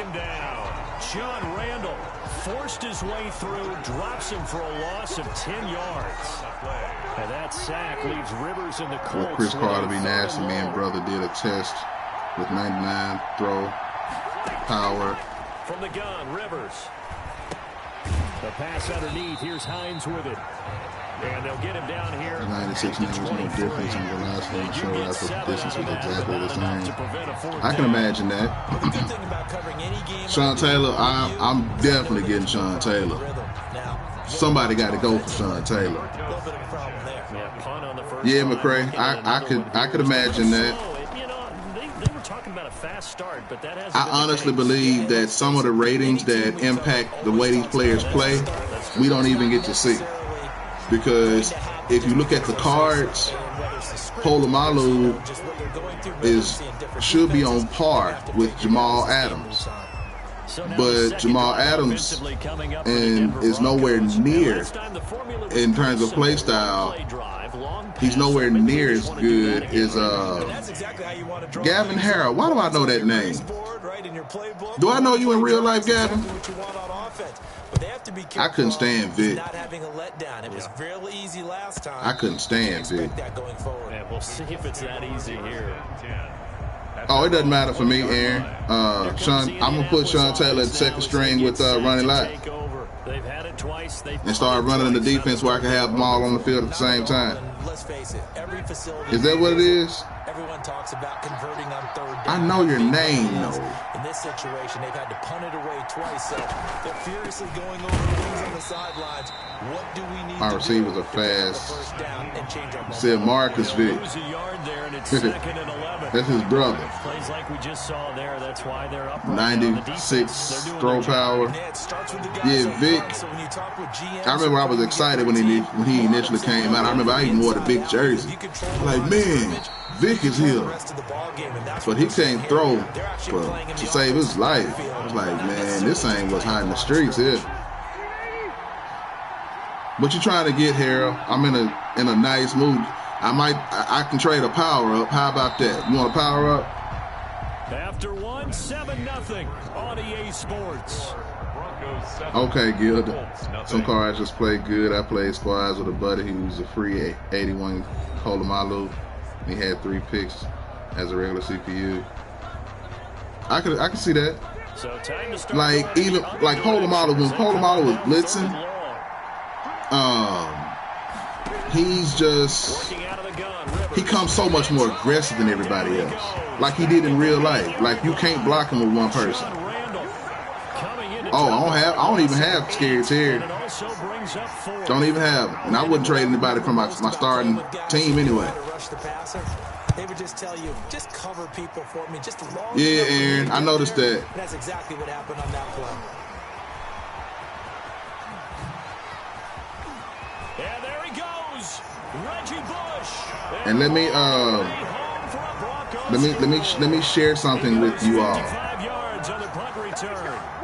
John Randall forced his way through, drops him for a loss of 10 yards. And that sack leaves Rivers in the Colts. Well, Chris Carter be nasty. Me and brother did a test with 99 throw power. From the gun, Rivers. The pass underneath. Here's Hines with it. And they'll get him down here. 96 was no difference in the last one. Sure, that's what the distance was exactly the same. I can imagine that. Sean Taylor, I'm definitely getting Sean Taylor. Somebody got to go for Sean Taylor. Yeah, McCray, I could imagine that. They were talking about a fast start, but that hasn't I honestly believe that some of the ratings that impact the way these players play, we don't even get to see. Because if you look at the cards, Polamalu should be on par with Jamal Adams. But Jamal Adams is nowhere near, in terms of play style, he's nowhere near as good as Gavin Harrell. Why do I know that name? in your playbook. Do I know you in real life, Gavin? What you want on offense. But they have to be careful. I couldn't stand Vic. Not having a letdown. It was fairly easy last time. I couldn't stand Vic. That going forward. And we'll see if it's that easy here. Oh, it doesn't matter for me, Aaron. Sean, I'm gonna put Sean Taylor at second string with Ronnie Lott. They've had it twice. And start running the defense where I can have them all on the field at the same time. Let's face it, every facility. Is that what it is? Everyone talks about converting on third down. I know your name, though. In this situation, they've had to punt it away twice, so they're furiously going over things on the sidelines. What do we need Our to receivers do are fast. first down and change our Said Marcus Vic. Lose a yard there, and it's second and 11. That's his brother. Plays like we just saw there. That's why they're up. 96 throw power. Yeah, Vic. I remember I was excited when he initially came out. I remember I even wore the big jersey. Like, man, Vic is here. But he can't throw to save his life. I was like, man, this ain't what's hot in the streets here. What you trying to get, Harold? I'm in a nice mood. I can trade a power up. How about that? You want a power up? After 7-0 on EA Sports. Okay, Gilda. Some cards just play good. I played squads with a buddy who was a free 81 Kolomalu. He had 3 picks as a regular CPU. I could see that. So time to start like even like Kolomalu, when Kolomalu was blitzing, he comes so much more aggressive than everybody else. Like he did in real life. Like you can't block him with one person. Oh, I don't even have Scary Terry. Don't even have him. And I wouldn't trade anybody from my starting team anyway. They would just tell you, just cover people for me, just long. Yeah, Aaron, I noticed that. That's exactly what happened on that play. And there he goes, Reggie Bush. And let me share something with you all.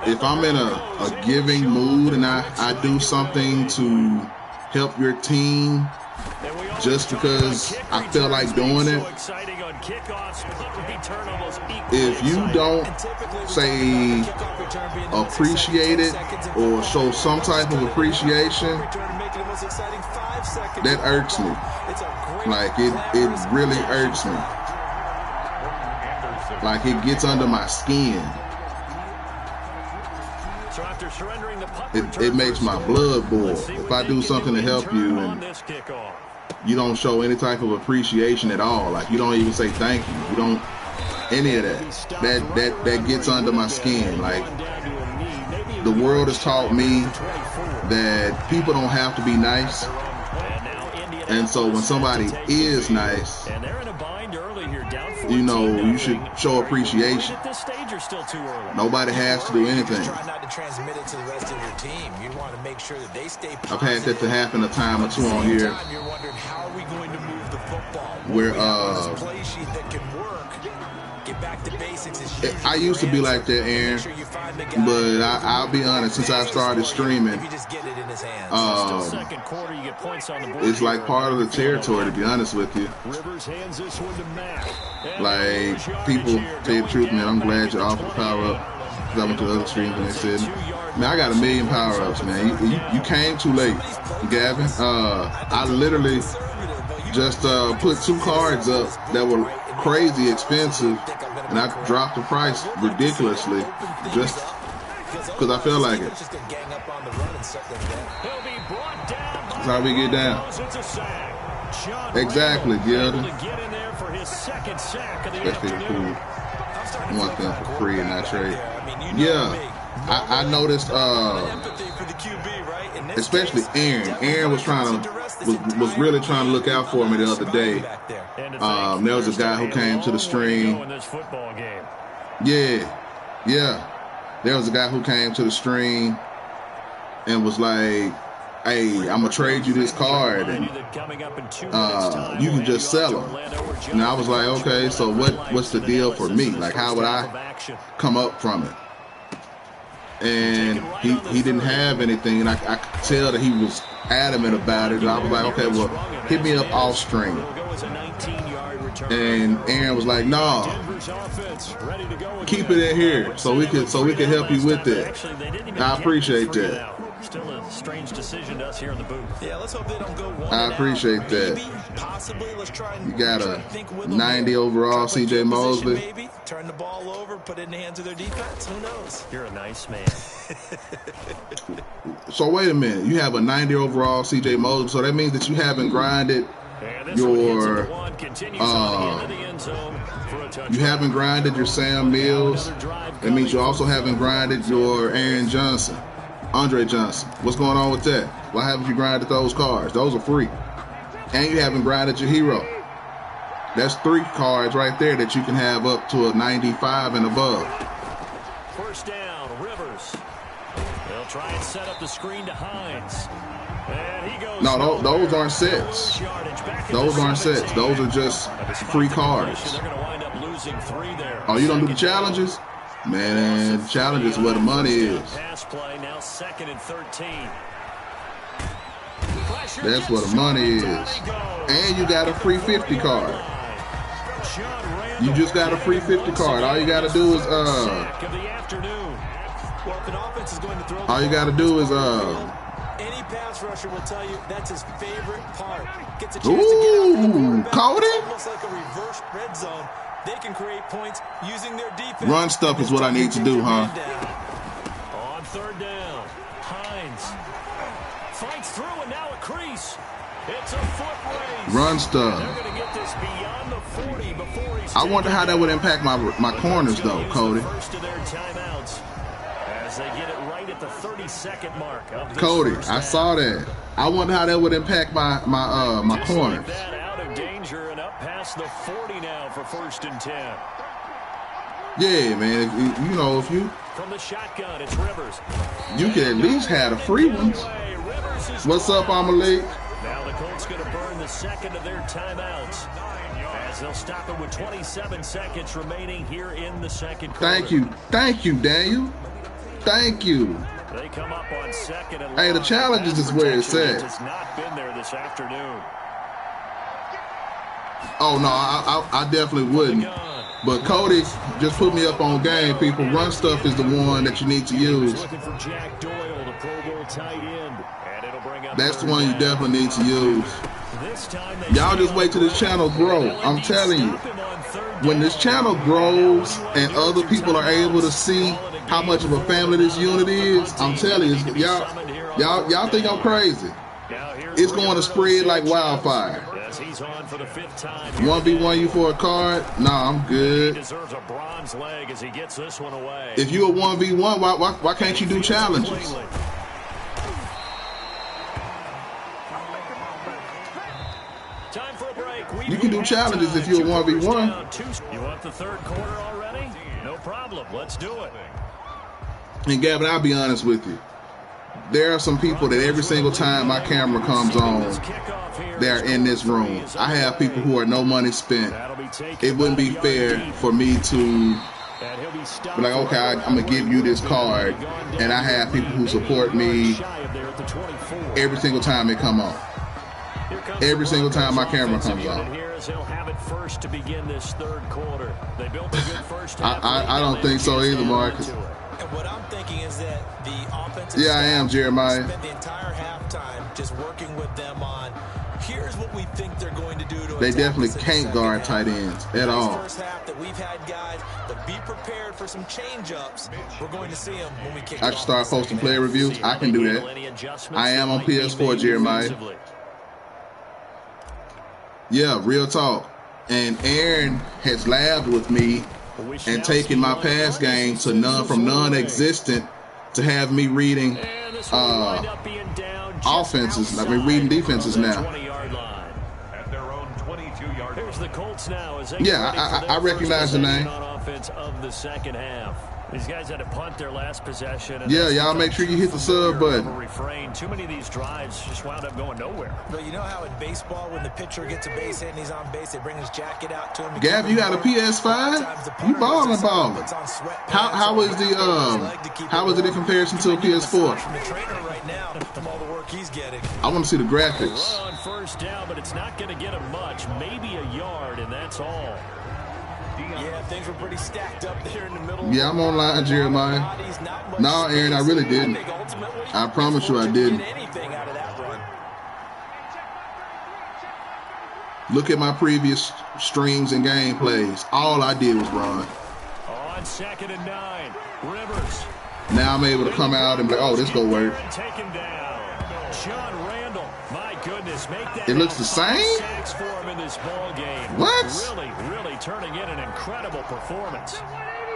If I'm in a giving mood and I do something to help your team just because I feel like doing it, if you don't say appreciate it or show some type of appreciation, that irks me. Like it really irks me. Like it gets under my skin. It makes my blood boil. If I do something to help you and you don't show any type of appreciation at all, like you don't even say thank you, you don't any of that. That gets under my skin. Like the world has taught me that people don't have to be nice, and so when somebody is nice, you know, you should show appreciation. Nobody has to do anything. I've had that to happen a time or two on here where I used to be like that, Aaron, but I'll be honest, since I started streaming, it's like part of the territory, to be honest with you. Like, people tell the truth, man, I'm glad you offered power up, because I went to other streams and they said, man, I got 1 million power ups, man. You came too late, Gavin. I literally just put 2 cards up that were crazy expensive, and I dropped the price ridiculously just because I felt like it. That's how we get down. Exactly, Gilda. That's pretty cool. You want them for free and not trade. Yeah, I noticed, especially Aaron was really trying to look out for me the other day. There was a guy who came to the stream. Yeah. There was a guy who came to the stream and was like, hey, I'm going to trade you this card and you can just sell them. And I was like, okay, so what's the deal for me? Like, how would I come up from it? And he didn't have anything, and I could tell that he was adamant about it. And I was like, okay, well, hit me up off stream. And Aaron was like, "No, keep it in here, so we could help you with that." I appreciate that. Still a strange decision to us here in the booth. Yeah, let's hope they don't go one. I appreciate that. Maybe, possibly, let's try and you got a 90 overall CJ Mosley. Maybe turn the ball over, put it in the hands of their defense. Who knows? You're a nice man. So wait a minute, you have a 90 overall CJ Mosley, so that means that you haven't grinded your you haven't grinded your Sam Mills. That means you also haven't grinded your Aaron Johnson, Andre Johnson. What's going on with that? Why haven't you grinded those cards? Those are free. And you haven't grinded your hero. That's 3 cards right there that you can have up to a 95 and above. First down, Rivers. They'll try and set up the screen to Hines. And he goes. No, those aren't sets. Those aren't sets. Those are just free cards. They're going to wind up losing 3 there. Oh, you don't do the challenges? Man, the challenge is where the money is. Pass play, now 2nd and 13. That's where the money is. And you got a free 50 card. You just got a free 50 card. All you got to do is all you got to do is any pass rusher will tell you that's his favorite part. Gets a chance to get out the quarterback. Cody? It's almost like a reverse red zone. They can create points using their defense. Run stuff is what I need to do, huh? On 3rd down, Hines fights through and now a crease. It's a foot race. Run stuff. They're going to get this beyond the 40 before he's I wonder how that would impact my corners though, Cody. First of their timeouts as they get it right at the 32nd mark of this Cody, I saw that. I wonder how that would impact my corners. Out of danger and up past the 40 now for 1st and 10. Yeah, man. If you from the shotgun, it's Rivers. You can at least have the free ones. What's up, Amelie? Now the Colts going to burn the 2nd of their timeouts as they'll stop it with 27 seconds remaining here in the 2nd quarter. Thank you, Daniel. Thank you. They come up on 2nd and hey, the challenges is where it's at. Has not been there this afternoon. Oh no, I definitely wouldn't. But Cody just put me up on game, people. Run stuff is the one that you need to use. Looking for Jack Doyle, the Pro Bowl tight end. And it'll bring up that's the one you definitely need to use. Y'all just wait till this channel grow. I'm telling you, when this channel grows and other people are able to see how much of a family this unit is, I'm telling you, y'all think I'm crazy. It's going to spread like wildfire. 1v1 you for a card? Nah, I'm good. If you a 1v1, why can't you do challenges? You can do challenges if you're a 1v1. You want the 3rd quarter already? No problem. Let's do it. And Gavin, I'll be honest with you. There are some people that every single time my camera comes on, they're in this room. I have people who are no money spent. It wouldn't be fair for me to be like, okay, I'm going to give you this card, and I have people who support me every single time it come on. Every single time my camera comes on. I don't think so either, Marcus. And what I'm thinking is that the offensive I am, Jeremiah. Spent the entire halftime just working with them on here's what we think they're going to do to they definitely can't guard tight ends at all. First half that we've had guys, but be prepared for some change-ups. We're going to see them when we kick I should start posting player reviews. I can do that. I am on PS4, Jeremiah. Yeah, real talk. And Aaron has laughed with me and taken my pass game to from non-existent to have me reading offenses. I've been reading defenses now. Yeah, I recognize the name. offense of the second half. These guys had to punt their last possession. Yeah, y'all make sure you hit the sub button. Refrain. Too many of these drives just wound up going nowhere. But you know how in baseball, when the pitcher gets a base hit and he's on base, they bring his jacket out to him. Gav, you got a PS5? You balling. How is it in comparison to a PS4? I want to see the graphics. On first down, but it's not going to get him much. Maybe a yard, and that's all. Yeah, things were pretty stacked up there in the middle. Yeah, I'm online, Jeremiah. No, Aaron, I really didn't. I promise you I didn't. Look at my previous streams and gameplays. All I did was run. On 2nd and 9, Rivers. Now I'm able to come out and be like, oh, this go work. John Randall, my goodness, make that. It looks the same? For him in this ball game. What? Really turning in an incredible performance.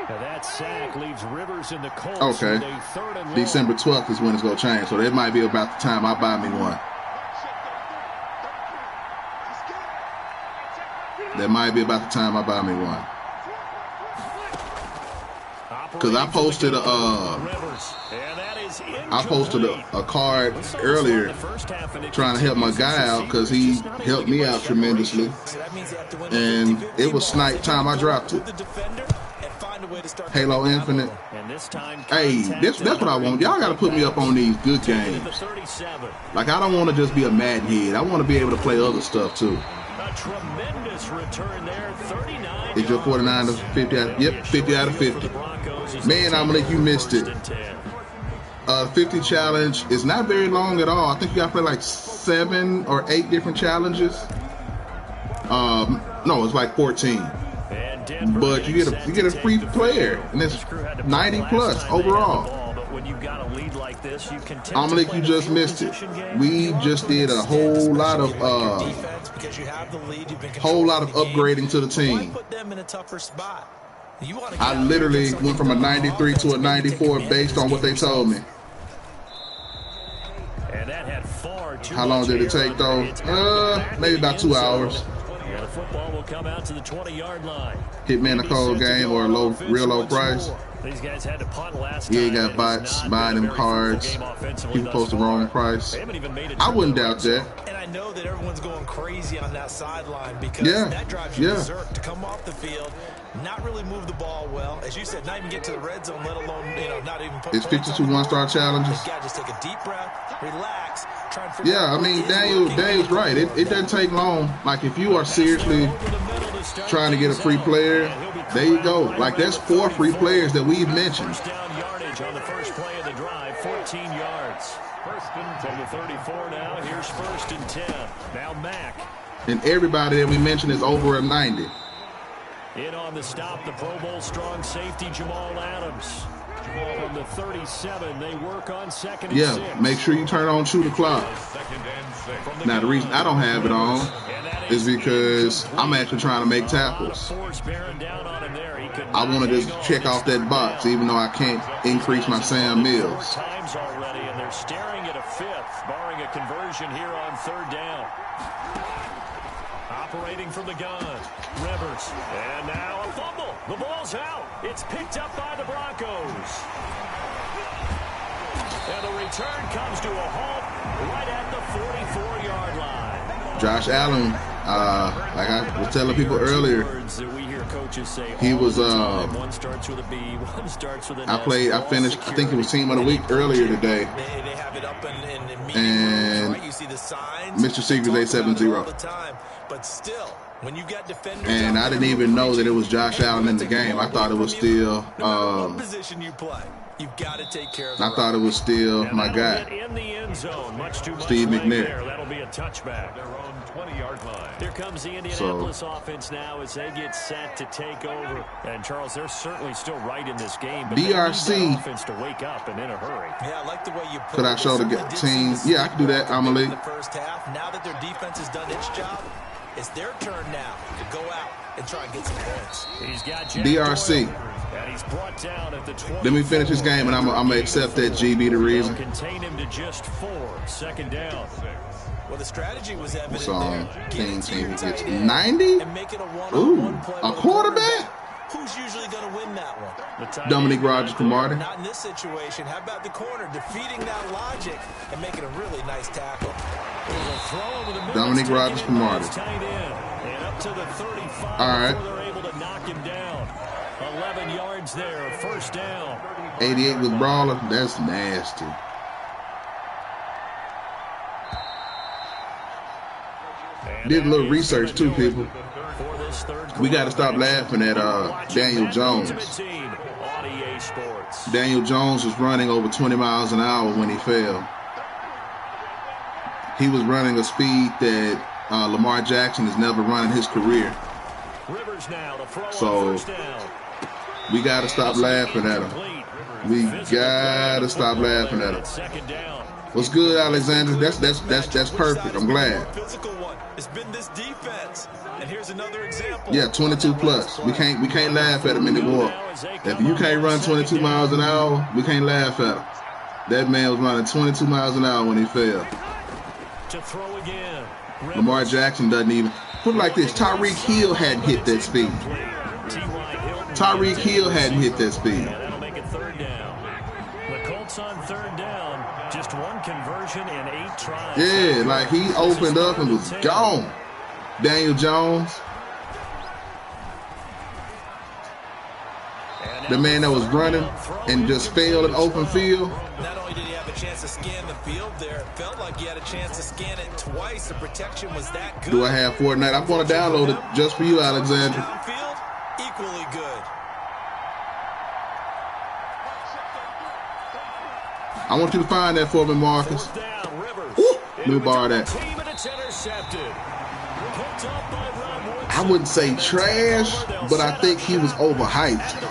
Now that sack leaves Rivers in the Colts. Okay. December 12th is when it's going to change, so that might be about the time I buy me one. That might be about the time I buy me one. Because I posted a card earlier trying to help my guy out because he helped me out tremendously. And it was snipe time. I dropped it. Halo Infinite. Hey, that's what I want. Y'all got to put me up on these good games. Like, I don't want to just be a Madden head. I want to be able to play other stuff too. A tremendous return there. 39. Is your 49 to 50 out? Yep, 50 out of 50. Man, Dominic, you missed it. 50 challenge is not very long at all. I think you got to play like 7 or 8 different challenges. No, it's like 14. But you get a free player, and it's 90 plus overall. Dominic, you just missed it. We just did a whole lot of upgrading to the team. I literally went from a 93 to a 94 based on what they told me. How long did it take though? Maybe about 2 hours. The football will come out to the 20-yard line. Hitman a cold game or a real low price. These guys had to punt last time. Yeah, you got bots buying them cards. People post the wrong price. I wouldn't doubt that. And I know that everyone's going crazy on that sideline because that drives you berserk to come off the field, not really move the ball well. As you said, not even get to the red zone, let alone, not even put. It's 52 one-star challenges. You gotta just take a deep breath, relax, try and figure out. Yeah, I mean, Daniel's right. It doesn't take long. Like, if you are seriously trying to get a free player, there you go. Like, that's 4 free players that we've mentioned. First down yardage on the first play of the drive, 14 yards. From the 34 now, here's 1st and 10. Now Mack. And everybody that we mentioned is over a 90. In on the stop, the Pro Bowl strong safety, Jamal Adams. From the 37, they work on 2nd and 6. Make sure you turn on Shoot the Clock. Now, the reason I don't have it on is because I'm actually trying to make tackles. I want to just check off that box, even though I can't increase my Sam Mills. Times already, and they're staring at a 5th, barring a conversion here on 3rd down. Operating from the gun, Rivers, and now a fumble. The ball's out. It's picked up by the Broncos. And the return comes to a halt right at the 44-yard line. Josh Allen, like I was telling people earlier, he was, one starts with a B, one starts with an I finished, I think it was Team of the Week earlier today. They have it up and right? You see the signs, Mr. Secret's 870. But still, when you got defenders, and I didn't even know that it was Josh Allen in the game. I thought it was still position you play. You've got to take care of I thought it was still my guy, in the end zone. Much too much Steve McNair. That'll be a touchback. Their own 20-yard line. Here comes the Indianapolis offense now as they get set to take over. And Charles, they're certainly still right in this game, but DRC they need offense to wake up and in a hurry. Yeah, I like the way you put Could I show the team? Yeah, I can do that. I'm a league. The first half. Now that their defense has done its job, it's their turn now to go out and try and get some points. He's got DRC. And he's brought down at the 20. Let me finish this game, and I'm gonna accept that GB the reason. Contain him to just 4. 2nd down. Well, the strategy was evident so, there. Team gets 90. And make it a Ooh, a quarterback. Who's usually going to win that one? Dominique Rodgers-Cromartie. Not in this situation. How about the corner defeating that logic and making a really nice tackle? Dominique Rodgers-Cromartie. And up to the 35 all right. before they're able to knock him down. 11 yards there, first down. 88 with Brawler. That's nasty. Did a little research too, people. We got to stop laughing at Daniel Jones. Daniel Jones was running over 20 miles an hour when he fell. He was running a speed that Lamar Jackson has never run in his career. So we got to stop laughing at him. We got to stop laughing at him. What's good, Alexander? That's perfect. I'm glad. It's been this defense. And here's another example. Yeah, 22 plus. We can't laugh at him anymore. If you can't run 22 miles an hour, we can't laugh at him. That man was running 22 miles an hour when he fell. To throw again. Lamar Jackson doesn't even. Put it like this, Tyreek Hill hadn't hit that speed. Tyreek Hill hadn't hit that speed. That'll make it third down. The Colts on third down. Just one conversion in 8 tries. Yeah, like he opened up and was gone. Daniel Jones. The man that was running and just failed in open field. Not only did he have a chance to scan the field there, it felt like he had a chance to scan it twice. The protection was that good. Do I have Fortnite? I'm going to download it just for you, Alexander. Downfield, equally good. I want you to find that for me, Marcus. Woo, let me borrow that. I wouldn't say trash, but I think he was overhyped.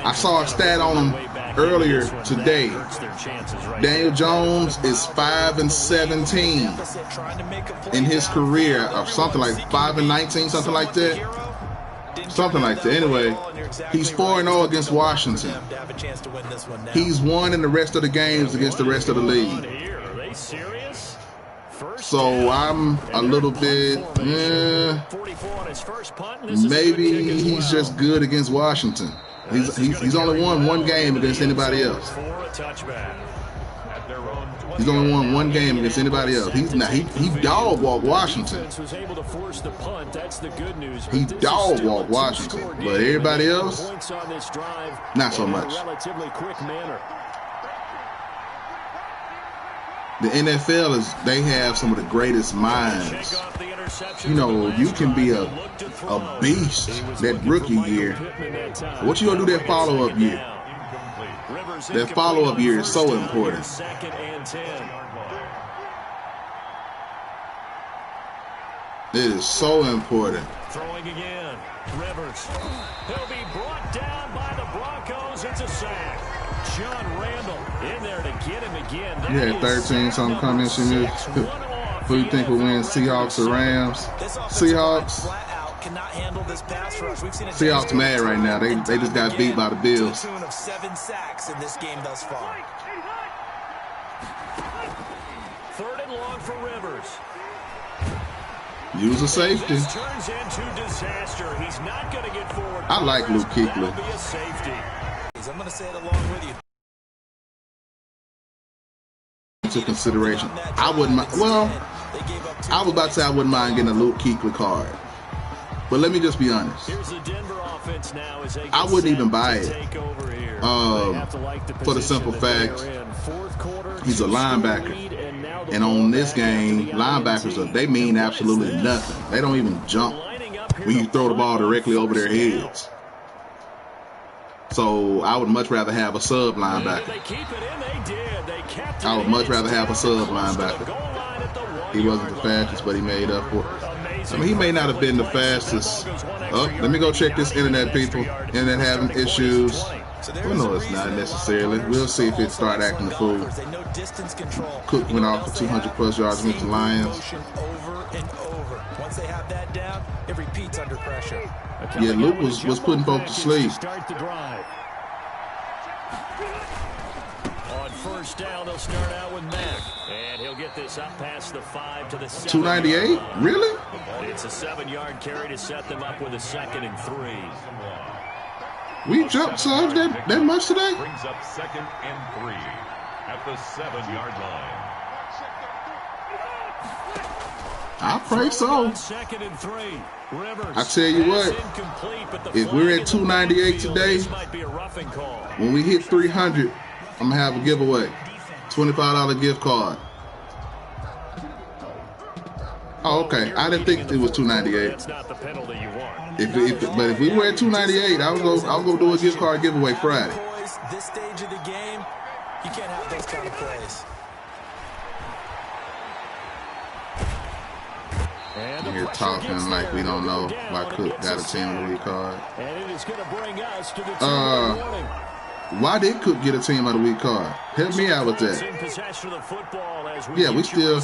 I saw a stat on him earlier today. Daniel Jones is 5-17 in his career, or something like 5-19, something like that. Something like that. Anyway, he's 4-0 against Washington. He's won in the rest of the games against the rest of the league. So I'm a little bit, maybe he's just good against Washington. He's only won one game against anybody else. He's only won one game against anybody else. He dog walked Washington. He dog walked Washington, but everybody else, not so much. The NFL they have some of the greatest minds. You know, you can be a beast that rookie year. What you gonna do that follow-up year? That follow-up year is so important. It is so important. Throwing again. Rivers. He'll be brought down by the Broncos. It's a sack. John Randall in there to get him again. You had 13-something comments in here. Who do you think will win, Seahawks or Rams? Seahawks. Seahawks mad right now. They just got beat by the Bills. 7 sacks in this game thus far. Third and long for Rivers. Use a safety. This turns into disaster. He's not going to get forward. I like Luke Kuechly. I'm going to say it along with you. To consideration, I wouldn't mind. Well, I was about to say I wouldn't mind getting a Luke Kuechly card, but let me just be honest. I wouldn't even buy it. For the simple fact, he's a linebacker, and on this game, linebackers they mean absolutely nothing. They don't even jump when you throw the ball directly over their heads. So I would much rather have a sub linebacker. I would much rather have a sub linebacker. He wasn't the fastest, but he made up for it. I mean, he may not have been the fastest. Oh, let me go check this internet, people. Internet having issues. Well, no, it's not necessarily. We'll see if it start acting the fool. Cook went off for 200-plus yards against the Lions. Once they have that down, it repeats under pressure. Yeah, Luke was putting folks to sleep. On first down. They'll start out with Mack. And he'll get this up past the 5 to the 7. 298? Really? It's a 7-yard carry to set them up with a 2nd and 3. We jumped subs that much today? Brings up 2nd and 3 at the 7-yard line. I pray so. 2nd and 3. Rivers. I tell you what, if we're at 298 today, when we hit 300, I'm gonna have a giveaway, $25 gift card. Oh, okay. I didn't think it was 298. That's not the penalty you want. But if we were at 298, I was gonna do a gift card giveaway Friday. This stage of the game, you can't have those kind of plays. And here talking like we don't know why Cook got a team of the week card. And it is going to bring us to the 2-minute warning. Why did Cook get a team of the week card? Help me out with that. Yeah, we still,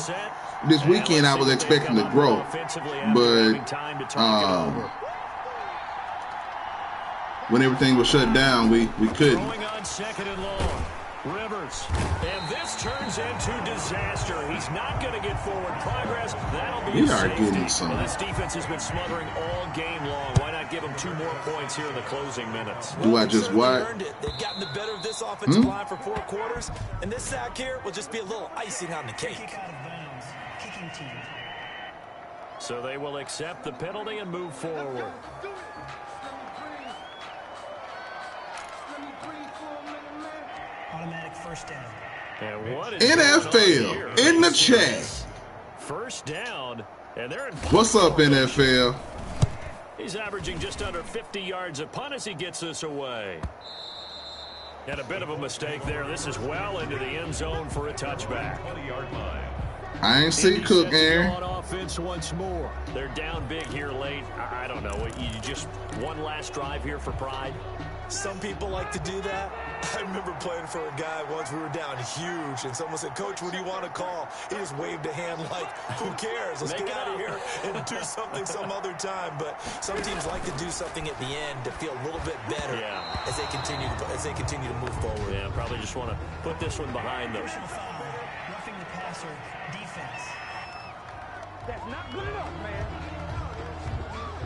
this weekend I was expecting to grow, but when everything was shut down, we couldn't. Going on 2nd and long. Rivers. And this turns into disaster. He's not going to get forward progress. That'll be we are getting some. Well, this defense has been smothering all game long. Why not give them 2 more points here in the closing minutes? Do I just what? They've gotten the better of this offensive line for 4 quarters, and this sack here will just be a little icing on the cake. So they will accept the penalty and move forward. Automatic first down. And what is NFL in the chat. First down, and they're in. What's up, NFL? He's averaging just under 50 yards a punt as he gets this away. And a bit of a mistake there. This is well into the end zone for a touchback. 20-yard line. I ain't see Cook, Aaron. On offense once more. They're down big here late. I don't know. You just one last drive here for pride. Some people like to do that. I remember playing for a guy once. We were down huge, and someone said, "Coach, what do you want to call?" He just waved a hand like, "Who cares? Let's get out of here and do something some other time." But some teams like to do something at the end to feel a little bit better as they continue to move forward. Yeah, probably just want to put this one behind them. Roughing the passer defense. That's not good enough, man.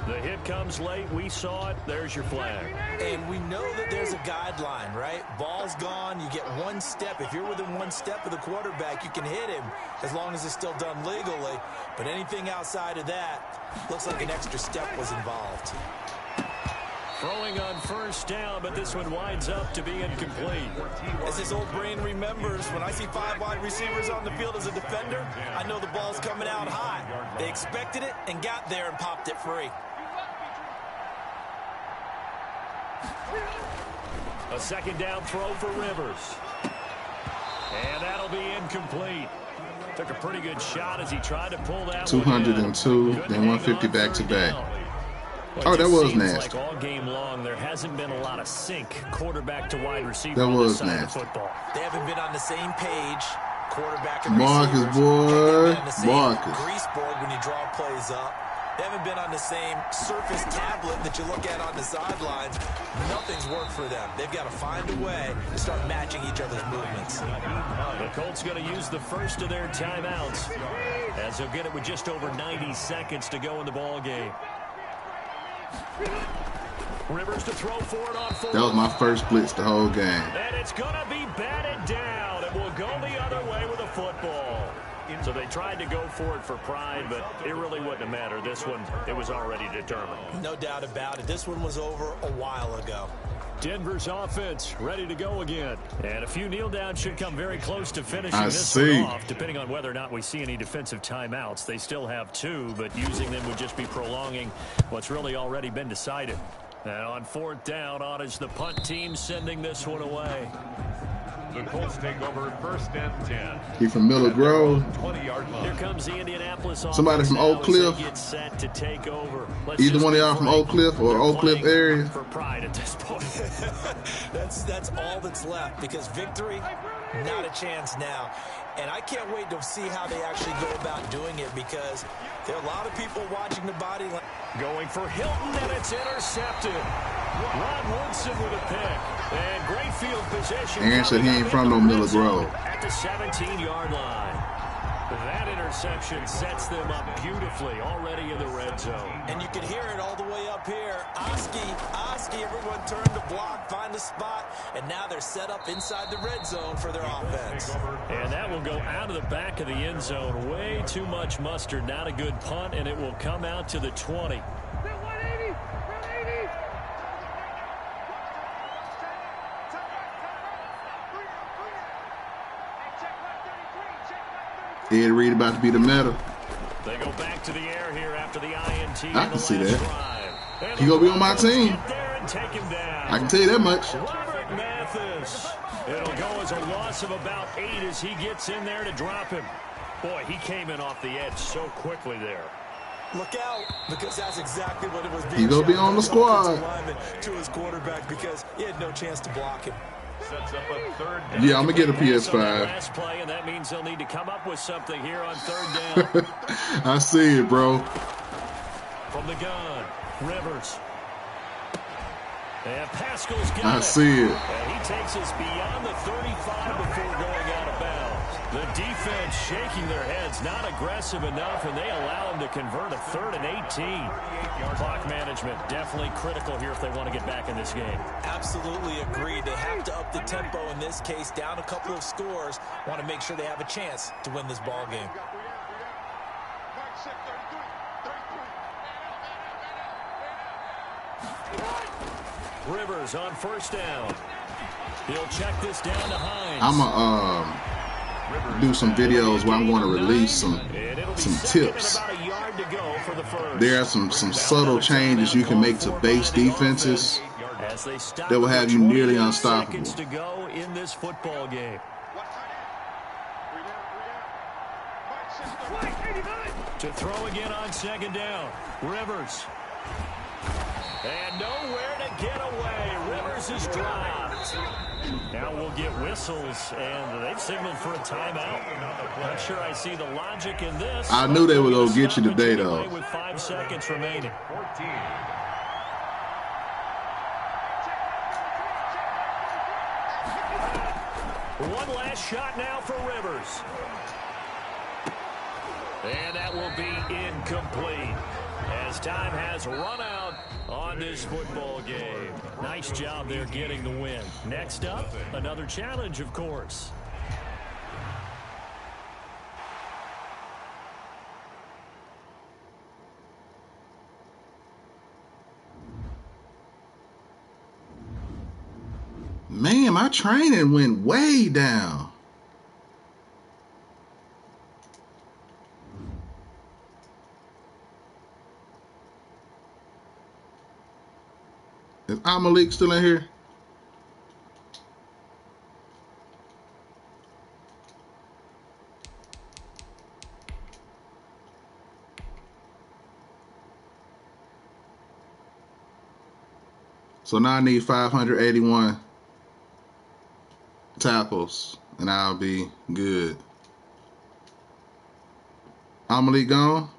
The hit comes late. We saw it. There's your flag. And we know that there's a guideline, right? Ball's gone. You get 1 step. If you're within 1 step of the quarterback, you can hit him as long as it's still done legally. But anything outside of that, looks like an extra step was involved. Throwing on first down, but this one winds up to be incomplete. As this old brain remembers, when I see 5 wide receivers on the field as a defender, I know the ball's coming out high. They expected it and got there and popped it free. A 2nd down throw for Rivers. And that'll be incomplete. Took a pretty good shot as he tried to pull that 202, then 150 back-to-back. Oh, that was nasty. Like all game long, there hasn't been a lot of sync quarterback to wide receiver. That was on this nasty. side of football. They haven't been on the same page. Quarterback and Marcus, boy. Marcus. Grease board when you draw plays up. They haven't been on the same surface tablet that you look at on the sidelines. Nothing's worked for them. They've got to find a way to start matching each other's movements. The Colts going to use the first of their timeouts as they'll get it with just over 90 seconds to go in the ball game. Rivers to throw for it on 4. That was my first blitz the whole game. And it's going to be batted down. It will go the other way with a football. So they tried to go for it for pride, but it really wouldn't have mattered. This one, it was already determined. No doubt about it. This one was over a while ago. Denver's offense ready to go again. And a few kneel downs should come very close to finishing this one off, depending on whether or not we see any defensive timeouts. They still have 2, but using them would just be prolonging what's really already been decided. And on 4th down, on is the punt team sending this one away. The Colts take over 1st and 10. He from Miller Grove. 20-yard line. Here comes the Indianapolis offense. Somebody from Oak Cliff. Get set to take over. Either one of y'all from Oak Cliff or Oak Cliff area. For pride at this point. That's all that's left, because victory, not a chance now. And I can't wait to see how they actually go about doing it, because there are a lot of people watching the body line. Going for Hilton, and it's intercepted. Ron Woodson with a pick. And great field position. Aaron said he ain't from no Miller Grove. At the 17-yard line. That interception sets them up beautifully already in the red zone. And you can hear it all the way up here. Oski, everyone turned to block, find a spot, and now they're set up inside the red zone for their offense. And that will go out of the back of the end zone. Way too much mustard, not a good punt, and it will come out to the 20. Ed Reed about to be the meta. They go back to the air here after the INT. I can see that. He gonna be on my team. I can tell you that much. Robert Mathis. It'll go as a loss of about 8 as he gets in there to drop him. Boy, he came in off the edge so quickly there. Look out, because that's exactly what it was. He gonna be on the squad. To his quarterback because he had no chance to block him. Sets up a third down. Yeah, I'm gonna get a PS5. Last play, and that means they'll need to come up with something here on third down. I see it, bro. From the gun, Rivers. And Pascal's got I it. see it. And he takes us beyond the 35 before going out of bounds. The defense shaking their heads, not aggressive enough, and they allow him to convert a 3rd and 18. Clock management definitely critical here if they want to get back in this game. Absolutely agreed. They have to up the tempo in this case, down a couple of scores. Want to make sure they have a chance to win this ball game. Rivers on first down. He'll check this down to Hines. I'm gonna do some videos where I'm going to release some tips. There are some subtle changes you can make to base defenses that will have you nearly unstoppable. To go in this football game. To throw again on second down. Rivers. And nowhere to get away. Rivers is dropped. Now we'll get whistles, and they've signaled for a timeout. Not sure I see the logic in this. I knew they were going to get you today, though. With 5 seconds remaining. 14. One last shot now for Rivers. And that will be incomplete. As time has run out on this football game. Nice job there getting the win. Next up, another challenge, of course. Man, my training went way down. Is Amalik still in here? So now I need 581 tackles, and I'll be good. Amalik gone?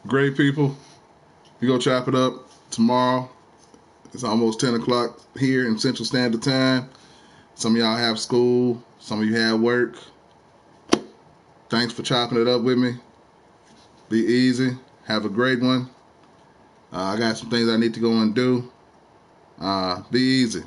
Great people. We go chop it up tomorrow. It's almost 10 o'clock here in Central Standard Time. Some of y'all have school. Some of you have work. Thanks for chopping it up with me. Be easy. Have a great one. I got some things I need to go and do. Be easy.